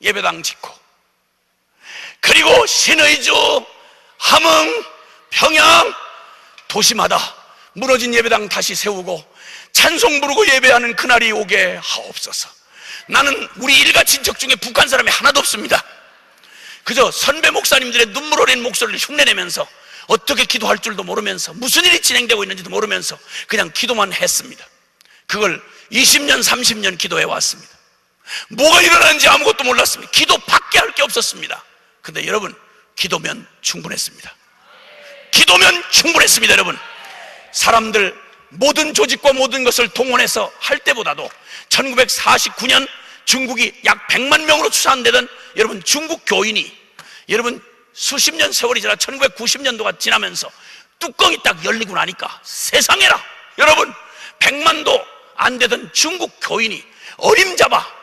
예배당 짓고, 그리고 신의주, 함흥, 평양 도시마다 무너진 예배당 다시 세우고 찬송 부르고 예배하는 그날이 오게 하옵소서. 나는 우리 일가 친척 중에 북한 사람이 하나도 없습니다. 그저 선배 목사님들의 눈물 어린 목소리를 흉내내면서 어떻게 기도할 줄도 모르면서 무슨 일이 진행되고 있는지도 모르면서 그냥 기도만 했습니다. 그걸 20년 30년 기도해 왔습니다. 뭐가 일어나는지 아무것도 몰랐습니다. 기도밖에 할 게 없었습니다. 근데 여러분, 기도면 충분했습니다. 여러분, 사람들 모든 조직과 모든 것을 동원해서 할 때보다도 1949년 중국이 약 100만 명으로 추산되던 여러분 중국 교인이, 여러분 수십 년 세월이 지나 1990년도가 지나면서 뚜껑이 딱 열리고 나니까 세상에나 여러분 100만도 안 되던 중국 교인이 어림잡아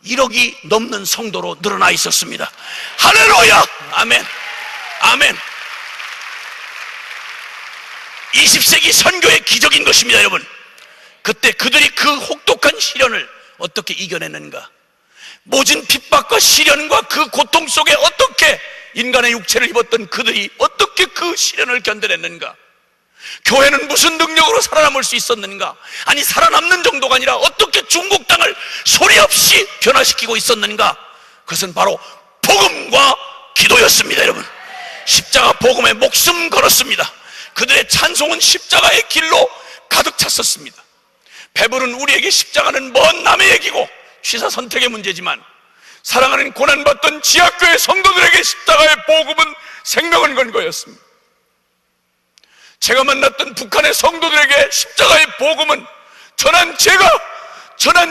1억이 넘는 성도로 늘어나 있었습니다. 할렐루야. 아멘, 아멘. 20세기 선교의 기적인 것입니다. 여러분, 그때 그들이 그 혹독한 시련을 어떻게 이겨냈는가? 모진 핍박과 시련과 그 고통 속에 어떻게 인간의 육체를 입었던 그들이 어떻게 그 시련을 견뎌냈는가? 교회는 무슨 능력으로 살아남을 수 있었는가? 아니, 살아남는 정도가 아니라 어떻게 중국 땅을 소리 없이 변화시키고 있었는가? 그것은 바로 복음과 기도였습니다. 여러분, 십자가 복음에 목숨 걸었습니다. 그들의 찬송은 십자가의 길로 가득 찼었습니다. 배부른 우리에게 십자가는 먼 남의 얘기고 취사 선택의 문제지만, 사랑하는 고난받던 지하교회 성도들에게 십자가의 복음은 생명을 건 거였습니다. 제가 만났던 북한의 성도들에게 십자가의 복음은 전한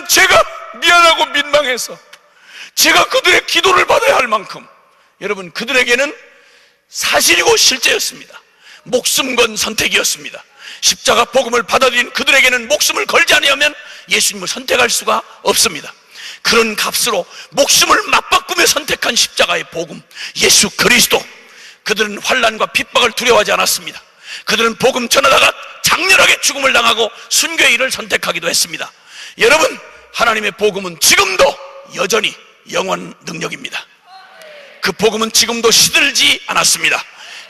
제가 미안하고 민망해서 제가 그들의 기도를 받아야 할 만큼, 여러분, 그들에게는 사실이고 실제였습니다. 목숨 건 선택이었습니다. 십자가 복음을 받아들인 그들에게는 목숨을 걸지 않으면 예수님을 선택할 수가 없습니다. 그런 값으로 목숨을 맞바꾸며 선택한 십자가의 복음, 예수 그리스도. 그들은 환난과 핍박을 두려워하지 않았습니다. 그들은 복음 전하다가 장렬하게 죽음을 당하고 순교의 일을 선택하기도 했습니다. 여러분, 하나님의 복음은 지금도 여전히 영원 능력입니다. 그 복음은 지금도 시들지 않았습니다.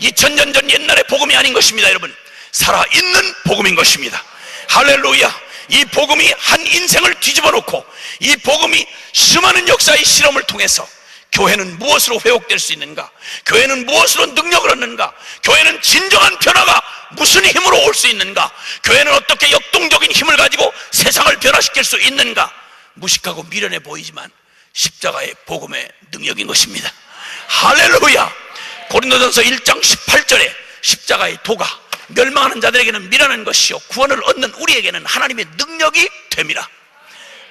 2000년 전 옛날의 복음이 아닌 것입니다. 여러분, 살아있는 복음인 것입니다. 할렐루야. 이 복음이 한 인생을 뒤집어 놓고, 이 복음이 수많은 역사의 실험을 통해서 교회는 무엇으로 회복될 수 있는가? 교회는 무엇으로 능력을 얻는가? 교회는 진정한 변화가 무슨 힘으로 올 수 있는가? 교회는 어떻게 역동적인 힘을 가지고 세상을 변화시킬 수 있는가? 무식하고 미련해 보이지만 십자가의 복음의 능력인 것입니다. 할렐루야! 고린도전서 1장 18절에 십자가의 도가 멸망하는 자들에게는 미련한 것이요 구원을 얻는 우리에게는 하나님의 능력이 됩니다.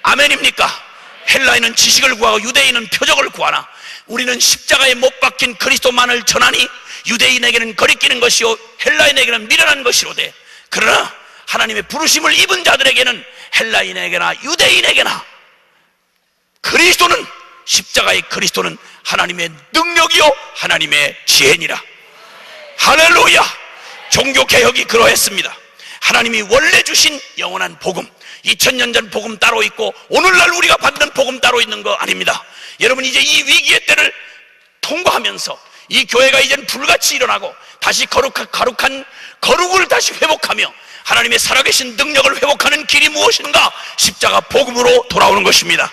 아멘입니까? 헬라인은 지식을 구하고 유대인은 표적을 구하나 우리는 십자가에 못 박힌 그리스도만을 전하니 유대인에게는 거리끼는 것이요 헬라인에게는 미련한 것이로되 그러나 하나님의 부르심을 입은 자들에게는 헬라인에게나 유대인에게나 그리스도는 십자가의 그리스도는 하나님의 능력이요 하나님의 지혜니라. 할렐루야! 종교개혁이 그러했습니다. 하나님이 원래 주신 영원한 복음, 2000년 전 복음 따로 있고 오늘날 우리가 받는 복음 따로 있는 거 아닙니다. 여러분, 이제 이 위기의 때를 통과하면서 이 교회가 이제는 불같이 일어나고 다시 거룩한 거룩을 다시 회복하며 하나님의 살아계신 능력을 회복하는 길이 무엇인가? 십자가 복음으로 돌아오는 것입니다.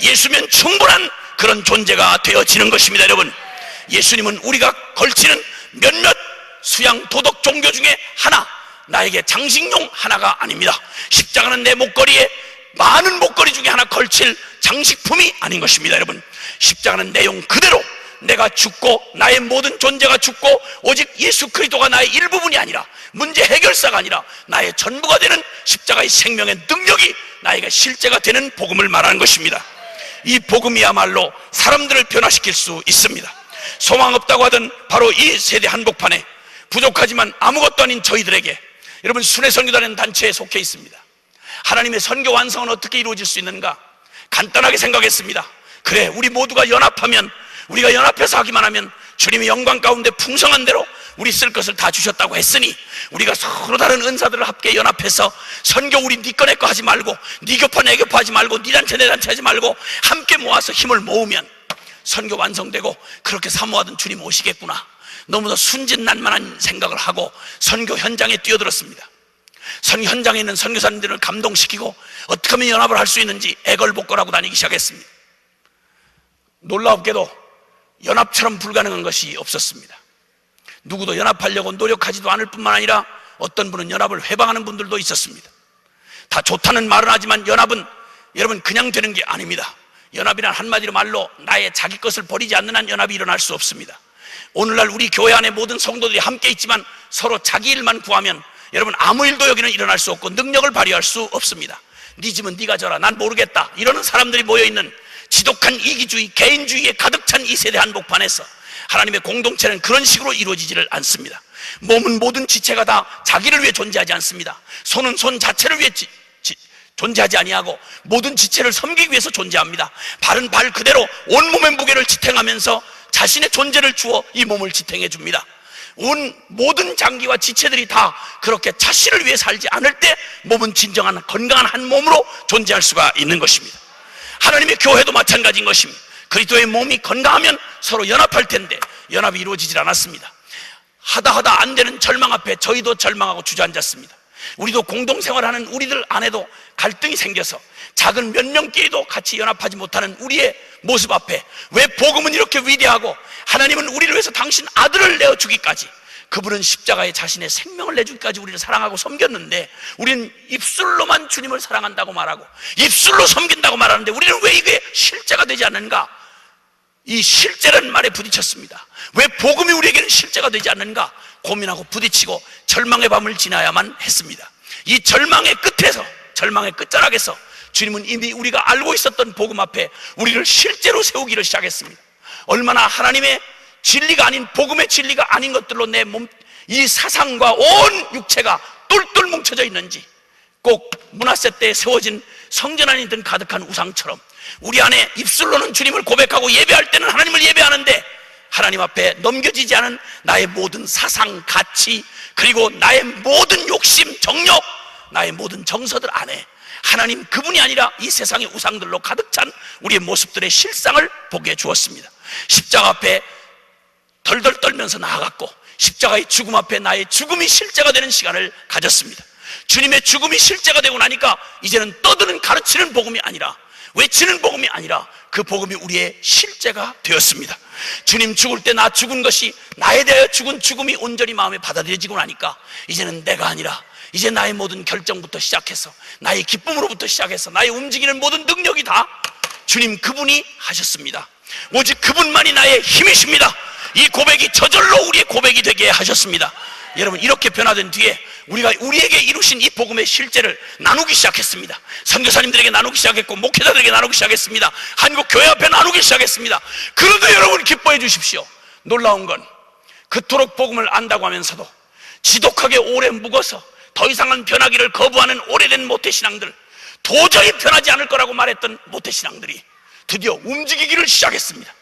예수면 충분한 그런 존재가 되어지는 것입니다. 여러분, 예수님은 우리가 걸치는 몇몇 수양 도덕 종교 중에 하나, 나에게 장식용 하나가 아닙니다. 십자가는 내 목걸이에 많은 목걸이 중에 하나 걸칠 장식품이 아닌 것입니다. 여러분, 십자가는 내용 그대로 내가 죽고 나의 모든 존재가 죽고 오직 예수 그리스도가 나의 일부분이 아니라 문제 해결사가 아니라 나의 전부가 되는 십자가의 생명의 능력이 나에게 실제가 되는 복음을 말하는 것입니다. 이 복음이야말로 사람들을 변화시킬 수 있습니다. 소망 없다고 하던 바로 이 세대 한복판에 부족하지만 아무것도 아닌 저희들에게, 여러분, 순회선교단이라는 단체에 속해 있습니다. 하나님의 선교 완성은 어떻게 이루어질 수 있는가? 간단하게 생각했습니다. 그래, 우리 모두가 연합하면, 우리가 연합해서 하기만 하면 주님의 영광 가운데 풍성한 대로 우리 쓸 것을 다 주셨다고 했으니 우리가 서로 다른 은사들을 함께 연합해서 선교 우리 네 거 내 거 하지 말고 네 교파 내 교파 하지 말고 네 단체 내 단체 하지 말고 함께 모아서 힘을 모으면 선교 완성되고 그렇게 사모하던 주님 오시겠구나. 너무나 순진난만한 생각을 하고 선교 현장에 뛰어들었습니다. 선교 현장에 있는 선교사님들을 감동시키고 어떻게 하면 연합을 할 수 있는지 애걸복걸하고 다니기 시작했습니다. 놀랍게도 연합처럼 불가능한 것이 없었습니다. 누구도 연합하려고 노력하지도 않을 뿐만 아니라 어떤 분은 연합을 회방하는 분들도 있었습니다. 다 좋다는 말은 하지만 연합은 여러분 그냥 되는 게 아닙니다. 연합이란 한마디로 말로 나의 자기 것을 버리지 않는 한 연합이 일어날 수 없습니다. 오늘날 우리 교회 안에 모든 성도들이 함께 있지만 서로 자기 일만 구하면 여러분 아무 일도 여기는 일어날 수 없고 능력을 발휘할 수 없습니다. 네 집은 네가 져라, 난 모르겠다, 이러는 사람들이 모여있는 지독한 이기주의, 개인주의에 가득 찬 이 세대 한복판에서 하나님의 공동체는 그런 식으로 이루어지지를 않습니다. 몸은 모든 지체가 다 자기를 위해 존재하지 않습니다. 손은 손 자체를 위해 존재하지 아니하고 모든 지체를 섬기기 위해서 존재합니다. 발은 발 그대로 온몸의 무게를 지탱하면서 자신의 존재를 주어 이 몸을 지탱해 줍니다. 모든 장기와 지체들이 다 그렇게 자신을 위해 살지 않을 때 몸은 진정한 건강한 한 몸으로 존재할 수가 있는 것입니다. 하나님의 교회도 마찬가지인 것입니다. 그리스도의 몸이 건강하면 서로 연합할 텐데 연합이 이루어지질 않았습니다. 하다 안 되는 절망 앞에 저희도 절망하고 주저앉았습니다. 우리도 공동생활하는 우리들 안에도 갈등이 생겨서 작은 몇 명끼리도 같이 연합하지 못하는 우리의 모습 앞에 왜 복음은 이렇게 위대하고 하나님은 우리를 위해서 당신 아들을 내어주기까지, 그분은 십자가에 자신의 생명을 내주기까지 우리를 사랑하고 섬겼는데 우리는 입술로만 주님을 사랑한다고 말하고 입술로 섬긴다고 말하는데 우리는 왜 이게 실제가 되지 않는가? 이 실제라는 말에 부딪혔습니다. 왜 복음이 우리에게는 실제가 되지 않는가 고민하고 부딪히고 절망의 밤을 지나야만 했습니다. 이 절망의 끝에서, 절망의 끝자락에서 주님은 이미 우리가 알고 있었던 복음 앞에 우리를 실제로 세우기를 시작했습니다. 얼마나 하나님의 진리가 아닌, 복음의 진리가 아닌 것들로 내 몸, 이 사상과 온 육체가 똘똘 뭉쳐져 있는지, 꼭 문화세 때에 세워진 성전 안에 든 가득한 우상처럼 우리 안에 입술로는 주님을 고백하고 예배할 때는 하나님을 예배하는데 하나님 앞에 넘겨지지 않은 나의 모든 사상, 가치, 그리고 나의 모든 욕심, 정욕, 나의 모든 정서들 안에 하나님 그분이 아니라 이 세상의 우상들로 가득 찬 우리의 모습들의 실상을 보게 주었습니다. 십자가 앞에 덜덜 떨면서 나아갔고 십자가의 죽음 앞에 나의 죽음이 실제가 되는 시간을 가졌습니다. 주님의 죽음이 실제가 되고 나니까 이제는 떠드는 가르치는 복음이 아니라, 외치는 복음이 아니라 그 복음이 우리의 실제가 되었습니다. 주님 죽을 때 나 죽은 것이, 나에 대하여 죽은 죽음이 온전히 마음에 받아들여지고 나니까 이제는 내가 아니라 이제 나의 모든 결정부터 시작해서, 나의 기쁨으로부터 시작해서 나의 움직이는 모든 능력이 다 주님 그분이 하셨습니다. 오직 그분만이 나의 힘이십니다. 이 고백이 저절로 우리의 고백이 되게 하셨습니다. 여러분, 이렇게 변화된 뒤에 우리가 우리에게 이루신 이 복음의 실제를 나누기 시작했습니다. 선교사님들에게 나누기 시작했고, 목회자들에게 나누기 시작했습니다. 한국 교회 앞에 나누기 시작했습니다. 그런데 여러분 기뻐해 주십시오. 놀라운 건 그토록 복음을 안다고 하면서도 지독하게 오래 묵어서 더 이상은 변하기를 거부하는 오래된 모태신앙들, 도저히 변하지 않을 거라고 말했던 모태신앙들이 드디어 움직이기를 시작했습니다.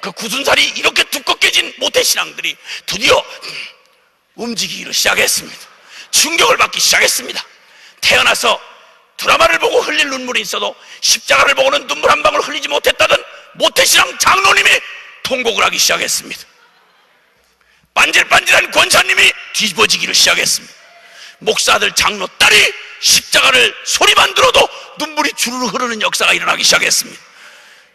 그 굳은살이 이렇게 두껍게 진 모태신앙들이 드디어 움직이기를 시작했습니다. 충격을 받기 시작했습니다. 태어나서 드라마를 보고 흘릴 눈물이 있어도 십자가를 보고는 눈물 한 방울 흘리지 못했다던 모태신앙 장로님이 통곡을 하기 시작했습니다. 반질반질한 권사님이 뒤집어지기를 시작했습니다. 목사들, 장로, 딸이 십자가를 소리만 들어도 눈물이 주르르 흐르는 역사가 일어나기 시작했습니다.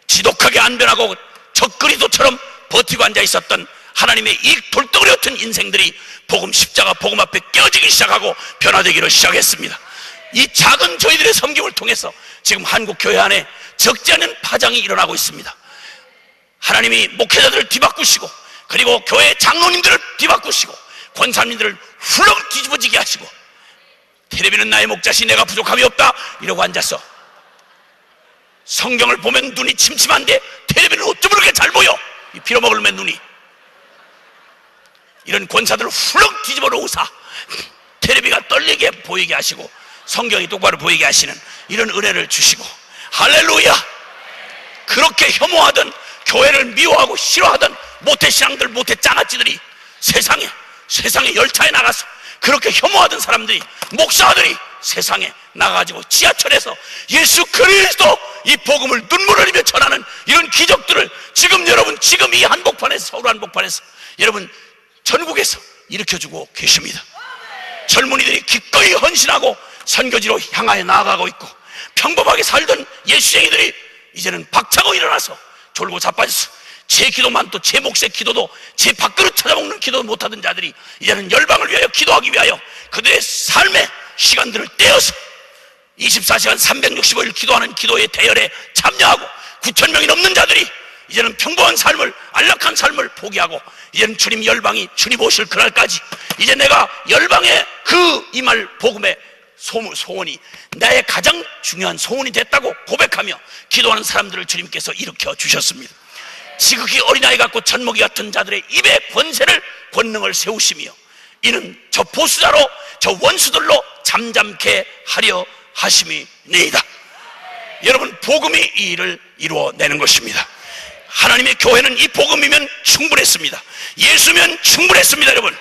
지독하게 안 변하고 적그리도처럼 버티고 앉아 있었던 하나님의 이 돌덩어리 같은 인생들이 복음, 십자가 복음 앞에 깨어지기 시작하고 변화되기를 시작했습니다. 이 작은 저희들의 섬김을 통해서 지금 한국 교회 안에 적지 않은 파장이 일어나고 있습니다. 하나님이 목회자들을 뒤바꾸시고, 그리고 교회 장로님들을 뒤바꾸시고, 권사님들을 훌렁 뒤집어지게 하시고, 텔레비는 나의 목자시 내가 부족함이 없다 이러고 앉아서 성경을 보면 눈이 침침한데 텔레비는 어쩜 그렇게 잘 보여, 이 빌어먹을 맨 눈이. 이런 권사들을 훌렁 뒤집어 놓으사 텔레비가 떨리게 보이게 하시고 성경이 똑바로 보이게 하시는 이런 은혜를 주시고, 할렐루야. 그렇게 혐오하던, 교회를 미워하고 싫어하던 모태신앙들, 모태장아찌들이 세상에 열차에 나가서 그렇게 혐오하던 사람들이, 목사들이 세상에 나가가지고 지하철에서 예수 그리스도 이 복음을 눈물 흘리며 전하는 이런 기적들을 지금 여러분, 지금 이 한복판에서, 서울 한복판에서 여러분 전국에서 일으켜주고 계십니다. 젊은이들이 기꺼이 헌신하고 선교지로 향하여 나아가고 있고, 평범하게 살던 예수쟁이들이 이제는 박차고 일어나서 졸고 자빠져서 제 기도만, 또 제 몫의 기도도, 제 밥그릇 찾아먹는 기도도 못하던 자들이 이제는 열방을 위하여 기도하기 위하여 그들의 삶의 시간들을 떼어서 24시간 365일 기도하는 기도의 대열에 참여하고, 9,000명이 넘는 자들이 이제는 평범한 삶을, 안락한 삶을 포기하고 이제는 주님 열방이 주님 오실 그날까지 이제 내가 열방의 그 임할 복음의 소원이 나의 가장 중요한 소원이 됐다고 고백하며 기도하는 사람들을 주님께서 일으켜 주셨습니다. 지극히 어린아이 같고 젖먹이 같은 자들의 입에 권능을 세우시며, 이는 저 보수자로, 저 원수들로 잠잠케 하려 하심이니이다. 여러분, 복음이 이 일을 이루어내는 것입니다. 하나님의 교회는 이 복음이면 충분했습니다. 예수면 충분했습니다. 여러분,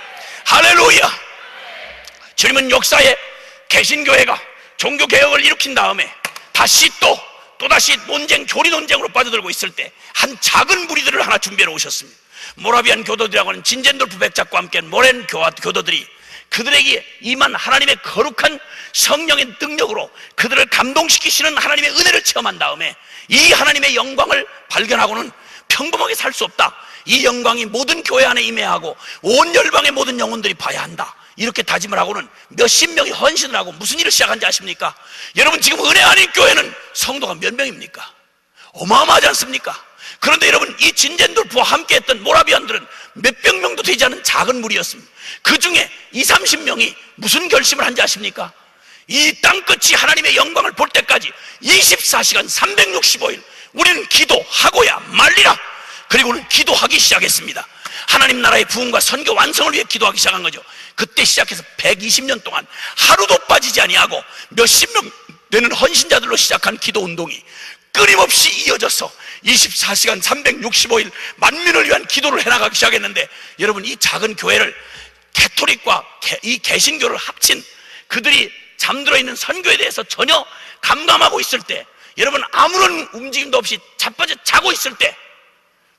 할렐루야. 주님은 역사에 개신교회가 종교개혁을 일으킨 다음에 다시 또다시 논쟁, 교리 논쟁으로 빠져들고 있을 때 한 작은 무리들을 하나 준비해 오셨습니다. 모라비안 교도들이라고 하는 진젠돌프 백작과 함께한 모렌 교도들이 그들에게 임한 하나님의 거룩한 성령의 능력으로 그들을 감동시키시는 하나님의 은혜를 체험한 다음에 이 하나님의 영광을 발견하고는 평범하게 살 수 없다. 이 영광이 모든 교회 안에 임해하고 온 열방의 모든 영혼들이 봐야 한다. 이렇게 다짐을 하고는 몇십 명이 헌신을 하고 무슨 일을 시작한지 아십니까? 여러분, 지금 은혜 아닌 교회는 성도가 몇 명입니까? 어마어마하지 않습니까? 그런데 여러분, 이 진젠돌프와 함께 했던 모라비안들은 몇백 명도 되지 않은 작은 무리였습니다. 그 중에 20, 30명이 무슨 결심을 한지 아십니까? 이 땅끝이 하나님의 영광을 볼 때까지 24시간 365일 우리는 기도하고야 말리라. 그리고는 기도하기 시작했습니다. 하나님 나라의 부흥과 선교 완성을 위해 기도하기 시작한 거죠. 그때 시작해서 120년 동안 하루도 빠지지 아니하고 몇십 명 되는 헌신자들로 시작한 기도 운동이 끊임없이 이어져서 24시간 365일 만민을 위한 기도를 해나가기 시작했는데, 여러분, 이 작은 교회를 캐토릭과 이 개신교를 합친 그들이 잠들어 있는 선교에 대해서 전혀 감감하고 있을 때, 여러분, 아무런 움직임도 없이 자빠져 자고 있을 때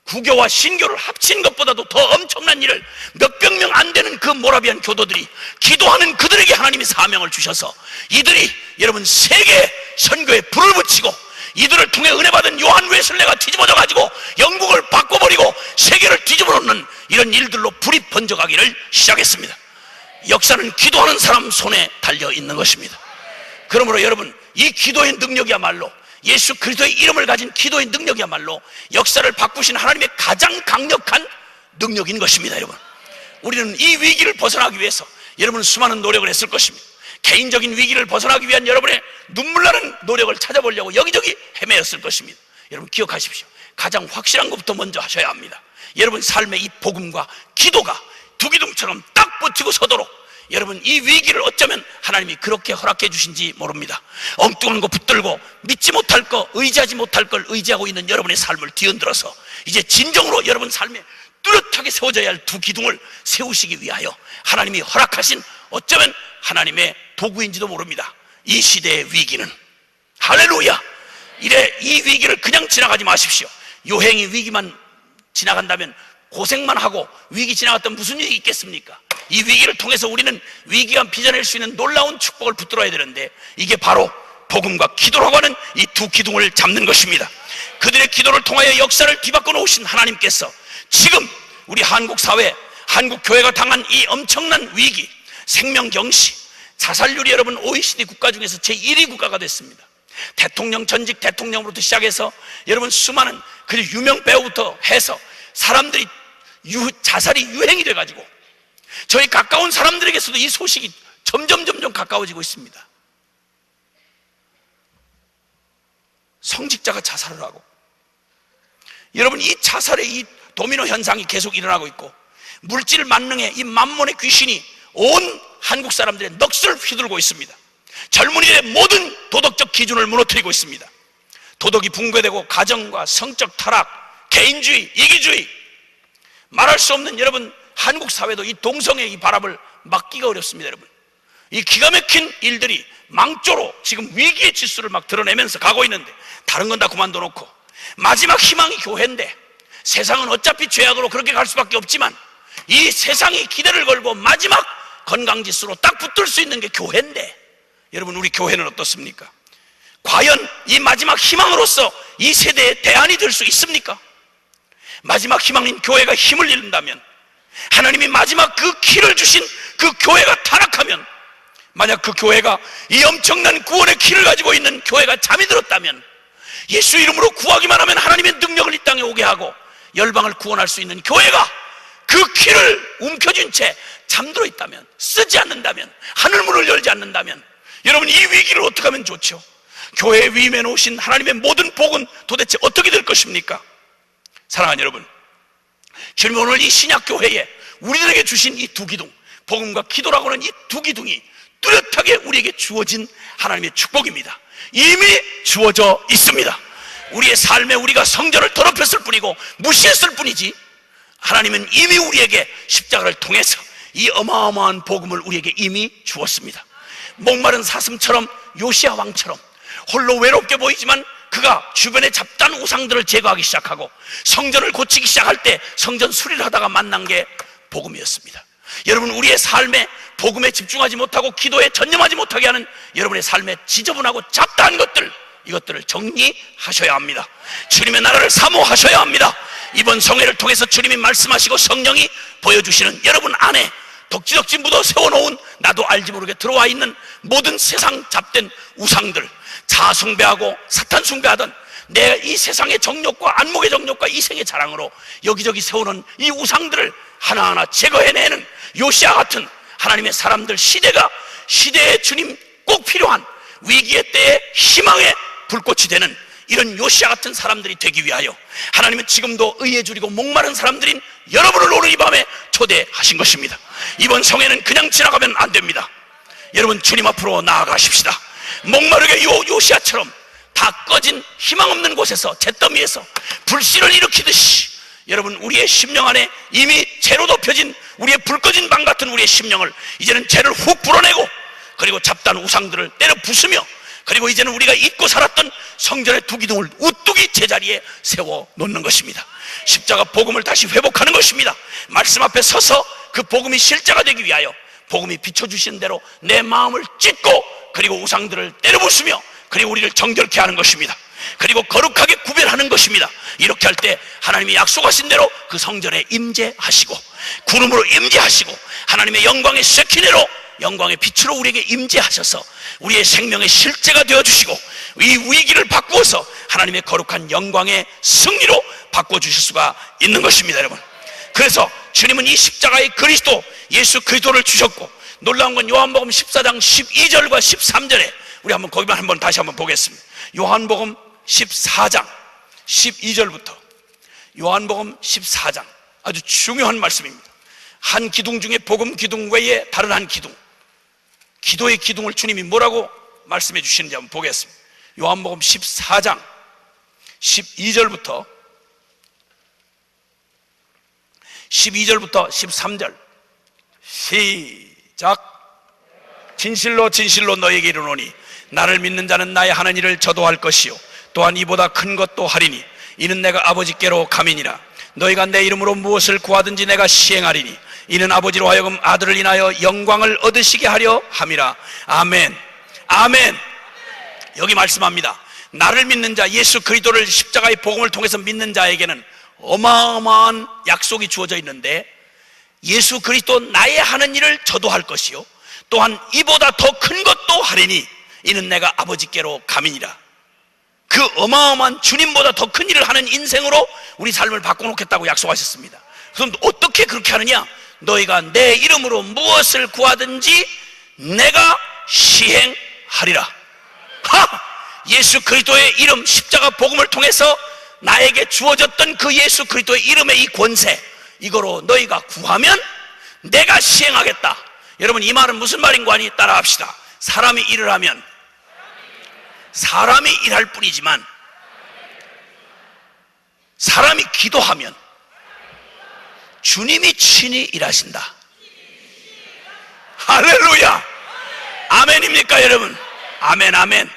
구교와 신교를 합친 것보다도 더 엄청난 일을 몇백 명 안 되는 그 모라비안 교도들이 기도하는 그들에게 하나님이 사명을 주셔서 이들이 여러분 세계 선교에 불을 붙이고 이들을 통해 은혜 받은 요한 웨슬레가 뒤집어져 가지고 영국을 바꿔버리고 세계를 뒤집어 놓는 이런 일들로 불이 번져가기를 시작했습니다. 역사는 기도하는 사람 손에 달려 있는 것입니다. 그러므로 여러분, 이 기도의 능력이야말로, 예수 그리스도의 이름을 가진 기도의 능력이야말로 역사를 바꾸신 하나님의 가장 강력한 능력인 것입니다. 여러분, 우리는 이 위기를 벗어나기 위해서 여러분 수많은 노력을 했을 것입니다. 개인적인 위기를 벗어나기 위한 여러분의 눈물나는 노력을 찾아보려고 여기저기 헤매었을 것입니다. 여러분 기억하십시오. 가장 확실한 것부터 먼저 하셔야 합니다. 여러분 삶의 이 복음과 기도가 두기둥처럼 딱 버티고 서도록 여러분 이 위기를 어쩌면 하나님이 그렇게 허락해 주신지 모릅니다. 엉뚱한 거 붙들고 믿지 못할 거, 의지하지 못할 걸 의지하고 있는 여러분의 삶을 뒤흔들어서 이제 진정으로 여러분 삶에 뚜렷하게 세워져야 할 두 기둥을 세우시기 위하여 하나님이 허락하신 어쩌면 하나님의 도구인지도 모릅니다. 이 시대의 위기는, 할렐루야, 이래 이 위기를 그냥 지나가지 마십시오. 요행이 위기만 지나간다면 고생만 하고 위기 지나갔던 무슨 일이 있겠습니까? 이 위기를 통해서 우리는 위기가 빚어낼 수 있는 놀라운 축복을 붙들어야 되는데, 이게 바로 복음과 기도라고 하는 이 두 기둥을 잡는 것입니다. 그들의 기도를 통하여 역사를 뒤바꿔 놓으신 하나님께서 지금 우리 한국 사회, 한국 교회가 당한 이 엄청난 위기, 생명경시, 자살률이 여러분 OECD 국가 중에서 제1위 국가가 됐습니다. 대통령, 전직 대통령으로부터 시작해서 여러분 수많은 그 유명 배우부터 해서 사람들이 자살이 유행이 돼가지고 저희 가까운 사람들에게서도 이 소식이 점점 가까워지고 있습니다. 성직자가 자살을 하고, 여러분 이 자살의 이 도미노 현상이 계속 일어나고 있고, 물질 만능의 이 만몬의 귀신이 온 한국 사람들의 넋을 휘두르고 있습니다. 젊은이들의 모든 도덕적 기준을 무너뜨리고 있습니다. 도덕이 붕괴되고 가정과 성적 타락, 개인주의, 이기주의, 말할 수 없는 여러분 한국 사회도 이 동성애의 이 바람을 막기가 어렵습니다. 여러분, 이 기가 막힌 일들이 망조로 지금 위기의 지수를 막 드러내면서 가고 있는데, 다른 건 다 그만둬 놓고 마지막 희망이 교회인데, 세상은 어차피 죄악으로 그렇게 갈 수밖에 없지만 이 세상이 기대를 걸고 마지막 건강지수로 딱 붙을 수 있는 게 교회인데, 여러분 우리 교회는 어떻습니까? 과연 이 마지막 희망으로서 이 세대의 대안이 될 수 있습니까? 마지막 희망인 교회가 힘을 잃는다면, 하나님이 마지막 그 키를 주신 그 교회가 타락하면, 만약 그 교회가 이 엄청난 구원의 키를 가지고 있는 교회가 잠이 들었다면, 예수 이름으로 구하기만 하면 하나님의 능력을 이 땅에 오게 하고 열방을 구원할 수 있는 교회가 그 키를 움켜쥔 채 잠들어 있다면, 쓰지 않는다면, 하늘문을 열지 않는다면, 여러분 이 위기를 어떻게 하면 좋죠? 교회에 위임해 놓으신 하나님의 모든 복은 도대체 어떻게 될 것입니까? 사랑하는 여러분, 주님 오늘 이 신약교회에 우리들에게 주신 이 두 기둥, 복음과 기도라고 하는 이 두 기둥이 뚜렷하게 우리에게 주어진 하나님의 축복입니다. 이미 주어져 있습니다. 우리의 삶에 우리가 성전을 더럽혔을 뿐이고 무시했을 뿐이지, 하나님은 이미 우리에게 십자가를 통해서 이 어마어마한 복음을 우리에게 이미 주었습니다. 목마른 사슴처럼, 요시야 왕처럼 홀로 외롭게 보이지만 그가 주변의 잡다한 우상들을 제거하기 시작하고 성전을 고치기 시작할 때 성전 수리를 하다가 만난 게 복음이었습니다. 여러분, 우리의 삶에 복음에 집중하지 못하고 기도에 전념하지 못하게 하는 여러분의 삶에 지저분하고 잡다한 것들, 이것들을 정리하셔야 합니다. 주님의 나라를 사모하셔야 합니다. 이번 성회를 통해서 주님이 말씀하시고 성령이 보여주시는 여러분 안에 덕지덕지 묻어 세워놓은 나도 알지 모르게 들어와 있는 모든 세상 잡된 우상들, 자아숭배하고 사탄 숭배하던 내 이 세상의 정욕과 안목의 정욕과 이생의 자랑으로 여기저기 세우는 이 우상들을 하나하나 제거해내는 요시야 같은 하나님의 사람들, 시대의 주님 꼭 필요한 위기의 때에 희망의 불꽃이 되는 이런 요시야 같은 사람들이 되기 위하여 하나님은 지금도 의에 줄이고 목마른 사람들인 여러분을 오늘 이 밤에 초대하신 것입니다. 이번 성회는 그냥 지나가면 안 됩니다. 여러분, 주님 앞으로 나아가십시다. 목마르게 요시야처럼 다 꺼진 희망 없는 곳에서, 잿더미에서 불씨를 일으키듯이 여러분 우리의 심령 안에 이미 재로 덮여진 우리의 불 꺼진 방 같은 우리의 심령을 이제는 재를 훅 불어내고, 그리고 잡다한 우상들을 때려 부수며, 그리고 이제는 우리가 잊고 살았던 성전의 두 기둥을 우뚝이 제자리에 세워 놓는 것입니다. 십자가 복음을 다시 회복하는 것입니다. 말씀 앞에 서서 그 복음이 실제가 되기 위하여 복음이 비춰주시는 대로 내 마음을 찢고, 그리고 우상들을 때려 부수며, 그리고 우리를 정결케 하는 것입니다. 그리고 거룩하게 구별하는 것입니다. 이렇게 할 때 하나님이 약속하신 대로 그 성전에 임재하시고, 구름으로 임재하시고, 하나님의 영광의 세키네로, 영광의 빛으로 우리에게 임재하셔서 우리의 생명의 실제가 되어주시고, 이 위기를 바꾸어서 하나님의 거룩한 영광의 승리로 바꿔주실 수가 있는 것입니다, 여러분. 그래서 주님은 이 십자가의 그리스도, 예수 그리스도를 주셨고, 놀라운 건 요한복음 14장 12절과 13절에 우리 거기만 다시 한번 보겠습니다. 요한복음 14장 12절부터 요한복음 14장, 아주 중요한 말씀입니다. 한 기둥 중에 복음 기둥 외에 다른 한 기둥, 기도의 기둥을 주님이 뭐라고 말씀해 주시는지 한번 보겠습니다. 요한복음 14장 12절부터 13절 시작. 진실로 진실로 너에게 이르노니 나를 믿는 자는 나의 하는 일을 저도 할 것이요 또한 이보다 큰 것도 하리니 이는 내가 아버지께로 감이니라. 너희가 내 이름으로 무엇을 구하든지 내가 시행하리니 이는 아버지로 하여금 아들을 인하여 영광을 얻으시게 하려 함이라. 아멘. 아멘. 여기 말씀합니다. 나를 믿는 자, 예수 그리스도를 십자가의 복음을 통해서 믿는 자에게는 어마어마한 약속이 주어져 있는데, 예수 그리스도 나의 하는 일을 저도 할 것이요 또한 이보다 더 큰 것도 하리니 이는 내가 아버지께로 감이니라. 그 어마어마한 주님보다 더 큰 일을 하는 인생으로 우리 삶을 바꿔놓겠다고 약속하셨습니다. 그럼 어떻게 그렇게 하느냐? 너희가 내 이름으로 무엇을 구하든지 내가 시행하리라. 예수 그리스도의 이름, 십자가 복음을 통해서 나에게 주어졌던 그 예수 그리스도의 이름의 이 권세, 이거로 너희가 구하면 내가 시행하겠다. 여러분, 이 말은 무슨 말인고 하니 따라합시다. 사람이 일을 하면 사람이 일할 뿐이지만 사람이 기도하면 주님이 친히 일하신다. 할렐루야. 아멘입니까 여러분? 아멘. 아멘.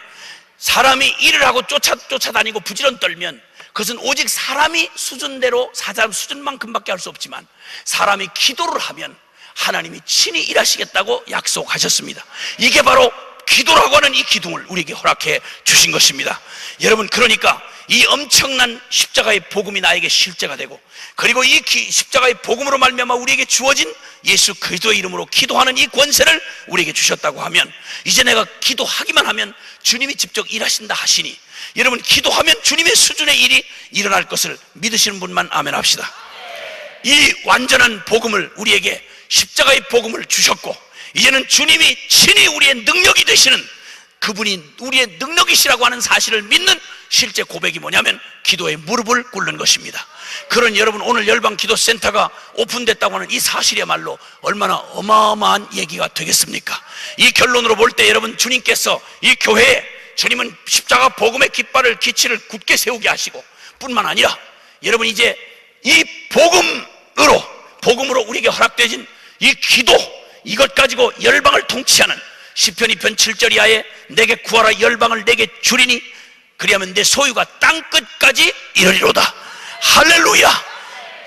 사람이 일을 하고 쫓아다니고 부지런 떨면 그것은 오직 사람이 수준대로, 사람 수준만큼밖에 할 수 없지만 사람이 기도를 하면 하나님이 친히 일하시겠다고 약속하셨습니다. 이게 바로 기도라고 하는 이 기둥을 우리에게 허락해 주신 것입니다. 여러분, 그러니까 이 엄청난 십자가의 복음이 나에게 실제가 되고, 그리고 이 십자가의 복음으로 말미암아 우리에게 주어진 예수 그리스도의 이름으로 기도하는 이 권세를 우리에게 주셨다고 하면, 이제 내가 기도하기만 하면 주님이 직접 일하신다 하시니, 여러분, 기도하면 주님의 수준의 일이 일어날 것을 믿으시는 분만 아멘 합시다. 이 완전한 복음을 우리에게, 십자가의 복음을 주셨고, 이제는 주님이 친히 우리의 능력이 되시는, 그분이 우리의 능력이시라고 하는 사실을 믿는 실제 고백이 뭐냐면 기도에 무릎을 꿇는 것입니다. 그런 여러분, 오늘 열방기도센터가 오픈됐다고 하는 이 사실이야말로 얼마나 어마어마한 얘기가 되겠습니까? 이 결론으로 볼 때 여러분, 주님께서 이 교회에, 주님은 십자가 복음의 깃발을, 기치를 굳게 세우게 하시고 뿐만 아니라, 여러분, 이제 이 복음으로 우리에게 허락되진 이 기도, 이것 가지고 열방을 통치하는 시편 2편 7절 이하에 내게 구하라 열방을 내게 주리니 그리하면 내 소유가 땅끝까지 이르리로다. 할렐루야.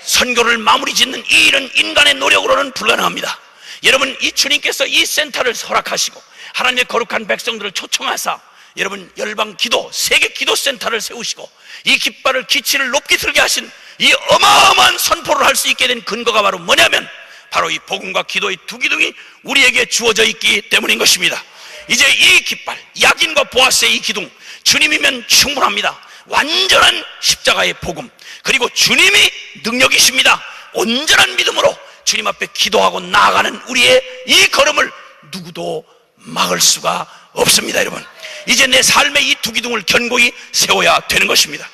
선교를 마무리 짓는 이 일은 인간의 노력으로는 불가능합니다. 여러분, 이 주님께서 이 센터를 허락하시고 하나님의 거룩한 백성들을 초청하사 여러분, 열방 기도, 세계 기도 센터를 세우시고 이 깃발을, 기치를 높게 들게 하신 이 어마어마한 선포를 할 수 있게 된 근거가 바로 뭐냐면 바로 이 복음과 기도의 두 기둥이 우리에게 주어져 있기 때문인 것입니다. 이제 이 깃발, 야긴과 보아스의 이 기둥, 주님이면 충분합니다. 완전한 십자가의 복음, 그리고 주님이 능력이십니다. 온전한 믿음으로 주님 앞에 기도하고 나아가는 우리의 이 걸음을 누구도 막을 수가 없습니다. 여러분, 이제 내 삶의 이 두 기둥을 견고히 세워야 되는 것입니다.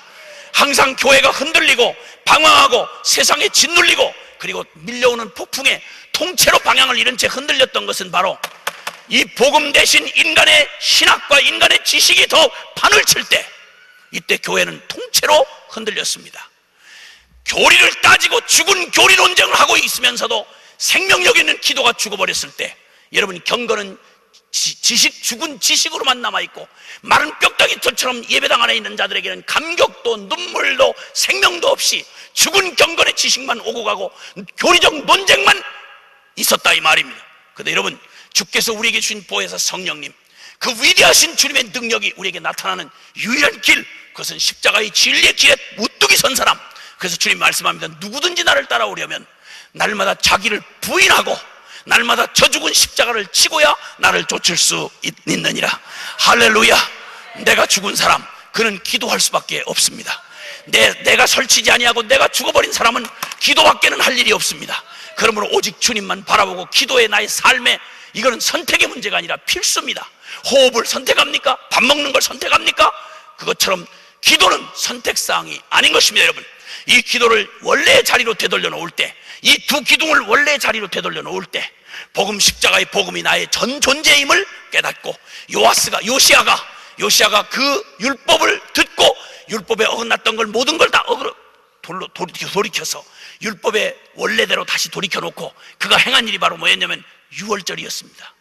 항상 교회가 흔들리고 방황하고 세상에 짓눌리고 그리고 밀려오는 폭풍에 통째로 방향을 잃은 채 흔들렸던 것은 바로 이 복음 대신 인간의 신학과 인간의 지식이 더 판을 칠 때, 이때 교회는 통째로 흔들렸습니다. 교리를 따지고 죽은 교리 논쟁을 하고 있으면서도 생명력 있는 기도가 죽어버렸을 때, 여러분, 경건은 죽은 지식으로만 남아있고 마른 뼈다귀털처럼 예배당 안에 있는 자들에게는 감격도 눈물도 생명도 없이 죽은 경건의 지식만 오고 가고 교리적 논쟁만 있었다 이 말입니다. 그런데 여러분, 주께서 우리에게 주신 보혜사 성령님, 그 위대하신 주님의 능력이 우리에게 나타나는 유일한 길, 그것은 십자가의 진리의 길에 무뚝이 선 사람. 그래서 주님 말씀합니다. 누구든지 나를 따라오려면 날마다 자기를 부인하고 날마다 저 죽은 십자가를 치고야 나를 쫓을 수 있느니라. 할렐루야. 내가 죽은 사람, 그는 기도할 수밖에 없습니다. 내가 설치지 아니하고 내가 죽어버린 사람은 기도밖에는 할 일이 없습니다. 그러므로 오직 주님만 바라보고 기도의 나의 삶에, 이거는 선택의 문제가 아니라 필수입니다. 호흡을 선택합니까? 밥 먹는 걸 선택합니까? 그것처럼 기도는 선택사항이 아닌 것입니다. 여러분, 이 기도를 원래의 자리로 되돌려 놓을 때, 이 두 기둥을 원래의 자리로 되돌려 놓을 때, 복음, 십자가의 복음이 나의 전 존재임을 깨닫고, 요시아가 그 율법을 듣고 율법에 어긋났던 걸 모든 걸 다 돌이켜서 율법의 원래대로 다시 돌이켜놓고 그가 행한 일이 바로 뭐였냐면 유월절이었습니다.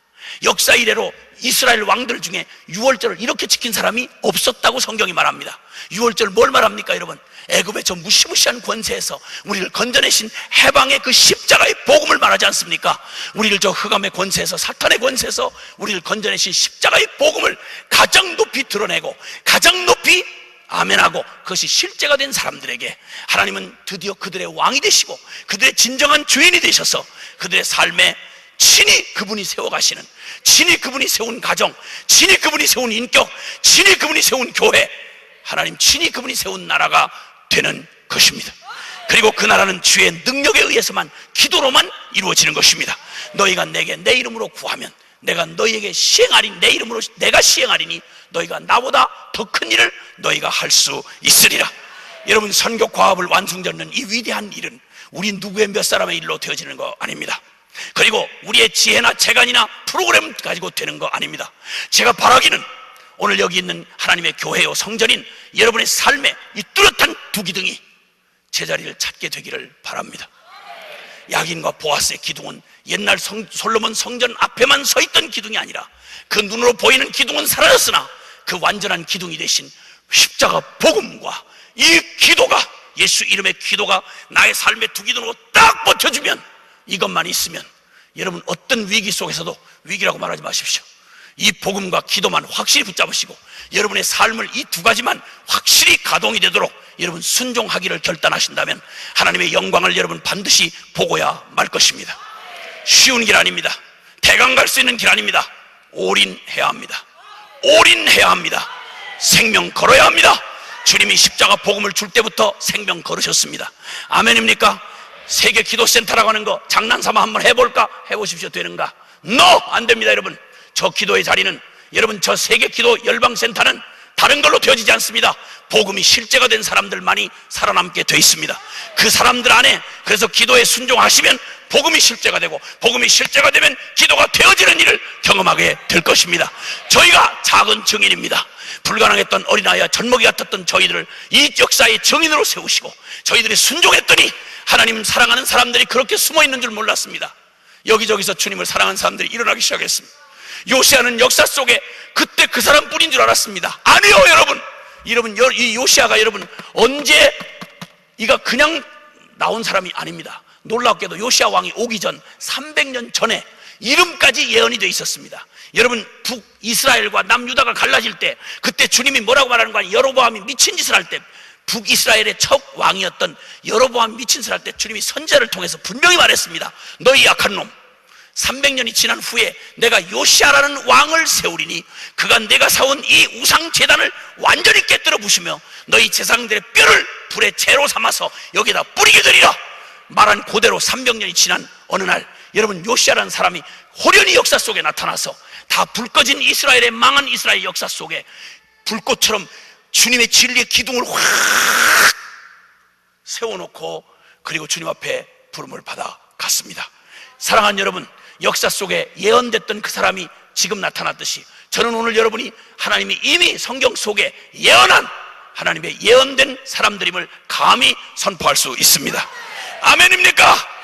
역사 이래로 이스라엘 왕들 중에 유월절을 이렇게 지킨 사람이 없었다고 성경이 말합니다. 유월절 뭘 말합니까 여러분? 애굽의 저 무시무시한 권세에서 우리를 건져내신 해방의 그 십자가의 복음을 말하지 않습니까? 우리를 저 흑암의 권세에서, 사탄의 권세에서 우리를 건져내신 십자가의 복음을 가장 높이 드러내고 가장 높이 아멘하고 그것이 실제가 된 사람들에게 하나님은 드디어 그들의 왕이 되시고 그들의 진정한 주인이 되셔서 그들의 삶에 친히 그분이 세워가시는, 친히 그분이 세운 가정, 친히 그분이 세운 인격, 친히 그분이 세운 교회, 하나님 친히 그분이 세운 나라가 되는 것입니다. 그리고 그 나라는 주의 능력에 의해서만, 기도로만 이루어지는 것입니다. 너희가 내게 내 이름으로 구하면 내가 너희에게 시행하리니, 내 이름으로 내가 시행하리니 너희가 나보다 더 큰 일을 너희가 할 수 있으리라. 여러분, 선교 과업을 완성짓는 이 위대한 일은 우리 누구의 몇 사람의 일로 되어지는 거 아닙니다. 그리고 우리의 지혜나 재간이나 프로그램 가지고 되는 거 아닙니다. 제가 바라기는 오늘 여기 있는 하나님의 교회요 성전인 여러분의 삶에 이 뚜렷한 두 기둥이 제자리를 찾게 되기를 바랍니다. 야긴과 보아스의 기둥은 옛날 솔로몬 성전 앞에만 서 있던 기둥이 아니라 그 눈으로 보이는 기둥은 사라졌으나 그 완전한 기둥이 되신 십자가 복음과 이 기도가, 예수 이름의 기도가 나의 삶의 두 기둥으로 딱 버텨주면, 이것만 있으면 여러분 어떤 위기 속에서도 위기라고 말하지 마십시오. 이 복음과 기도만 확실히 붙잡으시고 여러분의 삶을 이 두 가지만 확실히 가동이 되도록 여러분 순종하기를 결단하신다면 하나님의 영광을 여러분 반드시 보고야 말 것입니다. 쉬운 길 아닙니다. 대강 갈 수 있는 길 아닙니다. 올인해야 합니다. 올인해야 합니다. 생명 걸어야 합니다. 주님이 십자가 복음을 줄 때부터 생명 걸으셨습니다. 아멘입니까? 세계 기도센터라고 하는 거 장난삼아 한번 해볼까? 해보십시오. 되는가? 안 됩니다. 여러분, 저 기도의 자리는, 여러분 저 세계 기도 열방센터는 다른 걸로 되어지지 않습니다. 복음이 실제가 된 사람들만이 살아남게 돼 있습니다. 그 사람들 안에, 그래서 기도에 순종하시면 복음이 실제가 되고, 복음이 실제가 되면 기도가 되어지는 일을 경험하게 될 것입니다. 저희가 작은 증인입니다. 불가능했던 어린아이와 젖먹이 같았던 저희들을 이 역사의 증인으로 세우시고, 저희들이 순종했더니 하나님 사랑하는 사람들이 그렇게 숨어있는 줄 몰랐습니다. 여기저기서 주님을 사랑하는 사람들이 일어나기 시작했습니다. 요시아는 역사 속에 그때 그 사람뿐인 줄 알았습니다. 아니요, 여러분, 이 요시아가 여러분 언제, 이가 그냥 나온 사람이 아닙니다. 놀랍게도 요시아 왕이 오기 전 300년 전에 이름까지 예언이 되어 있었습니다. 여러분, 북이스라엘과 남유다가 갈라질 때, 그때 주님이 뭐라고 말하는 거 아니에요? 여로보암이 미친 짓을 할 때, 북이스라엘의 첫 왕이었던 여로보암 미친 짓을 할 때 주님이 선지자를 통해서 분명히 말했습니다. 너희 약한 놈, 300년이 지난 후에 내가 요시아라는 왕을 세우리니 그가 내가 사온 이 우상 제단을 완전히 깨뜨려 부수며 너희 제사장들의 뼈를 불에 재로 삼아서 여기다 뿌리게 되리라. 말한 그대로 300년이 지난 어느 날, 여러분, 요시아라는 사람이 호련히 역사 속에 나타나서 다 불 꺼진 이스라엘의 망한 이스라엘 역사 속에 불꽃처럼 주님의 진리의 기둥을 확 세워놓고, 그리고 주님 앞에 부름을 받아 갔습니다. 사랑하는 여러분, 역사 속에 예언됐던 그 사람이 지금 나타났듯이 저는 오늘 여러분이 하나님이 이미 성경 속에 예언한 하나님의 예언된 사람들임을 감히 선포할 수 있습니다. 아멘입니까?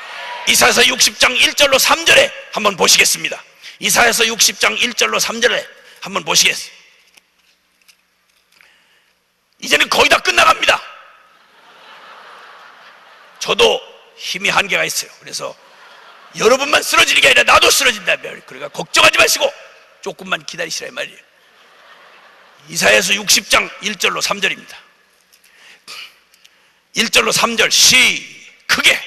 이사야서 60장 1절로 3절에 한번 보시겠습니다. 이사야서 60장 1절로 3절에 한번 보시겠습니다. 이제는 거의 다 끝나갑니다. 저도 힘이 한계가 있어요. 그래서 여러분만 쓰러지는 게 아니라 나도 쓰러진다. 그러니까 걱정하지 마시고 조금만 기다리시라 이 말이에요. 이사야서 60장 1절로 3절입니다 1절로 3절 크게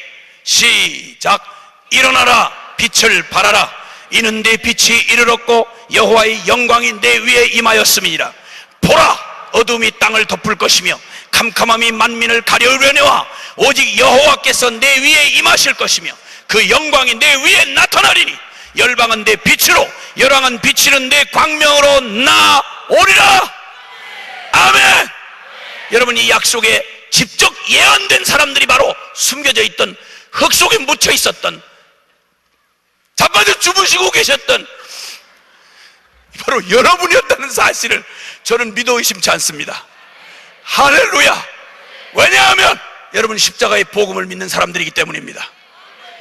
시작. 일어나라 빛을 발하라. 이는 내 빛이 이르렀고 여호와의 영광이 내 위에 임하였음이니라. 보라 어둠이 땅을 덮을 것이며 캄캄함이 만민을 가려우려니와 오직 여호와께서 내 위에 임하실 것이며 그 영광이 내 위에 나타나리니 열방은 내 빛으로 열왕은 비치는 내 광명으로 나오리라. 아멘. 여러분, 이 약속에 직접 예언된 사람들이 바로 숨겨져 있던 흙 속에 묻혀 있었던 자빠져 주무시고 계셨던 바로 여러분이었다는 사실을 저는 믿어 의심치 않습니다. 할렐루야. 왜냐하면 여러분 십자가의 복음을 믿는 사람들이기 때문입니다.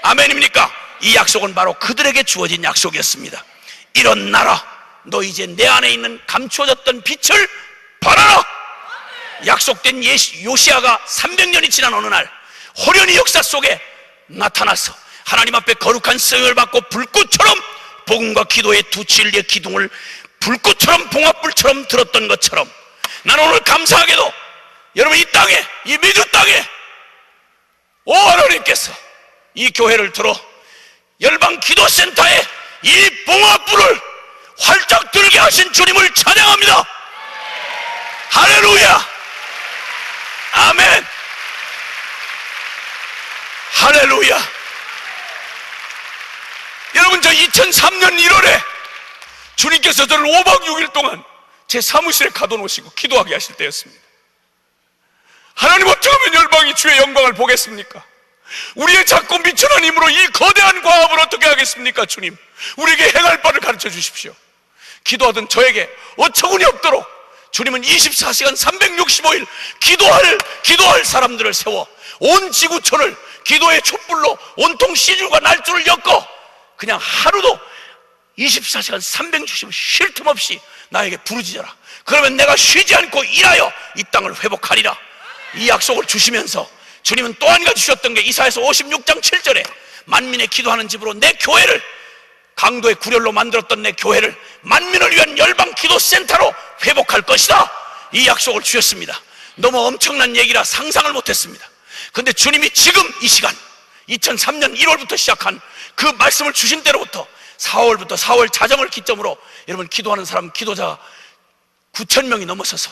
아멘입니까? 이 약속은 바로 그들에게 주어진 약속이었습니다. 일어나라 너 이제 내 안에 있는 감추어졌던 빛을 발하라. 약속된 요시아가 300년이 지난 어느 날 호련히 역사 속에 나타나서 하나님 앞에 거룩한 쓰임을 받고 불꽃처럼 복음과 기도의 두 진리의 기둥을 불꽃처럼 봉합불처럼 들었던 것처럼 나는 오늘 감사하게도 여러분 이 땅에, 이 미주 땅에 오 하나님께서 이 교회를 들어 열방 기도센터에 이 봉합불을 활짝 들게 하신 주님을 찬양합니다. 할렐루야. 아멘. 할렐루야. 여러분, 저 2003년 1월에 주님께서 저를 5박 6일 동안 제 사무실에 가둬놓으시고 기도하게 하실 때였습니다. 하나님, 어쩌면 열방이 주의 영광을 보겠습니까? 우리의 작고 미천한 힘으로 이 거대한 과업을 어떻게 하겠습니까? 주님, 우리에게 행할 바를 가르쳐 주십시오. 기도하던 저에게 어처구니 없도록 주님은 24시간 365일 기도할 사람들을 세워 온 지구촌을 기도의 촛불로 온통 시줄과 날줄을 엮어 그냥 하루도 24시간 365일 쉴 틈 없이 나에게 부르짖어라. 그러면 내가 쉬지 않고 일하여 이 땅을 회복하리라. 이 약속을 주시면서 주님은 또 한 가지 주셨던 게 이사야서 56장 7절에 만민의 기도하는 집으로 내 교회를, 강도의 구렬로 만들었던 내 교회를 만민을 위한 열방 기도센터로 회복할 것이다. 이 약속을 주셨습니다. 너무 엄청난 얘기라 상상을 못했습니다. 그런데 주님이 지금 이 시간 2003년 1월부터 시작한 그 말씀을 주신 때로부터 4월부터 4월 자정을 기점으로 여러분 기도하는 사람, 기도자가 9,000명이 넘어서서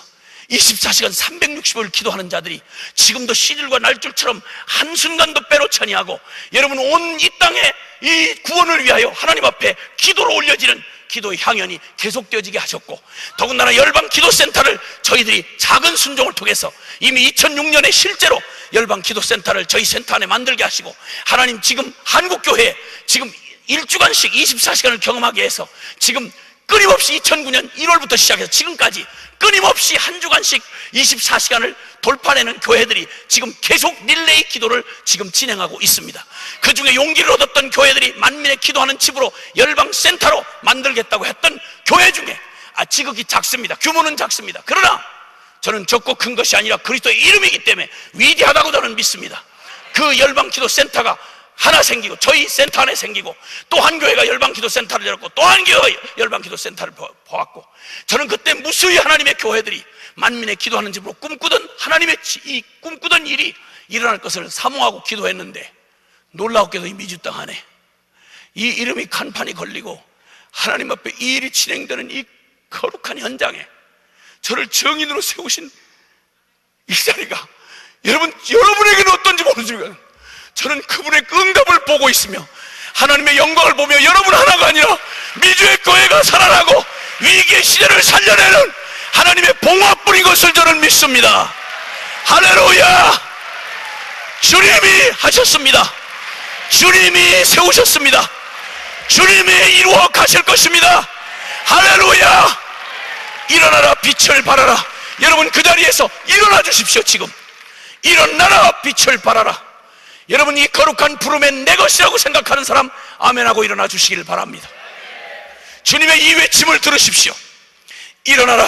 24시간 365일 기도하는 자들이 지금도 시들과 날줄처럼 한순간도 빼놓지 아니하고 여러분 온 이 땅에 이 구원을 위하여 하나님 앞에 기도로 올려지는 기도의 향연이 계속되어지게 하셨고, 더군다나 열방 기도센터를 저희들이 작은 순종을 통해서 이미 2006년에 실제로 열방 기도센터를 저희 센터 안에 만들게 하시고, 하나님 지금 한국교회에 지금 1주간씩 24시간을 경험하게 해서 지금 끊임없이 2009년 1월부터 시작해서 지금까지 끊임없이 한 주간씩 24시간을 돌파내는 교회들이 지금 계속 릴레이 기도를 지금 진행하고 있습니다. 그 중에 용기를 얻었던 교회들이 만민의 기도하는 집으로 열방센터로 만들겠다고 했던 교회 중에 지극히 작습니다. 규모는 작습니다. 그러나 저는 적고 큰 것이 아니라 그리스도의 이름이기 때문에 위대하다고 저는 믿습니다. 그 열방기도센터가 하나 생기고, 저희 센터 안에 생기고, 또 한 교회가 열방기도센터를 열었고, 또 한 교회가 열방기도센터를 보았고, 저는 그때 무수히 하나님의 교회들이 만민의 기도하는 집으로 꿈꾸던 하나님의 이 꿈꾸던 일이 일어날 것을 사모하고 기도했는데, 놀라웠게도 이 미주 땅 안에 이 이름이 간판이 걸리고 하나님 앞에 이 일이 진행되는 이 거룩한 현장에 저를 증인으로 세우신 이 자리가 여러분에게는 어떤지 모르지만 저는 그분의 응답을 보고 있으며 하나님의 영광을 보며 여러분 하나가 아니라 미주의 교회가 살아나고 위기의 시대를 살려내는 하나님의 봉화불인 것을 저는 믿습니다. 할렐루야. 주님이 하셨습니다. 주님이 세우셨습니다. 주님이 이루어 가실 것입니다. 할렐루야. 일어나라 빛을 발하라. 여러분 그 자리에서 일어나 주십시오. 지금 일어나라 빛을 발하라. 여러분 이 거룩한 부름의 내 것이라고 생각하는 사람 아멘하고 일어나 주시길 바랍니다. 주님의 이 외침을 들으십시오. 일어나라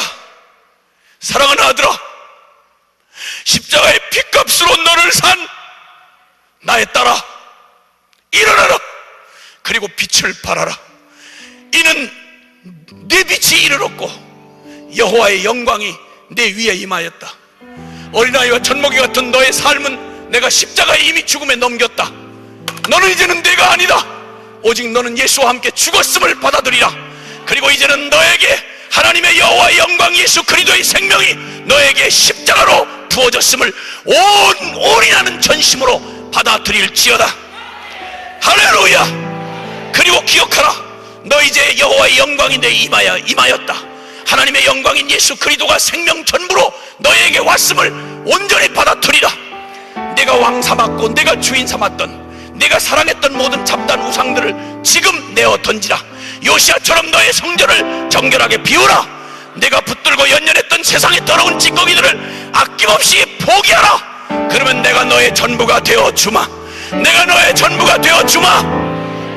사랑하는 아들아, 십자가의 핏값으로 너를 산 나의 딸아, 일어나라. 그리고 빛을 발하라. 이는 내 빛이 이르렀고 여호와의 영광이 내 위에 임하였다. 어린아이와 젖먹이 같은 너의 삶은 내가 십자가에 이미 죽음에 넘겼다. 너는 이제는 내가 아니다. 오직 너는 예수와 함께 죽었음을 받아들이라. 그리고 이제는 너에게 하나님의 여호와의 영광 예수 그리스도의 생명이 너에게 십자가로 부어졌음을 온이라는 전심으로 받아들일지어다. 할렐루야. 그리고 기억하라. 너 이제 여호와의 영광이 내 임하였다. 하나님의 영광인 예수 그리스도가 생명 전부로 너에게 왔음을 온전히 받아들이라. 내가 왕 삼았고 내가 주인 삼았던, 내가 사랑했던 모든 잡다한 우상들을 지금 내어 던지라. 요시아처럼 너의 성전을 정결하게 비우라. 내가 붙들고 연연했던 세상의 더러운 찌꺼기들을 아낌없이 포기하라. 그러면 내가 너의 전부가 되어주마. 내가 너의 전부가 되어주마.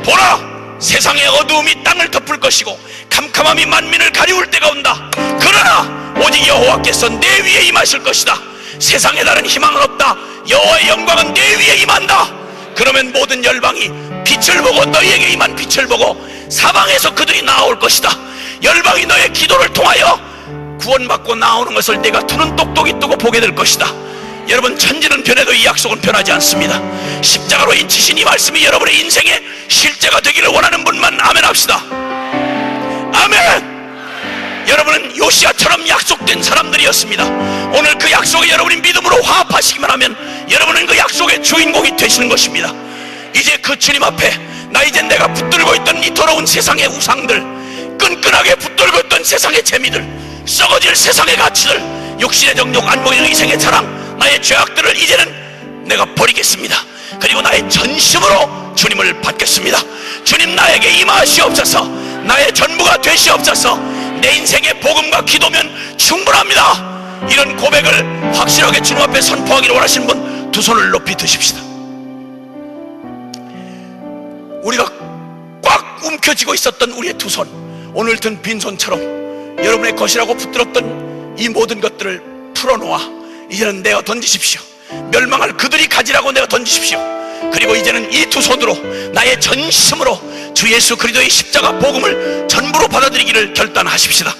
보라, 세상의 어두움이 땅을 덮을 것이고 캄캄함이 만민을 가리울 때가 온다. 그러나 오직 여호와께서 내 위에 임하실 것이다. 세상에 다른 희망은 없다. 여호와의 영광은 내 위에 임한다. 그러면 모든 열방이 빛을 보고 너희에게 임한 빛을 보고 사방에서 그들이 나올 것이다. 열방이 너의 기도를 통하여 구원받고 나오는 것을 내가 두 눈 똑똑히 뜨고 보게 될 것이다. 여러분, 천지는 변해도 이 약속은 변하지 않습니다. 십자가로 인치신 이 말씀이 여러분의 인생의 실제가 되기를 원하는 분만 아멘 합시다. 아멘. 여러분은 요시아처럼 약속된 사람들이었습니다. 오늘 그 약속에 여러분이 믿음으로 화합하시기만 하면 여러분은 그 약속의 주인공이 되시는 것입니다. 이제 그 주님 앞에 나 이제 내가 붙들고 있던 이 더러운 세상의 우상들, 끈끈하게 붙들고 있던 세상의 재미들, 썩어질 세상의 가치들, 육신의 정욕, 안보이는 이생의 자랑, 나의 죄악들을 이제는 내가 버리겠습니다. 그리고 나의 전심으로 주님을 받겠습니다. 주님, 나에게 임하시옵소서. 나의 전부가 되시옵소서. 내 인생의 복음과 기도면 충분합니다. 이런 고백을 확실하게 주님 앞에 선포하기를 원하시는 분 두 손을 높이 드십시다. 우리가 꽉 움켜쥐고 있었던 우리의 두 손, 오늘 든 빈손처럼 여러분의 것이라고 붙들었던 이 모든 것들을 풀어놓아 이제는 내어 던지십시오. 멸망할 그들이 가지라고 내어 던지십시오. 그리고 이제는 이 두 손으로 나의 전심으로 주 예수 그리스도의 십자가 복음을 전부로 받아들이기를 결단하십시다.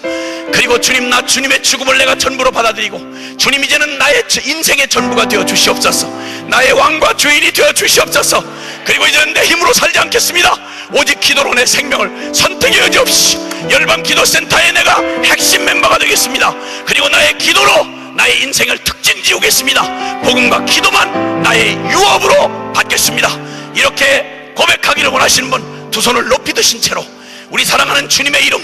그리고 주님, 나 주님의 죽음을 내가 전부로 받아들이고, 주님 이제는 나의 인생의 전부가 되어 주시옵소서. 나의 왕과 주인이 되어 주시옵소서. 그리고 이제는 내 힘으로 살지 않겠습니다. 오직 기도로 내 생명을 선택해 주옵시오. 열방 기도센터에 내가 핵심 멤버가 되겠습니다. 그리고 나의 기도로 나의 인생을 특징 지우겠습니다. 복음과 기도만 나의 유업으로 받겠습니다. 이렇게 고백하기를 원하시는 분 두 손을 높이 드신 채로 우리 사랑하는 주님의 이름,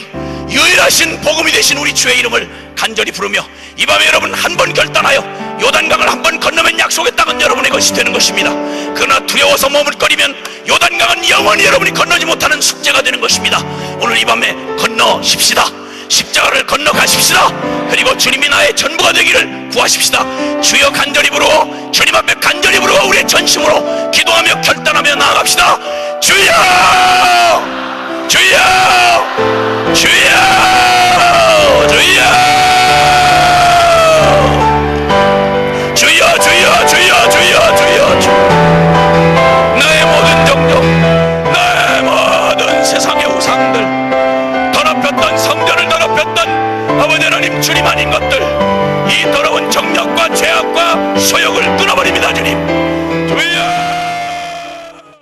유일하신 복음이 되신 우리 주의 이름을 간절히 부르며 이 밤에 여러분 한 번 결단하여 요단강을 한 번 건너면 약속의 땅은 여러분의 것이 되는 것입니다. 그러나 두려워서 머뭇거리면 요단강은 영원히 여러분이 건너지 못하는 숙제가 되는 것입니다. 오늘 이 밤에 건너십시다. 십자가를 건너가십시다. 그리고 주님이 나의 전부가 되기를 구하십시다. 주여 간절히 부르고 주님 앞에 간절히 부르고 우리의 전심으로 기도하며 결단하며 나아갑시다. 주여! 주여! 주여! 주여! 주여! 주여! 주여! 주여! 주여! 주여! 나의 모든 정욕, 나의 모든 세상의 우상들, 더럽혔던 성전을 더럽혔던 아버지 하나님 주님 아닌 것들, 이 더러운 정욕